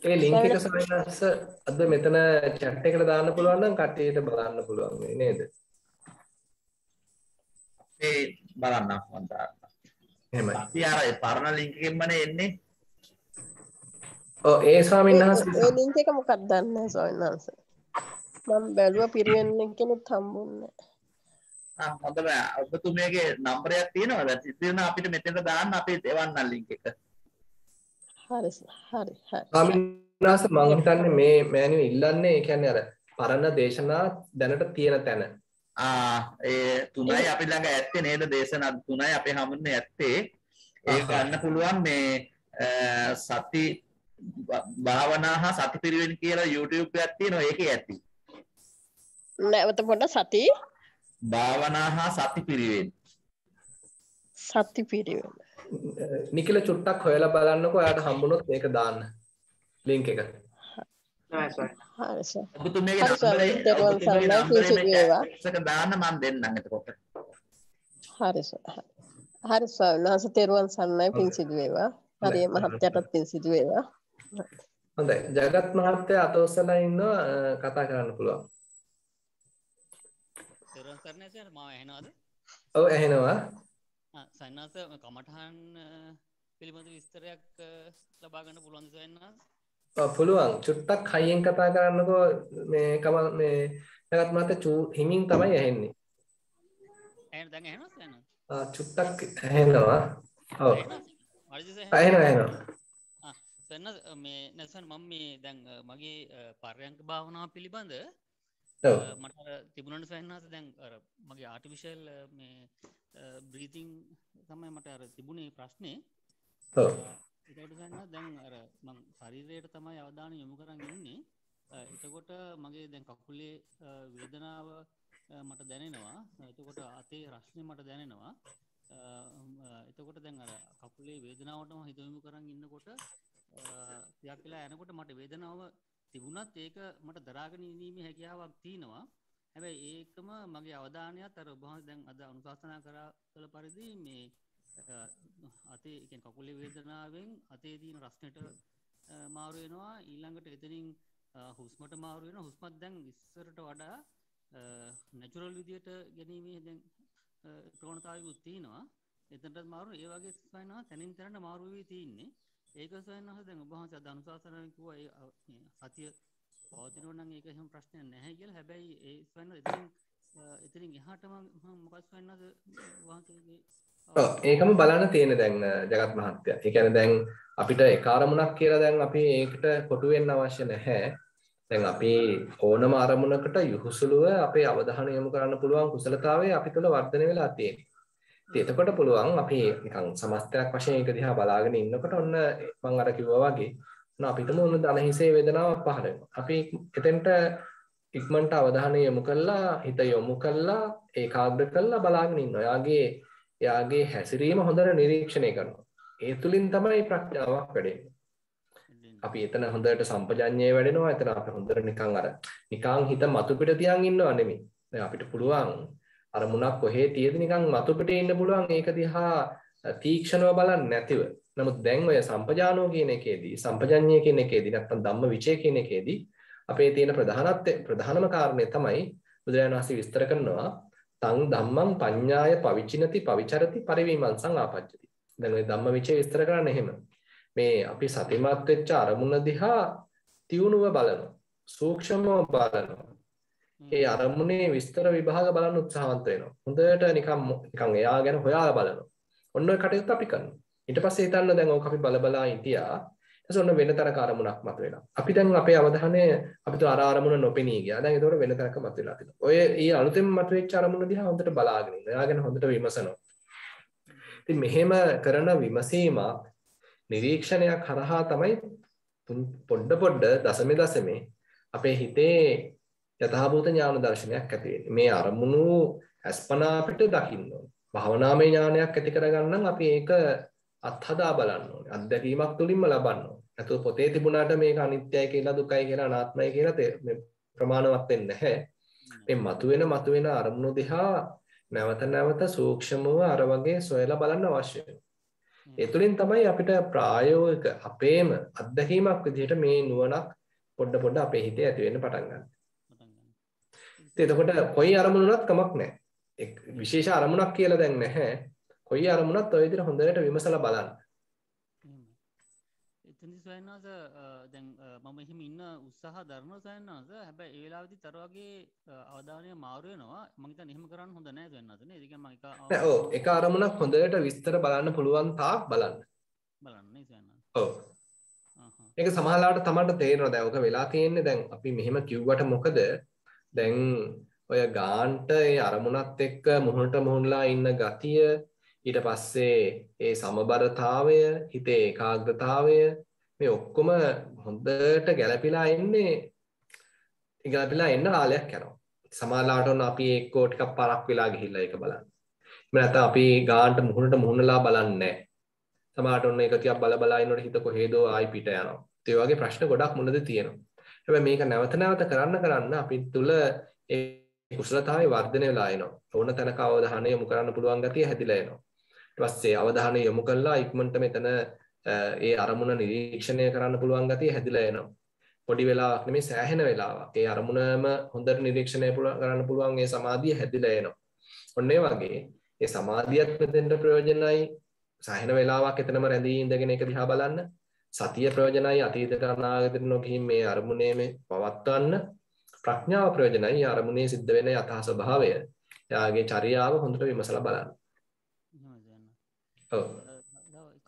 ඒ link එක ස්වාමීන් වහන්සේ අද මෙතන chat එකට දාන්න පුළුවන් නම් කට්ටියට බලන්න පුළුවන් නේද ඒ බලන්න මම දාන්න එහෙමයි අපි අර පරණ link එකෙන්මනේ එන්නේ ඔව් ඒ ස්වාමීන් වහන්සේ ඒ link එක මොකක්ද දන්නේ නැහැ ස්වාමීන් වහන්සේ මම බැලුවා පිරිවෙන් එකෙනුත් හම්බුන්නේ හොඳයි ඔබතුමියගේ නම්බරයක් තියෙනවද? ඉතින් අපිට මෙතෙන්ට දාන්න අපි දෙවන්න link එක. හරි. ස්වාමීන් වහන්සේ මම හිතන්නේ මේ මෑණියෝ ඉල්ලන්නේ ඒ කියන්නේ අර පරණ දේශනා දැනට තියෙන තැන. ඒ තුනයි අපි ළඟ ඇත්තේ නේද දේශනා තුනයි අපේ හමුන්නේ ඇත්තේ. ඒක ගන්න පුළුවන් මේ සති භාවනා හා සති පිරිවෙන් කියලා YouTube එකක් තියෙනවා ඒකේ ඇති. නැවත පොඩ සති භාවනා හා සති පිරිවෙන්. සති පිරිවෙන්. නිකිල චුට්ටක් හොයලා බලන්නකෝ ඔයාලට හම්බුනොත් මේක දාන්න link එක. හරි සර්. ඔබතුමියගේ නම්බරේ දාන්න මම දෙන්නම් එතකොට. හරි සර්. හරි සර්. නැස තෙරුවන් සරණයි පින් සිදු වේවා. හරි මහත්යටත් පින් සිදු වේවා. හොඳයි. ජගත් මහත්තයා අත ඔස්සලා ඉන්නවා කතා කරන්න පුළුවන්. තෙරුවන් සරණයි සර් මාව ඇහෙනවද? ඔව් ඇහෙනවා. සයන්නාස කමඨහන් පිළිබඳ විස්තරයක් ලබා ගන්න පුළුවන්ද සයන්නාස? ඔව් පුළුවන්. චුට්ටක් හයියෙන් කතා කරන්නකෝ මේ ජගත් මහත්තයා හිමින් තමයි ඇහෙන්නේ. දැන් ඇහෙනවද සයන්නාස? චුට්ටක් ඇහෙනවා. ඔව්. ඇහෙනවා. සයන්නාස මේ නැසන් මම මේ දැන් මගේ පර්යංක භාවනාව පිළිබඳ මට තිබුණට සයන්නාස දැන් අර මගේ ආටිෆිෂල් මේ බ්‍රීතිං තමයි මට අර තිබුණේ ප්‍රශ්නේ. ඔව්. ඒකට සයන්නාස දැන් අර මං ශරීරයට තමයි අවධානය යොමු කරන් ඉන්නේ. එතකොට මගේ දැන් කකුලේ වේදනාව මට දැනෙනවා. එතකොට අතේ රස්නේ මට දැනෙනවා. එතකොට දැන් අර කකුලේ වේදනාවටම හිත යොමු කරන් ඉන්නකොට ටිකක් වෙලා යනකොට මට වේදනාව තිබුණත් ඒක මට දරාගෙන ඉඳීමේ හැකියාවක් තියෙනවා. හැබැයි ඒකම මගේ අවධානයත් අර ඔබ දැන් අද අනුශාසනා කළ පරිදි මේ අතේ කියන්නේ කකුලේ වේදනාවෙන් අතේ තියෙන රස්නෙට මාරු වෙනවා. ඊළඟට එතනින් හුස්මට මාරු වෙනවා. හුස්මත් දැන් ඉස්සරට වඩා නැචරල් විදියට ගැනීමේ දැන් ප්‍රවණතාවයකුත් තියෙනවා. එතනටත් මාරු ඒ වගේ ස්වයන්ව තනින් තනට මාරු වෙවි තියෙන්නේ. ඒක ස්වයන්ව දැන් ඔබ වහන්සේ අද අනුශාසනාවෙන් කිව්වා ඒ සතිය පවතිනවා නම් ඒක එහෙම ප්‍රශ්නයක් නැහැ කියලා. හැබැයි ඒ ස්වයන්ව එතනින් එහාට මොකක්ද ස්වයන්වද වහන්සේගේ ඒකම බලන්න තියෙන දැන් ජගත් මහත්තයා. ඒ කියන්නේ දැන් අපිට ඒ කාර්මුණක් කියලා දැන් අපි ඒකට කොටු වෙන්න අවශ්‍ය නැහැ. දැන් අපි ඕනම අරමුණකට යහුසුලුව අපේ අවධානය යොමු කරන්න පුළුවන් කුසලතාවය අපි තුළ වර්ධනය වෙලා තියෙනවා. ඉතින් එතකොට පුළුවන් අපි නිකන් සමස්තයක් වශයෙන් ඒක දිහා බලාගෙන ඉන්නකොට ඔන්න මම අර කිව්වා වගේ අපිටම ඔන්න දන හිසේ වේදනාවක් පහළ වෙනවා. අපි එතෙන්ට ඉක්මනට අවධානය යොමු කළා, හිත යොමු කළා, ඒකාග්‍ර කළා බලාගෙන ඉන්නවා. එයාගේ හැසිරීම හොඳට නිරීක්ෂණය කරනවා. ඒ තුලින් තමයි ප්‍රඥාවක් වැඩෙන්නේ. අපි එතන හොඳට සම්පජඤ්ඤය වැඩෙනවා. එතන අපි හොඳට නිකන් හිත මතු පිට තියන් ඉන්නව නෙමෙයි. දැන් අපිට පුළුවන් අරමුණක් කොහේ තියෙද නිකන් මතු පිට ඉන්න පුළුවන් ඒක දිහා තීක්ෂණව බලන්නේ නැතිව නමුත් දැන් ඔය සම්පජානෝ කියන එකේදී සම්පජඤ්ඤය කියන එකේදී නැත්නම් ධම්ම විචය කියන එකේදී අපේ තියෙන ප්‍රධානම කාරණය තමයි බුදුරජාණන් වහන්සේ විස්තර කරනවා තං ධම්මං පඤ්ඤාය පවිචිනති පවිචරති පරිවිමංසං ආපජ්ජති. දැන් ඔය ධම්ම විචය විස්තර කරන්නේ එහෙම. මේ අපි සතිමත් වෙච්ච අරමුණ දිහා තියුණුව බලනවා. සූක්ෂමව බලනවා. ඒ අරමුණේ විස්තර විභාග බලන්න උත්සාහවන්ත වෙනවා. හොඳට නිකන් එයා ගැන හොයාලා බලනවා. ඔන්න ඔය කටයුත්ත අපි කරනවා. ඊට පස්සේ හිතන්න දැන් ඕක අපි බලා හිටියා. ඊට ඔන්න වෙන තරක අරමුණක් මතුවෙලා. අපි දැන් අපේ අවධානය අපිට අරමුණ නොපෙනී ගියා. දැන් ඒතකොට වෙන තරක මතුවෙලා තියෙනවා. ඔය ඊ අලුතෙන් මතුවෙච්ච අරමුණ දිහා හොඳට බලාගෙන ඉන්න. එයා ගැන හොඳට විමසනවා. ඉතින් මෙහෙම කරන විමසීමක් නිරීක්ෂණයක් හරහා තමයි පොඩ දසමේ අපේ හිතේ යථාභූත ඥාන දර්ශනයක් ඇති වෙන්නේ. මේ අරමුණු අස්පනා අපිට දකින්න ඕනේ. භාවනාමය ඥානයක් ඇති කරගන්න නම් අපි ඒක අත්හදා බලන්න ඕනේ. අත්දැකීමක් තුලින්ම ලබන්න ඕනේ. නැතුව පොතේ තිබුණාට මේක අනිත්‍යයි කියලා දුකයි කියලා අනාත්මයි කියලා මේ ප්‍රමාණවත් වෙන්නේ නැහැ. මේ මතුවෙන අරමුණු දිහා නැවත සූක්ෂමව අර වගේ සොයලා බලන්න අවශ්‍යයි. ඒ තුලින් තමයි අපිට ප්‍රායෝගික අපේම අත්දැකීමක් විදිහට මේ නුවණක් පොඩ අපේ හිතේ ඇති වෙන්න පටන් ගන්නවා. එතකොට කොයි අරමුණක් කමක් නැහැ. විශේෂ අරමුණක් කියලා දැන් නැහැ. කොයි අරමුණක් ඔය විදිහට හොඳට විමසලා බලන්න. එතනදි සයන්නාස දැන් මම එහෙම ඉන්න උත්සාහ දරන සයන්නාස හැබැයි ඒ වෙලාවෙදිත් අර වගේ අවධානය මාරු වෙනවා. මම හිතන්නේ එහෙම කරන්න හොඳ නැහැ සයන්නාස නේද? ඒ කියන්නේ මම එක අරමුණක් හොඳට විස්තර බලන්න පුළුවන් තාක් බලන්න. නේ සයන්නාස. ඔව්. ඒක සමහරවිට තමයි තේරෙනවා. දැන් ඔක වෙලා තියෙන්නේ දැන් අපි මෙහෙම කිව්වට මොකද දැන් ඔය ගාන්ට ඒ අරමුණත් එක්ක මුහුණලා ඉන්න ගතිය ඊට පස්සේ ඒ සමබරතාවය හිතේ ඒකාග්‍රතාවය මේ ඔක්කොම හොඳට ගැළපීලා එන්න කාලයක් යනවා. සමහරවිට ඔන්න අපි එක්කෝ ටිකක් පරක් වෙලා ගිහිල්ලා ඒක බලන්න. එහෙම නැත්නම් අපි ගාන්ට මුහුණලා බලන්නේ නැහැ. සමහරවිට ඔන්න ඒක ටිකක් බලා ඉන්නකොට හිත කොහෙදෝ ආයි පිට යනවා. ඒ වගේ ප්‍රශ්න ගොඩක් මුලදී තියෙනවා. හැබැයි මේක නැවත කරන්න අපි තුල ඒ කුසලතාවය වර්ධනය වෙලා එනවා. ඕන තැනක අවධානය යොමු කරන්න පුළුවන් ගතිය හැදිලා එනවා. ඊට පස්සේ අවධානය යොමු කළා ඉක්මනට මෙතන ඒ අරමුණ නිරීක්ෂණය කරන්න පුළුවන් ගතිය හැදිලා එනවා. පොඩි වෙලාවක් නෙමෙයි සෑහෙන වෙලාවක්. ඒ අරමුණම හොඳට නිරීක්ෂණය කරන්න පුළුවන් ඒ සමාධිය හැදිලා එනවා. ඔන්න ඒ වගේ ඒ සමාධියත් මෙතෙන්ට ප්‍රයෝජනයි. සෑහෙන වෙලාවක් එතනම රැඳී ඉඳගෙන ඒක දිහා බලන්න. සතිය ප්‍රයෝජනයි අතීතයට අනාගතයට නොගිහින් මේ අරමුණේ මේ පවත්වන්න. ප්‍රඥාව ප්‍රයෝජනයි අරමුණේ සිද්ධ වෙන යථා ස්වභාවය. එයාගේ චර්යාව හොඳට විමසලා බලන්න. ඔව්.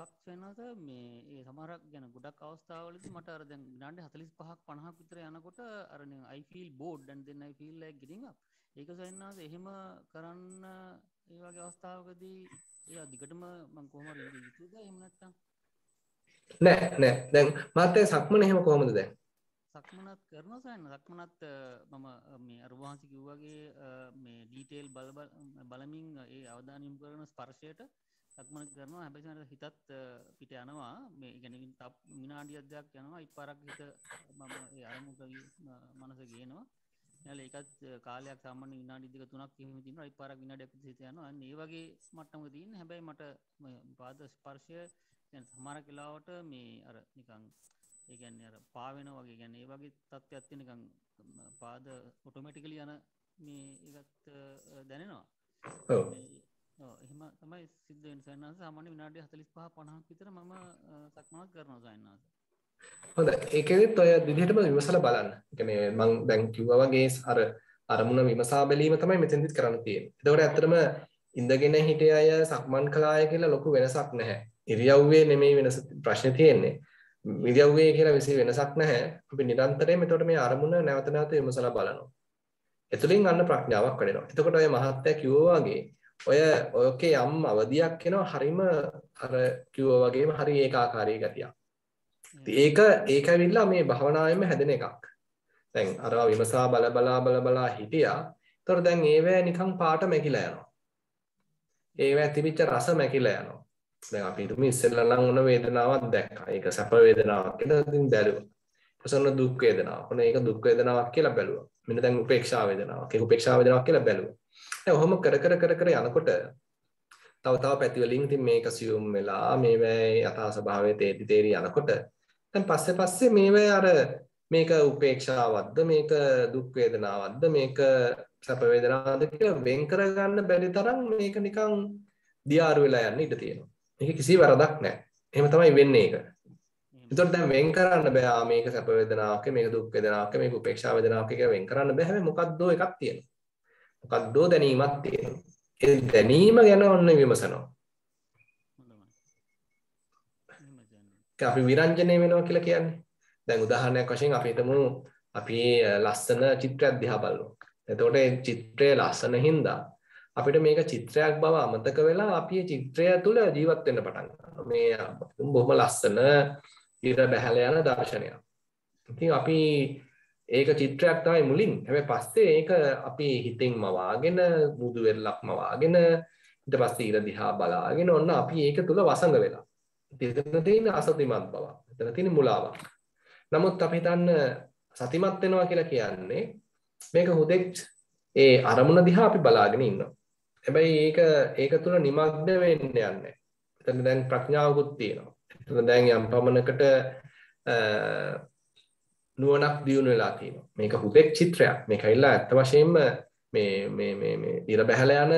එකක් වෙනස මේ ඒ සමහරක් ගැන ගොඩක් අවස්ථාවලදී මට අර දැන් විනාඩි 45ක් 50ක් විතර යනකොට අර I feel bored and then I feel like getting up. ඒක සෙන්නාස එහෙම කරන්න ඒ වගේ අවස්ථාවකදී ඒ දිගටම මම කොහොම හරි ඉඳී යුතුද එහෙම නැත්නම් නෑ දැන් මාතේ සක්මන එහෙම කොහොමද දැන් සක්මනත් කරනවා සයන්න සක්මනත් මම මේ අර වහන්සේ කිව්වාගේ මේ ඩීටේල් බලමින් ඒ අවධානය යොමු කරන ස්පර්ශයට සක්මන කරනවා හැබැයි හිතත් පිට යනවා මේ කියන්නේ තප් විනාඩියක් දෙකක් යනවා ඉපාරක් හිත මම ඒ අරමුණට මනස ගේනවා ඊළඟ ඒකත් කාලයක් සාමාන්‍ය විනාඩි 2-3ක් එහෙම තියෙනවා ඉපාරක් විනාඩියක් හිත යනවා අන්න ඒ වගේ මට්ටමක තියෙන හැබැයි මට පාද ස්පර්ශය දැන් සමහර වෙලාවට මේ අර නිකන් ඒ කියන්නේ අර පාවෙනවා වගේ කියන්නේ ඒ වගේ තත්ත්වයක් තියෙන නිකන් පාද ඔටෝමැටිකලි යන මේ ඒකත් දැනෙනවා ඔව් එහෙම තමයි සිද්ධ වෙන සයන්නාස සාමාන්‍ය විනාඩි 45-50ක් විතර මම සක්මනක් කරනවා සයන්නාස. හොඳයි ඒකෙදිත් ඔය විදිහටම විමසලා බලන්න. ඒ කියන්නේ මම දැන් කිව්වා වගේ අර අරමුණ විමසා බැලීම තමයි මෙතෙන්දිත් කරන්න තියෙන්නේ. ඒතකොට ඇත්තටම ඉඳගෙන හිටිය අය සක්මන් කළාය කියලා ලොකු වෙනසක් නැහැ. ඉරියව්වේ නෙමෙයි වෙනස ප්‍රශ්නේ තියෙන්නේ. ඉරියව්වේ කියලා විශේෂ වෙනසක් නැහැ. අපි නිරන්තරයෙන් එතකොට මේ අරමුණ නැවත නැවත විමසලා බලනවා. එතුලින් අන්න ප්‍රඥාවක් වැඩෙනවා. එතකොට ඔය මහත්තයා කිව්වා වගේ ඔයකේ යම් අවදියක් එනවා හරිම අර කිව්වා වගේම හරි ඒකාකාරී ගතියක්. ඒක ඇවිල්ලා මේ භවනායෙම හැදෙන එකක්. දැන් අරවා විමසා බල හිටියා. ඒතර දැන් ඒවැ නිකන් පාට මැකිලා යනවා. ඒවැ තිබිච්ච රස මැකිලා යනවා. දැන් අපි හිතමු ඉස්සෙල්ලා නම් උන වේදනාවක් දැක්කා. ඒක සැප වේදනාවක් කියලා ඉතින් බැලුවා. ඊපස්සේ දුක් වේදනාවක්. ඔන්න ඒක දුක් වේදනාවක් කියලා බැලුවා. මෙන්න දැන් උපේක්ෂා වේදනාවක්. ඒක උපේක්ෂා වේදනාවක් කියලා බැලුවා. දැන් ඔහොම කර යනකොට තව පැතිවලින් ඉතින් මේක සියුම් වෙලා මේවැයි යථා ස්වභාවයේ තේරි යනකොට දැන් පස්සේ මේවැයි අර මේක උපේක්ෂාවක්ද මේක දුක් වේදනාවක්ද මේක සැප වේදනාවක්ද කියලා වෙන් කරගන්න බැරි තරම් මේක නිකන් දියාරු වෙලා යන්න ඉඩ තියෙනවා. මේක කිසි වරදක් නැහැ. එහෙම තමයි වෙන්නේ ඒක. ඒතකොට දැන් වෙන් කරන්න බෑ මේක සැප වේදනාවක් මේක දුක් වේදනාවක් මේක උපේක්ෂා වේදනාවක් කියලා වෙන් කරන්න බෑ. හැබැයි මොකක්දෝ එකක් තියෙනවා. මොකක්දෝ දැනීමක් තියෙනවා. ඒ දැනීම ගැන ඔන්න විමසනවා. අපි විරංජනේ වෙනවා කියලා කියන්නේ. දැන් උදාහරණයක් වශයෙන් අපි හිතමු අපි ලස්සන චිත්‍රයක් දිහා බලනවා. එතකොට මේ චිත්‍රය ලස්සන හින්දා අපිට මේක චිත්‍රයක් බව අමතක වෙලා අපි මේ චිත්‍රය තුළ ජීවත් වෙන්න පටන් ගන්නවා. මේ බොහොම ලස්සන ඉර බැහැලා යන දර්ශනයක්. ඉතින් අපි ඒක චිත්‍රයක් තමයි මුලින්. හැබැයි පස්සේ ඒක අපි හිතින් මවාගෙන මුදු වෙරළක් මවාගෙන ඊට පස්සේ ඉර දිහා බලාගෙන ඔන්න අපි ඒක තුළ වසඟ වෙලා. එතන තියෙන අසතිමත් බව. එතන තියෙන මුලාවක්. නමුත් අපි හිතන්න සතිමත් වෙනවා කියලා කියන්නේ මේක හුදෙක් ඒ අරමුණ දිහා අපි බලාගෙන ඉන්නවා. හැබැයි ඒක තුළ නිමග්න වෙන්න යන්නේ. එතන දැන් ප්‍රඥාවකුත් තියෙනවා. එතන දැන් යම් පමණකට නුවණක් දියුණු වෙලා තියෙනවා. මේක හුදෙක් චිත්‍රයක්. මේක ඇවිල්ලා ඇත්ත වශයෙන්ම මේ ඉර බැහැලා යන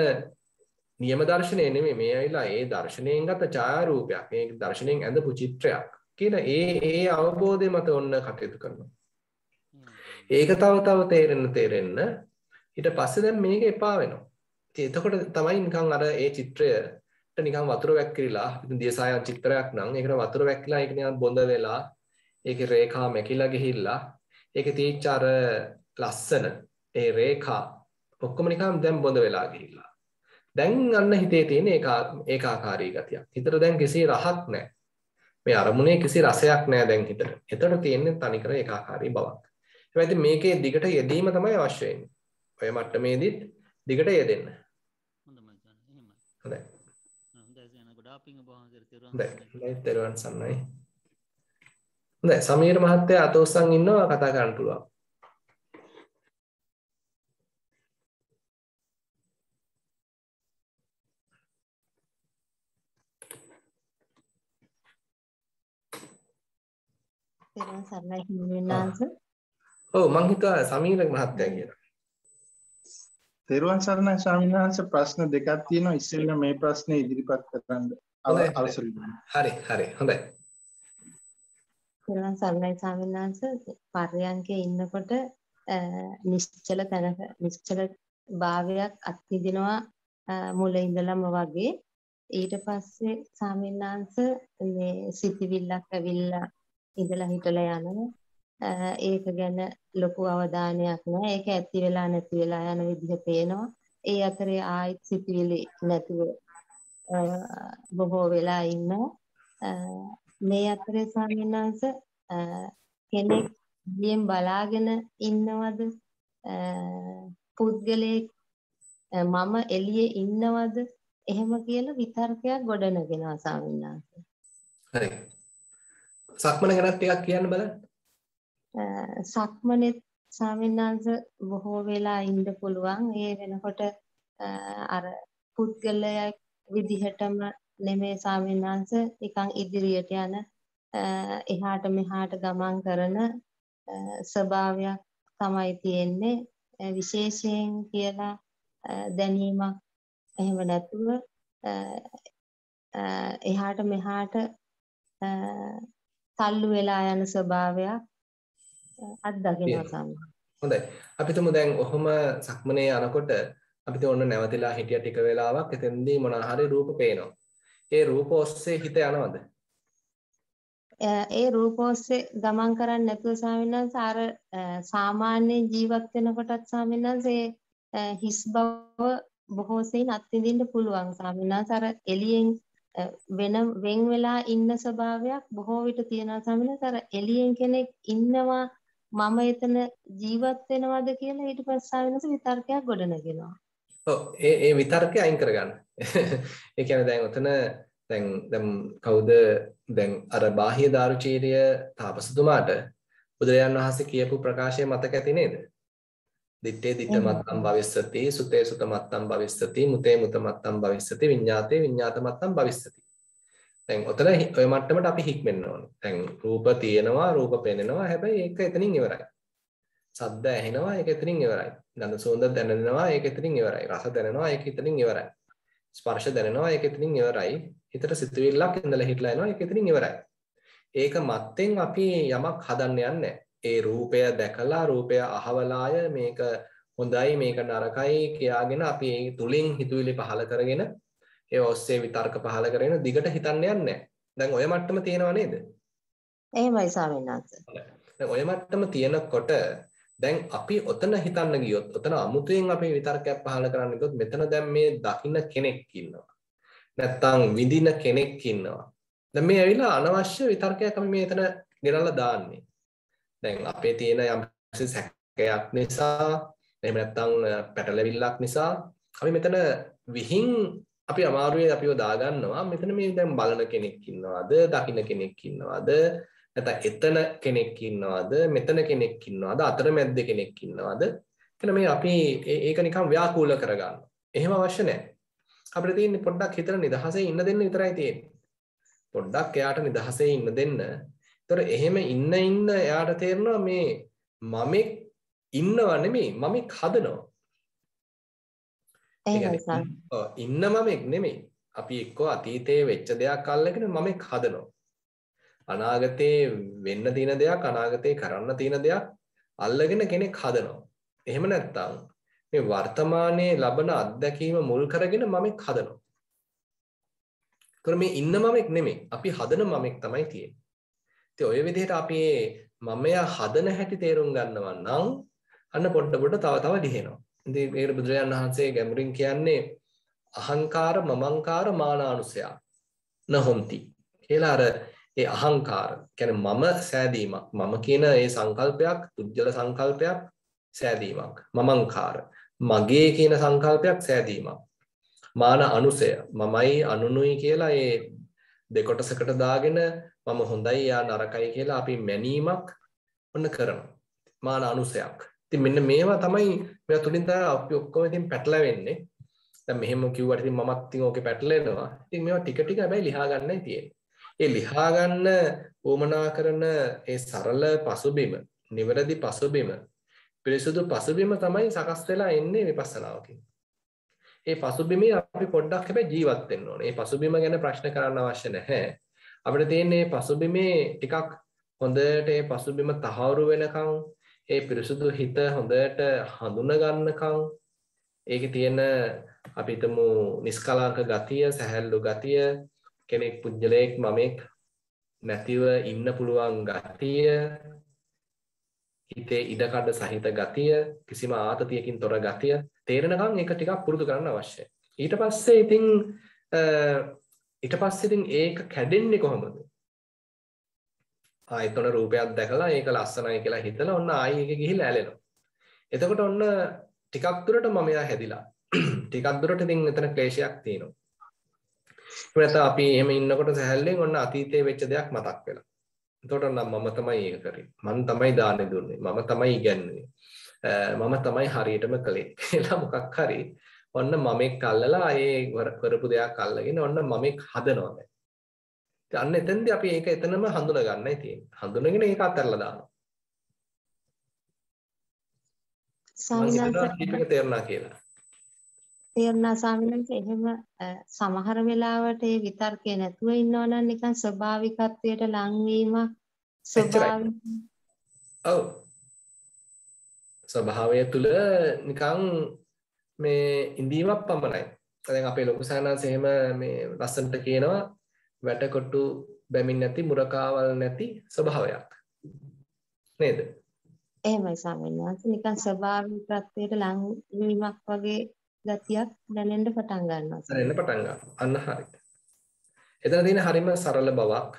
නියම දර්ශනය නෙමෙයි. මේ ඇවිල්ලා ඒ දර්ශනයෙන් ගත ඡායාරූපයක්. මේ දර්ශනයෙන් ඇඳපු චිත්‍රයක්. කියන ඒ අවබෝධය මත ඔන්න කටයුතු කරනවා. ඒක තව තේරෙන්න ඊට පස්සේ දැන් මේක එපා වෙනවා. ඉතින් එතකොට තමයි නිකන් අර ඒ චිත්‍රයට නිකන් වතුර වැක්කිරිලා ඉතින් දියසායන් චිත්‍රයක් නම් ඒකට වතුර වැක්කිලා ඒක නිකන් බොඳ වෙලා ඒකේ රේඛා මැකිලා ගිහිල්ලා ඒකේ තීච්ච අර ලස්සන ඒ රේඛා ඔක්කොම නිකන් දැන් බොඳ වෙලා ගිහිල්ලා. දැන් අන්න හිතේ තියෙන ඒකාකාරී ගතියක්. හිතට දැන් කිසි රහක් නැහැ. මේ අරමුණේ කිසි රසයක් නැහැ දැන් හිතට. එතකොට තියෙන්නේ තනිකර ඒකාකාරී බවක්. හැබැයි මේකේ දිගට යෙදීම තමයි අවශ්‍ය වෙන්නේ. ඔය මට්ටමේදීත් දිගට යෙදෙන්න. හොඳයි. හොඳයි. තෙරුවන් සරණයි. හොඳයි. සමීර මහත්තයා අත උස්සන් ඉන්නවා කතා කරන්න පුළුවන්. තෙරුවන් සරණයි හිමිනාංශ. ඔව් මං හිතුවා සමීර මහත්තයා කියලා. තෙරුවන් සරණයි ස්වාමීන් වහන්සේ ප්‍රශ්න දෙකක් තියෙනවා ඉස්සෙල්ලා මේ ප්‍රශ්නේ ඉදිරිපත් කරන්න අවසර හරි හොඳයි. තෙරුවන් සරණයි ස්වාමීන් වහන්සේ පර්යංකේ ඉන්නකොට නිශ්චල භාවයක් අත්විඳිනවා මුල ඉඳලම වගේ ඊට පස්සේ ස්වාමීන් වහන්සේ මේ සිතිවිල්ලක් ඇවිල්ලා ඉඳලා හිටලා යනවා ඒක ගැන ලොකු අවධානයක් නැහැ ඒක ඇති වෙලා නැති වෙලා යන විදිහ පේනවා ඒ අතරේ ආයිත් සිතිවිලි නැතුව බොහෝ වෙලා ඉන්නවා මේ අතරේ ස්වාමීන් වහන්සේ කෙනෙක් දියෙන් බලාගෙන ඉන්නවද පුද්ගලයෙක් මම එළියේ ඉන්නවද එහෙම කියලා විතර්කයක් ගොඩනගෙනවා ස්වාමීන් වහන්සේ හරි සක්මන ගැන ටිකක් කියන්න බලන්න. සක්මනේ ස්වාමීන් වහන්සේ බොහෝ වෙලා ඉන්න පුළුවන්. ඒ වෙනකොට අර පුද්ගලයෙක් විදිහටම නෙමෙයි ස්වාමීන් වහන්සේ නිකන් ඉදිරියට යන එහාට මෙහාට ගමන් කරන ස්වභාවයක් තමයි තියෙන්නේ. විශේෂයෙන් කියලා දැනීමක් එහෙම නැතුව එහාට මෙහාට තල්ලු වෙලා යන ස්වභාවයක් අත්දකිනවා සම්මා. හොඳයි. අපි තුමු දැන් ඔහොම සක්මනේ යනකොට අපිට ඔන්න නැවතිලා හිටිය ටික වෙලාවක් එතෙන්දී මොනවා හරි රූප පේනවා. ඒ රූප ඔස්සේ හිත යනවද? ඒ රූප ඔස්සේ ගමන් කරන්නේ නැතුව ස්වාමීන් වහන්සේ අර සාමාන්‍ය ජීවත් වෙනකොටත් ස්වාමීන් වහන්සේ හිස් බව බොහෝ සෙයින් අත්විඳින්න පුළුවන් ස්වාමීන් වහන්සේ අර එළියෙන් වෙන් වෙලා ඉන්න ස්වභාවයක් බොහෝ විට තියෙනවා ස්වාමීන් වහන්සේ අර එළියෙන් කෙනෙක් ඉන්නවා මම එතන ජීවත් වෙනවද කියලා ඊට පස්සේ ස්වාමීන් වහන්සේ විතර්කයක් ගොඩනගෙනවා. ඔව් ඒ විතර්කය අයින් කරගන්න. ඒ කියන්නේ දැන් උතන දැන් කවුද දැන් අර බාහ්‍ය දාරුචීරිය තාපසතුමාට බුදුරජාණන් වහන්සේ කියපු ප්‍රකාශය මතක ඇති නේද? දිත්තේ දිත්ත මත්තම් භවිස්සති සුතේ සුත මත්තම් භවිස්සති මුතේ මුත මත්තම් භවිස්සති විඤ්ඤාතේ විඤ්ඤාත මත්තම් භවිස්සති. දැන් ඔතන ඔය මට්ටමට අපි හික්මෙන්න ඕනේ. දැන් රූප තියෙනවා රූප පෙනෙනවා හැබැයි ඒක එතනින් ඉවරයි. ශබ්ද ඇහෙනවා ඒක එතනින් ඉවරයි. ගඳ සුවඳ දැනෙනවා ඒක එතනින් ඉවරයි. රස දැනෙනවා ඒක එතනින් ඉවරයි. ස්පර්ශ දැනෙනවා ඒක එතනින් ඉවරයි. හිතට සිතුවිල්ලක් ඉඳලා හිටලා එනවා ඒක එතනින් ඉවරයි. ඒක මත්තෙන් අපි යමක් හදන්න යන්නේ. ඒ රූපය දැකලා රූපය අහවලාය මේක හොඳයි මේක නරකයි කියාගෙන අපි ඒ තුලින් හිතුවිලි පහල කරගෙන ඒ ඔස්සේ විතර්ක පහල කරගෙන දිගට හිතන්න යන්නේ. දැන් ඔය මට්ටම තියෙනව නේද? එහෙමයි ස්වාමීන් වහන්සේ. දැන් ඔය මට්ටම තියෙනකොට දැන් අපි ඔතන හිතන්න ගියොත් ඔතන අමුතුවෙන් අපි විතර්කයක් පහල කරන්න ගියොත් මෙතන දැන් මේ දකින්න කෙනෙක් ඉන්නවා. නැත්තම් විඳින කෙනෙක් ඉන්නවා. දැන් මේ ඇවිල්ලා අනවශ්‍ය විතර්කයක් අපි මේ එතන ගෙනල්ලා දාන්නේ. දැන් අපේ තියෙන යම් සැකයක් නිසා එහෙම නැත්තම් පැටලෙවිල්ලක් නිසා අපි මෙතන විහිං අපි අමාරුවේ අපිව දාගන්නවා. මෙතන මේ දැන් බලන කෙනෙක් ඉන්නවද දකින්න කෙනෙක් ඉන්නවද නැත්නම් එතන කෙනෙක් ඉන්නවද මෙතන කෙනෙක් ඉන්නවද අතරමැද්ද කෙනෙක් ඉන්නවද කියලා මේ අපි ඒක නිකන් ව්‍යාකූල කරගන්නවා. එහෙම අවශ්‍ය නැහැ. අපිට තියෙන්නේ පොඩ්ඩක් හිතන නිදහසේ ඉන්න දෙන්න විතරයි තියෙන්නේ. පොඩ්ඩක් එයාට නිදහසේ ඉන්න දෙන්න. ඒතර එහෙම ඉන්න එයාට තේරෙනවා මේ මමෙක් ඉන්නව නෙමෙයි මමෙක් හදනවා. ඉන්න මමෙක් නෙමෙයි. අපි එක්කෝ අතීතයේ වෙච්ච දෙයක් අල්ලගෙන මමෙක් හදනවා. අනාගතේ වෙන්න තියෙන දෙයක් අනාගතේ කරන්න තියෙන දෙයක් අල්ලගෙන කෙනෙක් හදනවා. එහෙම නැත්නම් මේ වර්තමානයේ ලබන අත්දැකීම මුල් කරගෙන මමෙක් හදනවා. ඒතර මේ ඉන්න මමෙක් නෙමෙයි අපි හදන මමෙක් තමයි තියෙන්නේ. ඉතින් ඔය විදිහට අපි මමයා හදන හැටි තේරුම් ගන්නවා නම් අන්න පොඩ තව තව දිහෙනවා. ඉතින් මේකට බුදුරජාණන් වහන්සේ ගැඹුරින් කියන්නේ අහංකාර මමංකාර මානානුසය නහොಂತಿ කියලා. අර ඒ අහංකාර කියන්නේ මම සෑදීමක් මම කියන ඒ සංකල්පයක් පුජ්‍යල සංකල්පයක් සෑදීමක්. මමංකාර මගේ කියන සංකල්පයක් සෑදීමක්. මාන අනුසය මමයි අනුනුයි කියලා ඒ දෙකොටසකට දාගෙන මම හොඳයි යා නරකයි කියලා අපි මැනීමක් ඔන්න කරනවා. මාන අනුසයක්. ඉතින් මෙන්න මේවා තමයි මේවා තුලින් තමයි අපි ඔක්කොම ඉතින් පැටලෙන්නේ. දැන් මෙහෙම කිව්වට ඉතින් මමත් ඉතින් ඕකේ පැටලෙනවා. ඉතින් මේවා ටික ටික හැබැයි ලියා ගන්නයි තියෙන්නේ. ඒ ලියා ගන්න උවමනා කරන ඒ සරල පසුබිම, නිවැරදි පසුබිම, පිරිසුදු පසුබිම තමයි සකස් වෙලා එන්නේ විපස්සනාවකින්. ඒ පසුබිමේ අපි පොඩ්ඩක් හැබැයි ජීවත් වෙන්න ඕනේ. ඒ පසුබිම ගැන ප්‍රශ්න කරන්න අවශ්‍ය නැහැ. අපිට තියෙන්නේ පසුබිමේ ටිකක් හොඳට ඒ පසුබිම තහවුරු වෙනකන් ඒ පිරිසුදු හිත හොඳට හඳුන ගන්නකන් ඒකේ තියෙන අපි හිතමු නිස්කලංක ගතිය, සැහැල්ලු ගතිය, කෙනෙක් පුජ්‍යලයක් මමෙක් නැතිව ඉන්න පුළුවන් ගතිය, හිතේ ඉඩකඩ සහිත ගතිය, කිසිම ආතතියකින් තොර ගතිය තේරෙනකන් ඒක ටිකක් පුරුදු කරන්න අවශ්‍යයි. ඊට පස්සේ ඉතින් ඒක කැඩෙන්නේ කොහොමද? ආයතන රූපයක් දැකලා ඒක ලස්සනයි කියලා හිතලා ඔන්න ආයි ඒක ගිහිල්ලා ඇලෙනවා. එතකොට ඔන්න ටිකක් දුරට මමයා හැදිලා. ටිකක් දුරට ඉතින් එතන ක්ලේශයක් තියෙනවා. ඒකට අපි එහෙම ඉන්නකොට සැහැල්ලෙන් ඔන්න අතීතයේ වෙච්ච දෙයක් මතක් වෙලා. එතකොට නම් මම තමයි ඒක කරේ. මම තමයි දාන්නේ දුන්නේ. මම තමයි ඉගැන්නුවේ. මම තමයි හරියටම කළේ කියලා මොකක් හරි ඔන්න මමෙක් අල්ලලා ඒ කරපු දෙයක් අල්ලගෙන ඔන්න මමෙක් හදනවා දැන්. අන්න එතෙන්දී අපි ඒක එතනම හඳුනා ගන්නයි තියෙන්නේ. හඳුනගෙන ඒක අත්හැරලා දානවා. සාමාන්‍යයෙන් තේරුණා කියලා. තේරුණා ස්වාමීන් එහෙම සමහර වෙලාවට ඒ විතර්කේ නැතුව ඉන්නවා නම් නිකන් ස්වභාවිකත්වයට ලංවීම ස්වභාවික. ඔව්. ස්වභාවය තුල නිකන් මේ ඉඳීමක් පමණයි. දැන් අපේ ලොකු සානන්ස එහෙම මේ ලස්සනට කියනවා වැටකොටු බැමින් නැති මුරකාවල් නැති ස්වභාවයක්. නේද? එහෙමයි ස්වාමීන් වහන්සේ නිකන් ස්වභාවිකත්වයට ලංවීමක් වගේ ගතියක් දැනෙන්න පටන් ගන්නවා. දැනෙන්න පටන් ගන්නවා. අන්න හරියට. එතන තියෙන හරිම සරල බවක්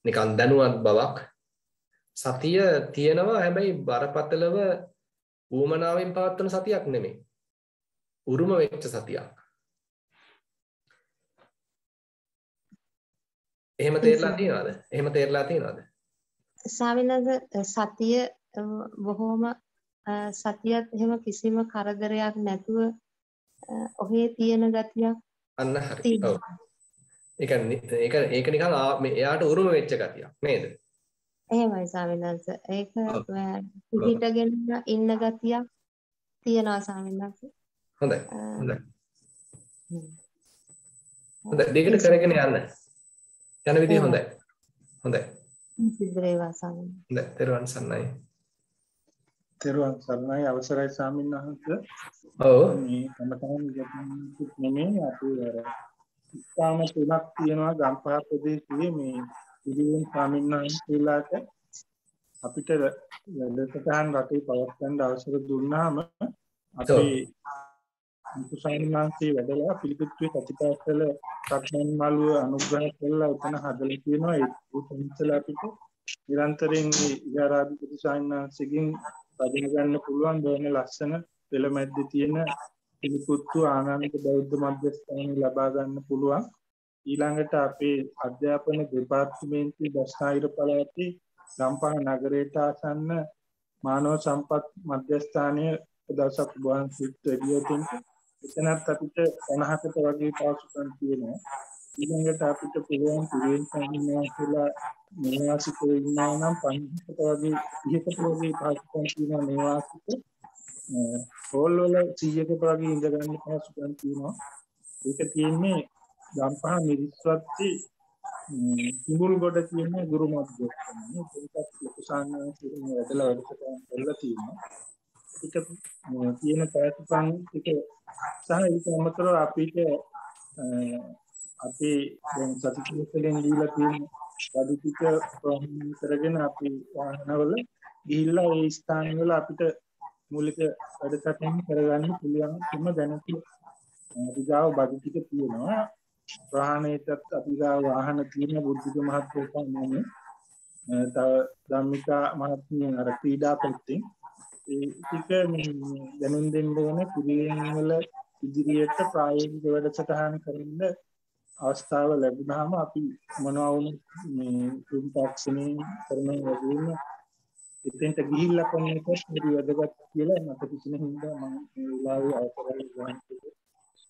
නිකන් දැනුවත් බවක් සතිය තියෙනවා. හැබැයි බරපතලව ඌමනාවෙන් පවත්වන සතියක් නෙමෙයි. උරුම වෙච්ච සතියක්. එහෙම තේරලා තියෙනවද? ස්වාමීන් වහන්සේ සතිය බොහොම සතියත් එහෙම කිසිම කරදරයක් නැතුව ඔහේ තියෙන ගතියක් අන්න හරි. ඔව්. තියෙනවා. ඒක නිකන් එයාට උරුම වෙච්ච ගතියක් නේද? එහෙමයි ස්වාමීන් වහන්සේ. ඒක පිළිහිටගෙන ඉන්න ගතියක් තියෙනවා ස්වාමීන් වහන්සේ. හොඳයි. දෙකට කරගෙන යන්න. යන විදිය හොඳයි. හොඳයි. සිද්ධ වේවා ස්වාමීන් වහන්සේ. හොඳයි. තෙරුවන් සරණයි. තෙරුවන් සරණයි අවසරයි ස්වාමීන් වහන්සේ. ඔව්. මේ කමතහන් නෙමෙයි අපි අර ස්ථාන තුනක් තියෙනවා ගම්පහ ප්‍රදේශයේ මේ ඉදිරියෙන් ස්වාමීන් වහන්සේලාට අපිට වැඩසටහන් රටේ පවත්වන්න අවසර දුන්නාම අපි ස්වාමීන් වහන්සේ වැඩලා පිළිපිටුවේ කතිකාසල සක්මන් මළුව අනුග්‍රහ කළා උතන හදලා තියෙනවා ඒ සංසලා අපිට නිරන්තරයෙන් ඉගාරාධිපති ස්වාමීන් වහන්සේගෙන් පදින ගන්න පුළුවන් බොහොම ලස්සන පෙළමැද්දේ තියෙන පිළිපුත්තු ආනන්ද බෞද්ධ මධ්‍යස්ථාන ලබා ගන්න පුළුවන්. ඊළඟට අපේ අධ්‍යාපන දෙපාර්තමේන්තුවේ දස්නාහිර පළාතේ ගම්පහ නගරයට ආසන්න මානව සම්පත් මධ්‍යස්ථානයේ දවසක් වහන්සේත් එළියෙන් එතනත් අපිට 50කට වගේ පාසුකම් තියෙනවා. ඊළඟට අපිට පුළුවන් පුරේන් සංඥාසලා නිවාසිකව ඉන්නවා නම් 50කට වගේ 30කට වගේ පාසුකම් තියෙනවා නිවාසික හෝල් වල 100කට වගේ ඉඳ ගන්න පාසුකම් තියෙනවා. ඒක තියෙන්නේ ගම්පහ මිරිස්වත්තේ කිඹුල්ගොඩ කියන ගුරු මධ්‍යස්ථානයේ ඒකත් ලොකු සාන්නාසිකව වැඩලා වැඩසටහන් කරලා තියෙනවා. ඒක තියෙන පාසුකම් ටික සහ ඒක අමතරව අපිට අපි දැන් සතිපට්ඨානෙන් දීලා තියෙන වැඩි ටික ප්‍රහාණය කරගෙන අපි වාහනවල ගිහිල්ලා ඒ ස්ථානවල අපිට මූලික වැඩසටහන් කරගන්න පුළුවන්කම දැනටි අධිගාව බඩු ටික තියෙනවා. ප්‍රහාණයටත් අධිගාව වාහන තියෙන බුද්ධික මහත්මයා කියන්නේ තව ධම්මිකා මහත්මිය අර ක්‍රීඩා පැත්තෙන් ඒ ටික දැනුම් දෙන්න ඕන කුරියන් වල ඉදිරියට ප්‍රායෝගික වැඩසටහන් කරන්න අවස්ථාව ලැබුණාම අපි මොනවා වුණත් මේ කුම්පක්ෂණේ කරන වගේම එතෙන්ට ගිහිල්ලා කොහොමද පොඩි වැඩගත් කියලා මට කිසිම හින්දා මම මේ වෙලාවේ අවසරයි ගන්න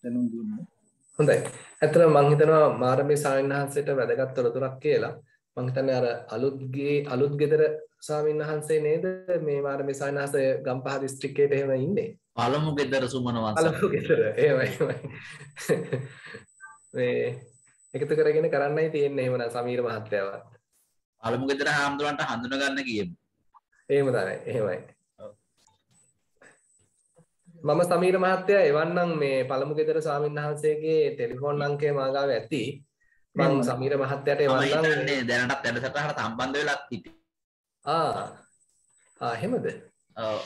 දැනුම් දුන්නා. හොඳයි. ඇත්තටම මම හිතනවා මාරමේ ස්වාමීන් වහන්සේට වැදගත් තොරතුරක් කියලා. මම හිතන්නේ අර අලුත් ගෙදර ස්වාමීන් වහන්සේ නේද මේ මාරමේ ස්වාමීන් වහන්සේ ගම්පහ දිස්ත්‍රික්කයට එහෙම ඉන්නේ. පළමු ගෙදර සුමන වංශ. පළමු ගෙදර. එහෙමයි. මේ එකතු කරගෙන කරන්නයි තියෙන්නේ එහෙමනම් සමීර මහත්තයාවත්. පළමු ගෙදර හාමුදුරන්ට හඳුන ගන්න කියමු. එහෙම තමයි. එහෙමයි. මම සමීර මහත්තයා එවන්නම් මේ පළමු ගෙදර ස්වාමීන් වහන්සේගේ ටෙලිෆෝන් අංකය මා ගාව ඇති. මම සමීර මහත්තයාට එවන්නම් මේ දැනටත් වැඩසටහනට සම්බන්ධ වෙලා හිටියේ. එහෙමද? ඔව්.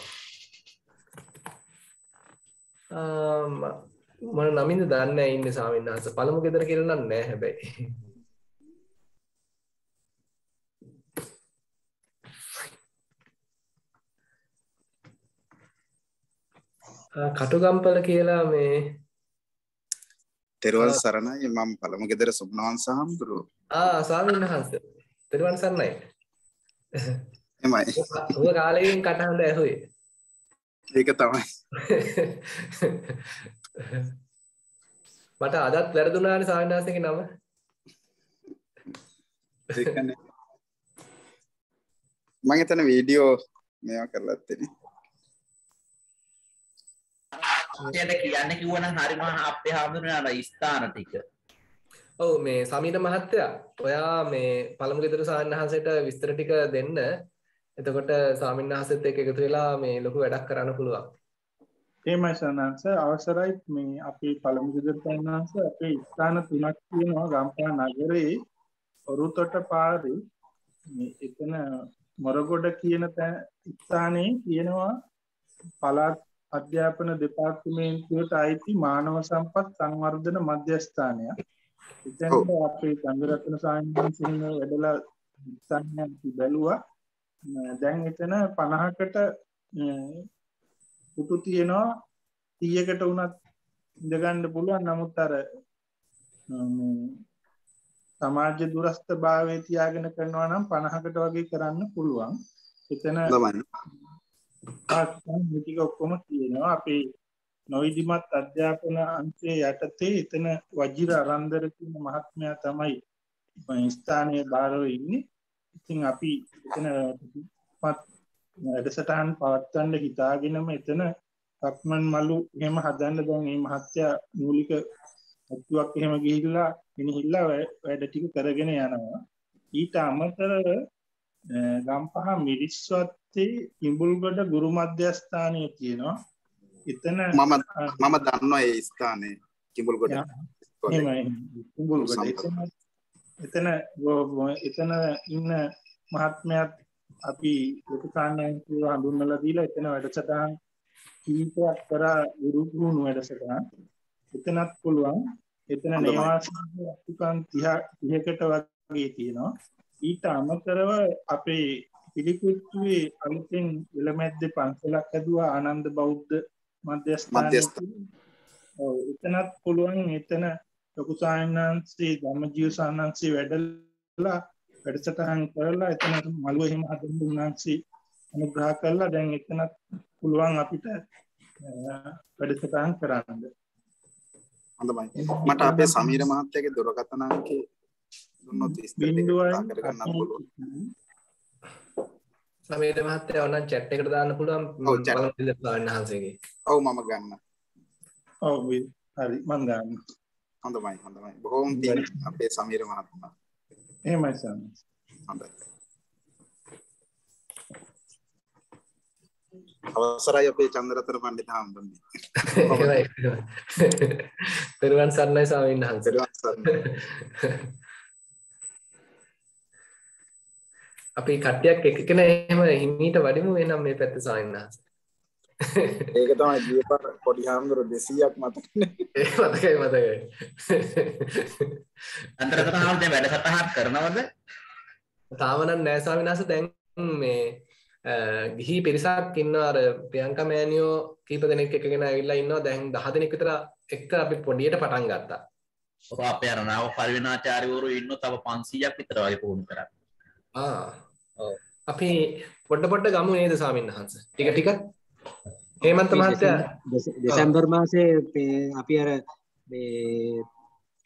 මම නමින්ද දන්නේ නැහැ ඉන්නේ ස්වාමීන් වහන්සේ. පළමු ගෙදර කියලා නම් නෑ හැබැයි. කටුගම්පල කියලා මේ තෙරුවන් සරණයි මම පළමු ගෙදර සුබ්නවංශ හාමුදුරුවෝ. ස්වාමීන් වහන්සේ. තෙරුවන් සරණයි. එමය. ඔබ කාලෙකින් කටහඬ ඇහුවේ. ඒක තමයි. මට අදත් වැරදුනානේ ස්වාමීන් වහන්සේගේ නම. ඒකනේ. මම හිතන වීඩියෝ මේවා කරලා තියෙන්නේ. අපිට කියන්න කිව්වනම් හරිම අපේ හාමුදුරනේ අර ස්ථාන ටික. ඔව් මේ සමීර මහත්තයා ඔයා මේ පළමු ගෙදර ස්වාමීන් වහන්සේට විස්තර ටික දෙන්න. එතකොට ස්වාමීන් වහන්සේත් එක්ක එකතු වෙලා මේ ලොකු වැඩක් කරන්න පුළුවන්. එහෙමයි සනන්ස අවසරයි මේ අපේ පළමු ගෙදර සනන්ස අපේ ස්ථාන තුනක් තියෙනවා ගම්පහ නගරේ ඔරුතොට පාරේ මේ එතන මොරගොඩ කියන ස්ථානයේ තියෙනවා පළාත් අධ්‍යාපන දෙපාර්තමේන්තුවට අයිති මානව සම්පත් සංවර්ධන මධ්‍යස්ථානයක්. එතනට අපේ චන්ද්‍රරත්න සාහිත්‍යයෙන් වැඩලා ස්ථානයක් බැලුවා. දැන් එතන 50කට පුතු තියෙනවා 100කට වුණත් ඉඳ ගන්න පුළුවන්. නමුත් අර සමාජ දුරස්ත භාවයේ තියාගෙන කරනවා නම් 50කට වගේ කරන්න පුළුවන්. එතන ටික ඔක්කොම තියෙනවා. අපි නොවිධිමත් අධ්‍යාපන අංශයේ යටතේ එතන වජිර අරන්දර කියන මහත්මයා තමයි මේ ස්ථානයේ බාරව ඉන්නේ. ඉතින් අපි එතන වැඩසටහන් පවත්වන්න හිතාගෙනම එතන සක්මන් මලු එහෙම හදන්න දැන් මේ මහත්තයා මූලික අත්තුවක් එහෙම ගිහිල්ලා ගෙනහිල්ලා වැඩ ටික කරගෙන යනවා. ඊට අමතරව ගම්පහ මිරිස්වත්තේ කිඹුල්ගොඩ ගුරු මධ්‍යස්ථානය තියෙනවා. එතන මම දන්නවා ඒ ස්ථානේ කිඹුල්ගොඩ. කිඹුල්ගොඩ එතන ඉන්න මහත්මයාත් අපි ලොකු කාණ්ඩයන්ව හඳුන්වලා දීලා එතන වැඩසටහන් කීපයක් කරා ගුරු පුහුණු වැඩසටහන්. එතනත් පුළුවන්. එතන නේවාසික අතුකන් 30කට වගේ තියෙනවා. ඊට අමතරව අපේ පිළිකුත්තුවේ අලුතෙන් වෙලමැද්දේ පන්සලක් හැදුවා ආනන්ද බෞද්ධ මධ්‍යස්ථානය. ඔව් එතනත් පුළුවන්. එතන ලොකු සායනන්සේ ධම්මජීව සානන්සේ වැඩලා වැඩසටහන් කරලා එතන මළුව එහෙම හදන්න උන්වහන්සේ අනුග්‍රහ කළා. දැන් එතනත් පුළුවන් අපිට වැඩසටහන් කරන්න. හොඳයි. මට අපේ සමීර මහත්තයාගේ දුරකථන අංකය දුන්නොත් ඉස්තර කතා කරගන්න පුළුවන්. සමීර මහත්තයා ඕනනම් chat එකට දාන්න පුළුවන් බලන්න හන්සේගේ. ඔව් මම ගන්න. ඔව් හරි මම ගන්න. හොඳයි. බොහොම පිං අපේ සමීර මහත්මයා. එහෙමයි සම්. හොඳයි. අවසරයි අපේ චන්ද්‍රරතන පණ්ඩිත හාමුදුරනේ. පෙරවන් සර්ණයි ස්වාමීන් වහන්සේ. අපි කට්ටියක් එක කෙනා එහෙම හිමීට වඩිමු එනම් මේ පැත්තේ ස්වාමීන් වහන්සේ. ඒක තමයි ගියපාර පොඩි හාමුදුරුවෝ 200ක් මතකනේ. මතකයි. චන්ද්‍රරතන හාමුදුරුවෝ වැඩසටහන් කරනවද? තාම නෑ ස්වාමීන් වහන්සේ. දැන් මේ ගිහි පිරිසක් ඉන්නවා. අර ප්‍රියංකා මෑනියෝ කීප දෙනෙක් එකගෙන ඇවිල්ලා ඉන්නවා. දැන් 10 දෙනෙක් විතර එක්ක අපි පොඩියට පටන් ගත්තා. ඔව් අපේ අර නාව පරිවිනාචාර්යවරු ඉන්නෝ තව 500ක් විතර වගේ පුහුණු කරා. ඔව්. අපි පොඩ ගමු නේද ස්වාමීන් වහන්සේ? ටික හේමන්ත මහත්තයා දෙසැම්බර් මාසේ අපි අර මේ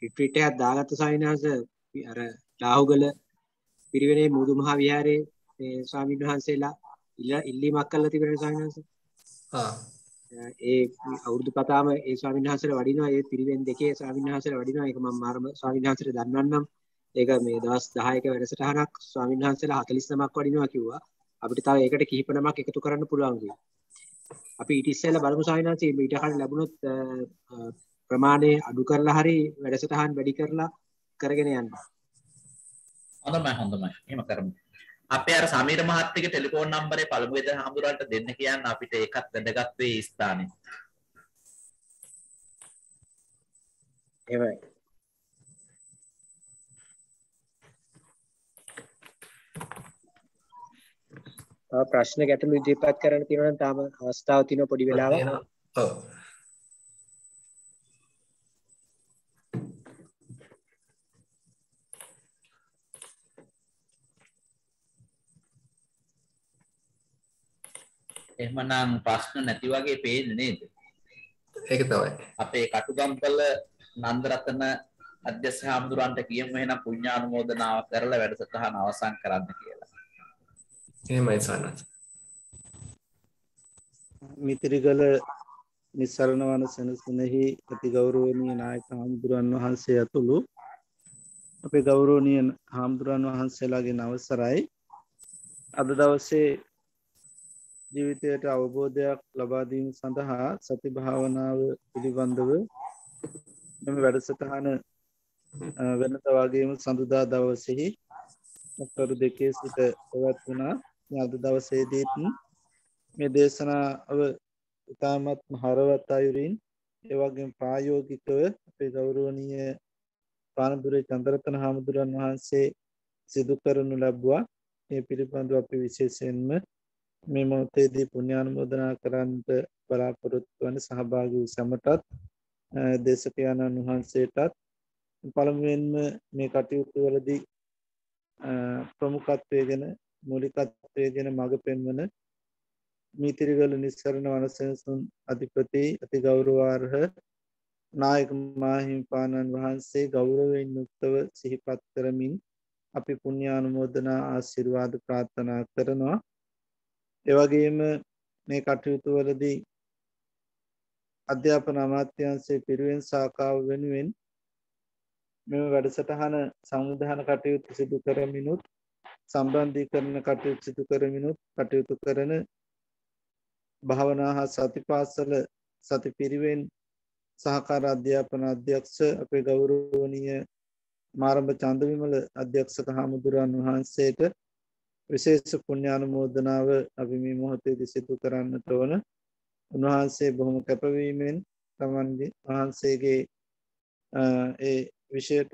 රිට්‍රීට් එකක් දාගත්ත ස්වාමීන් වහන්සේ අර ලාහුගල පිරිවෙනේ මුදු මහ විහාරයේ මේ ස්වාමීන් වහන්සේලා ඉල්ලීමක් කළා තිබෙනවා ස්වාමීන් වහන්සේ. ඒ අවුරුදු පතාම ඒ ස්වාමීන් වහන්සේලා වඩිනවා. ඒ පිරිවෙන් දෙකේ ස්වාමීන් වහන්සේලා වඩිනවා. ඒක මම මාරම ස්වාමීන් වහන්සේට දන්වන්නම්. ඒක මේ දවස් 10ක වැඩසටහනක් ස්වාමීන් වහන්සේලා 49ක් වඩිනවා කිව්වා. අපිට තව ඒකට කිහිප නමක් එකතු කරන්න පුළුවන් කිව්වා. අපි ඊට ඉස්සෙල්ලා බලමු ස්වාමීන් වහන්සේ ඊට කලින් ලැබුණොත් ප්‍රමාණය අඩු කරලා හරි වැඩසටහන් වැඩි කරලා කරගෙන යන්න. හොඳයි. එහෙම කරමු. අපේ අර සමීර මහත්තයාගේ ටෙලිෆෝන් නම්බරේ පළමු වේද හාමුදුරන්ට දෙන්න කියන්න අපිට ඒකත් වැදගත් වේ ස්ථානේ. එහෙමයි. ප්‍රශ්න ගැටළු ඉදිරිපත් කරන්න තියෙනවා නම් තාම අවස්ථාව තියෙනවා පොඩි වෙලාවක්. ඔව්. එහෙමනම් ප්‍රශ්න නැති වගේ පේන්නේ නේද? ඒක තමයි. අපේ කටුගම්පල නන්දරතන අධ්‍යක්ෂ හාමුදුරන්ට කියමු එහෙනම් පුණ්‍යානුමෝදනාව කරලා වැඩසටහන අවසන් කරන්න කියලා. එහෙමයි සානත්. මිත්‍රිගල නිස්සරණ වන සෙනසුනේහි අති ගෞරවනීය නායක හාමුදුරන් වහන්සේ ඇතුළු අපේ ගෞරවනීය හාමුදුරන් වහන්සේලාගේ අවසරයි අද දවසේ ජීවිතයට අවබෝධයක් ලබා දීම සඳහා සති භාවනාව පිළිබඳව මෙම වැඩසටහන වෙනත වගේම සඳුදා දවසේහි ඔක්තෝබර් 2 සිට පැවැත්වුණා. අද දවසේදීත් මේ දේශනාව ඉතාමත් හරවත් අයුරින් ඒ වගේම ප්‍රායෝගිකව අපේ ගෞරවනීය පානදුරේ චන්ද්‍රරතන හාමුදුරන් වහන්සේ සිදු කරනු ලැබුවා. මේ පිළිබඳව අපි විශේෂයෙන්ම මේ මොහොතේදී පුණ්‍යානුමෝදනා කරන්නට බලාපොරොත්තු වන සහභාගී වූ සැමටත් දේශකයන්න් වහන්සේටත් පළමුවෙන්ම මේ කටයුතු වලදී ප්‍රමුඛත්වයේගෙන මූලිකත්වයේගෙන මඟ පෙන්වන මීතිරිගල නිස්සරණ වනසෙනසුන් අධිපති අති ගෞරවාර්හ නායක මාහිමිපාණන් වහන්සේ ගෞරවයෙන් යුක්තව සිහිපත් කරමින් අපි පුණ්‍යානුමෝදනා ආශිර්වාද ප්‍රාර්ථනා කරනවා. ඒ වගේම මේ කටයුතු වලදී අධ්‍යාපන අමාත්‍යාංශයේ පිරිවෙන් ශාඛාව වෙනුවෙන් මෙම වැඩසටහන සංවිධාන කටයුතු සිදු කරමිනුත් සම්බන්ධීකරණ කටයුතු සිදු කරමිනුත් කටයුතු කරන භාවනා හා සතිපාසල සති පිරිවෙන් සහකාර අධ්‍යාපන අධ්‍යක්ෂ අපේ ගෞරවනීය මාරඹ චන්දවිමල අධ්‍යක්ෂක හාමුදුරන් වහන්සේට විශේෂ පුණ්‍යානුමෝදනාව අපි මේ මොහොතේදී සිදු කරන්නට ඕන. උන්වහන්සේ බොහොම කැපවීමෙන් තමන්ගේ වහන්සේගේ ඒ විෂයට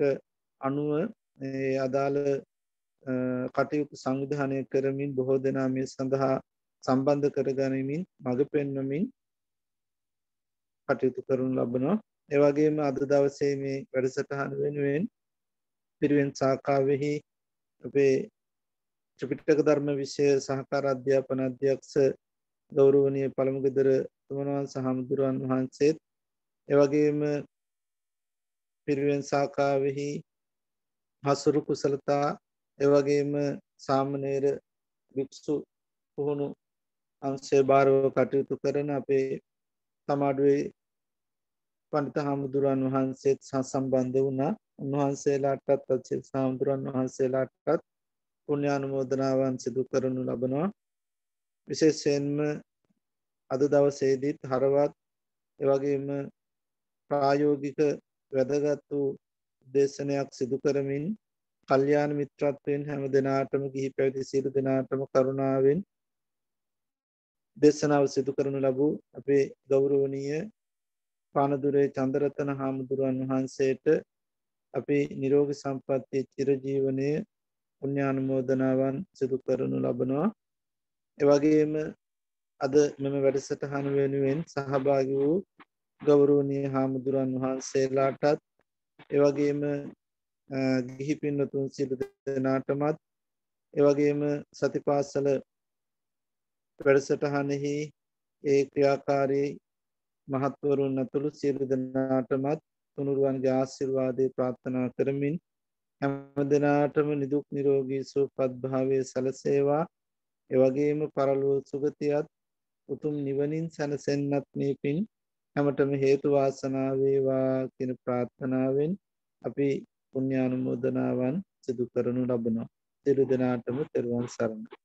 අනුව ඒ අදාළ කටයුතු සංවිධානය කරමින් බොහෝ දෙනා මේ සඳහා සම්බන්ධ කරගනිමින් මඟ පෙන්වමින් කටයුතු කරනු ලබනවා. ඒ වගේම අද දවසේ මේ වැඩසටහන වෙනුවෙන් පිරිවෙන් ශාඛාවෙහි අපේ ත්‍රිපිටක ධර්ම විෂය සහකාර අධ්‍යාපන අධ්‍යක්ෂ ගෞරවනීය පළමුගෙදර තුමනවංශ හාමුදුරුවන් වහන්සේත් ඒ වගේම පිරිවෙන් ශාඛාවෙහි හසුරු කුසලතා ඒ වගේම සාමණේර භික්ෂු පුහුණු අංශය භාරව කටයුතු කරන අපේ තමාඩුවේ පඬිත හාමුදුරුවන් වහන්සේත් සම්බන්ධ වුණා. උන්වහන්සේලාටත් අචිල් හාමුදුරුවන් වහන්සේලාටත් පුණ්‍යානුමෝදනාවන් සිදු කරනු ලබනවා. විශේෂයෙන්ම අද දවසේදීත් හරවත් එවැගේම ප්‍රායෝගික වැදගත් වූ දේශනයක් සිදු කරමින් කල්යාණ මිත්‍රත්වයෙන් හැම දෙනාටම ගිහි පැවිදි සියලු දෙනාටම කරුණාවෙන් දේශනාව සිදු කරනු ලැබූ අපේ ගෞරවනීය පානදුරේ චන්දරතන හාමුදුරුවන් වහන්සේට අපි නිරෝගී සම්පන්නිය චිරජීවනයේ පුණ්‍යානුමෝදනාවන් සිදු කරනු ලබනවා. ඒ වගේම අද මෙම වැඩසටහන වෙනුවෙන් සහභාගී වූ ගෞරවනීය හාමුදුරුවන් වහන්සේලාටත් ඒ වගේම ගිහි පින්වතුන් සියලු දෙනාටමත් ඒ වගේම සතිපාසල වැඩසටහනෙහි ඒ ක්‍රියාකාරී මහත්වරුන් ඇතුළු සියලු දෙනාටමත් තුනුරුවන්ගේ ආශිර්වාදය ප්‍රාර්ථනා කරමින් හැම දෙනාටම නිදුක් නිරෝගී සුවපත් භාවයේ සැලසේවා. ඒ වගේම පරලොව සුගතියත් උතුම් නිවනින් සැනසෙන්නත් මේ පින් හැමතෙම හේතු වාසනා වේවා කියන ප්‍රාර්ථනාවෙන් අපි පුණ්‍යානුමෝදනාවන් සිදු කරනු ලබනවා. සියලු දෙනාටම තෙරුවන් සරණයි.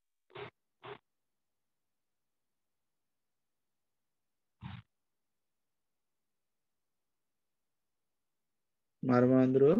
මාරමාන්දරෝ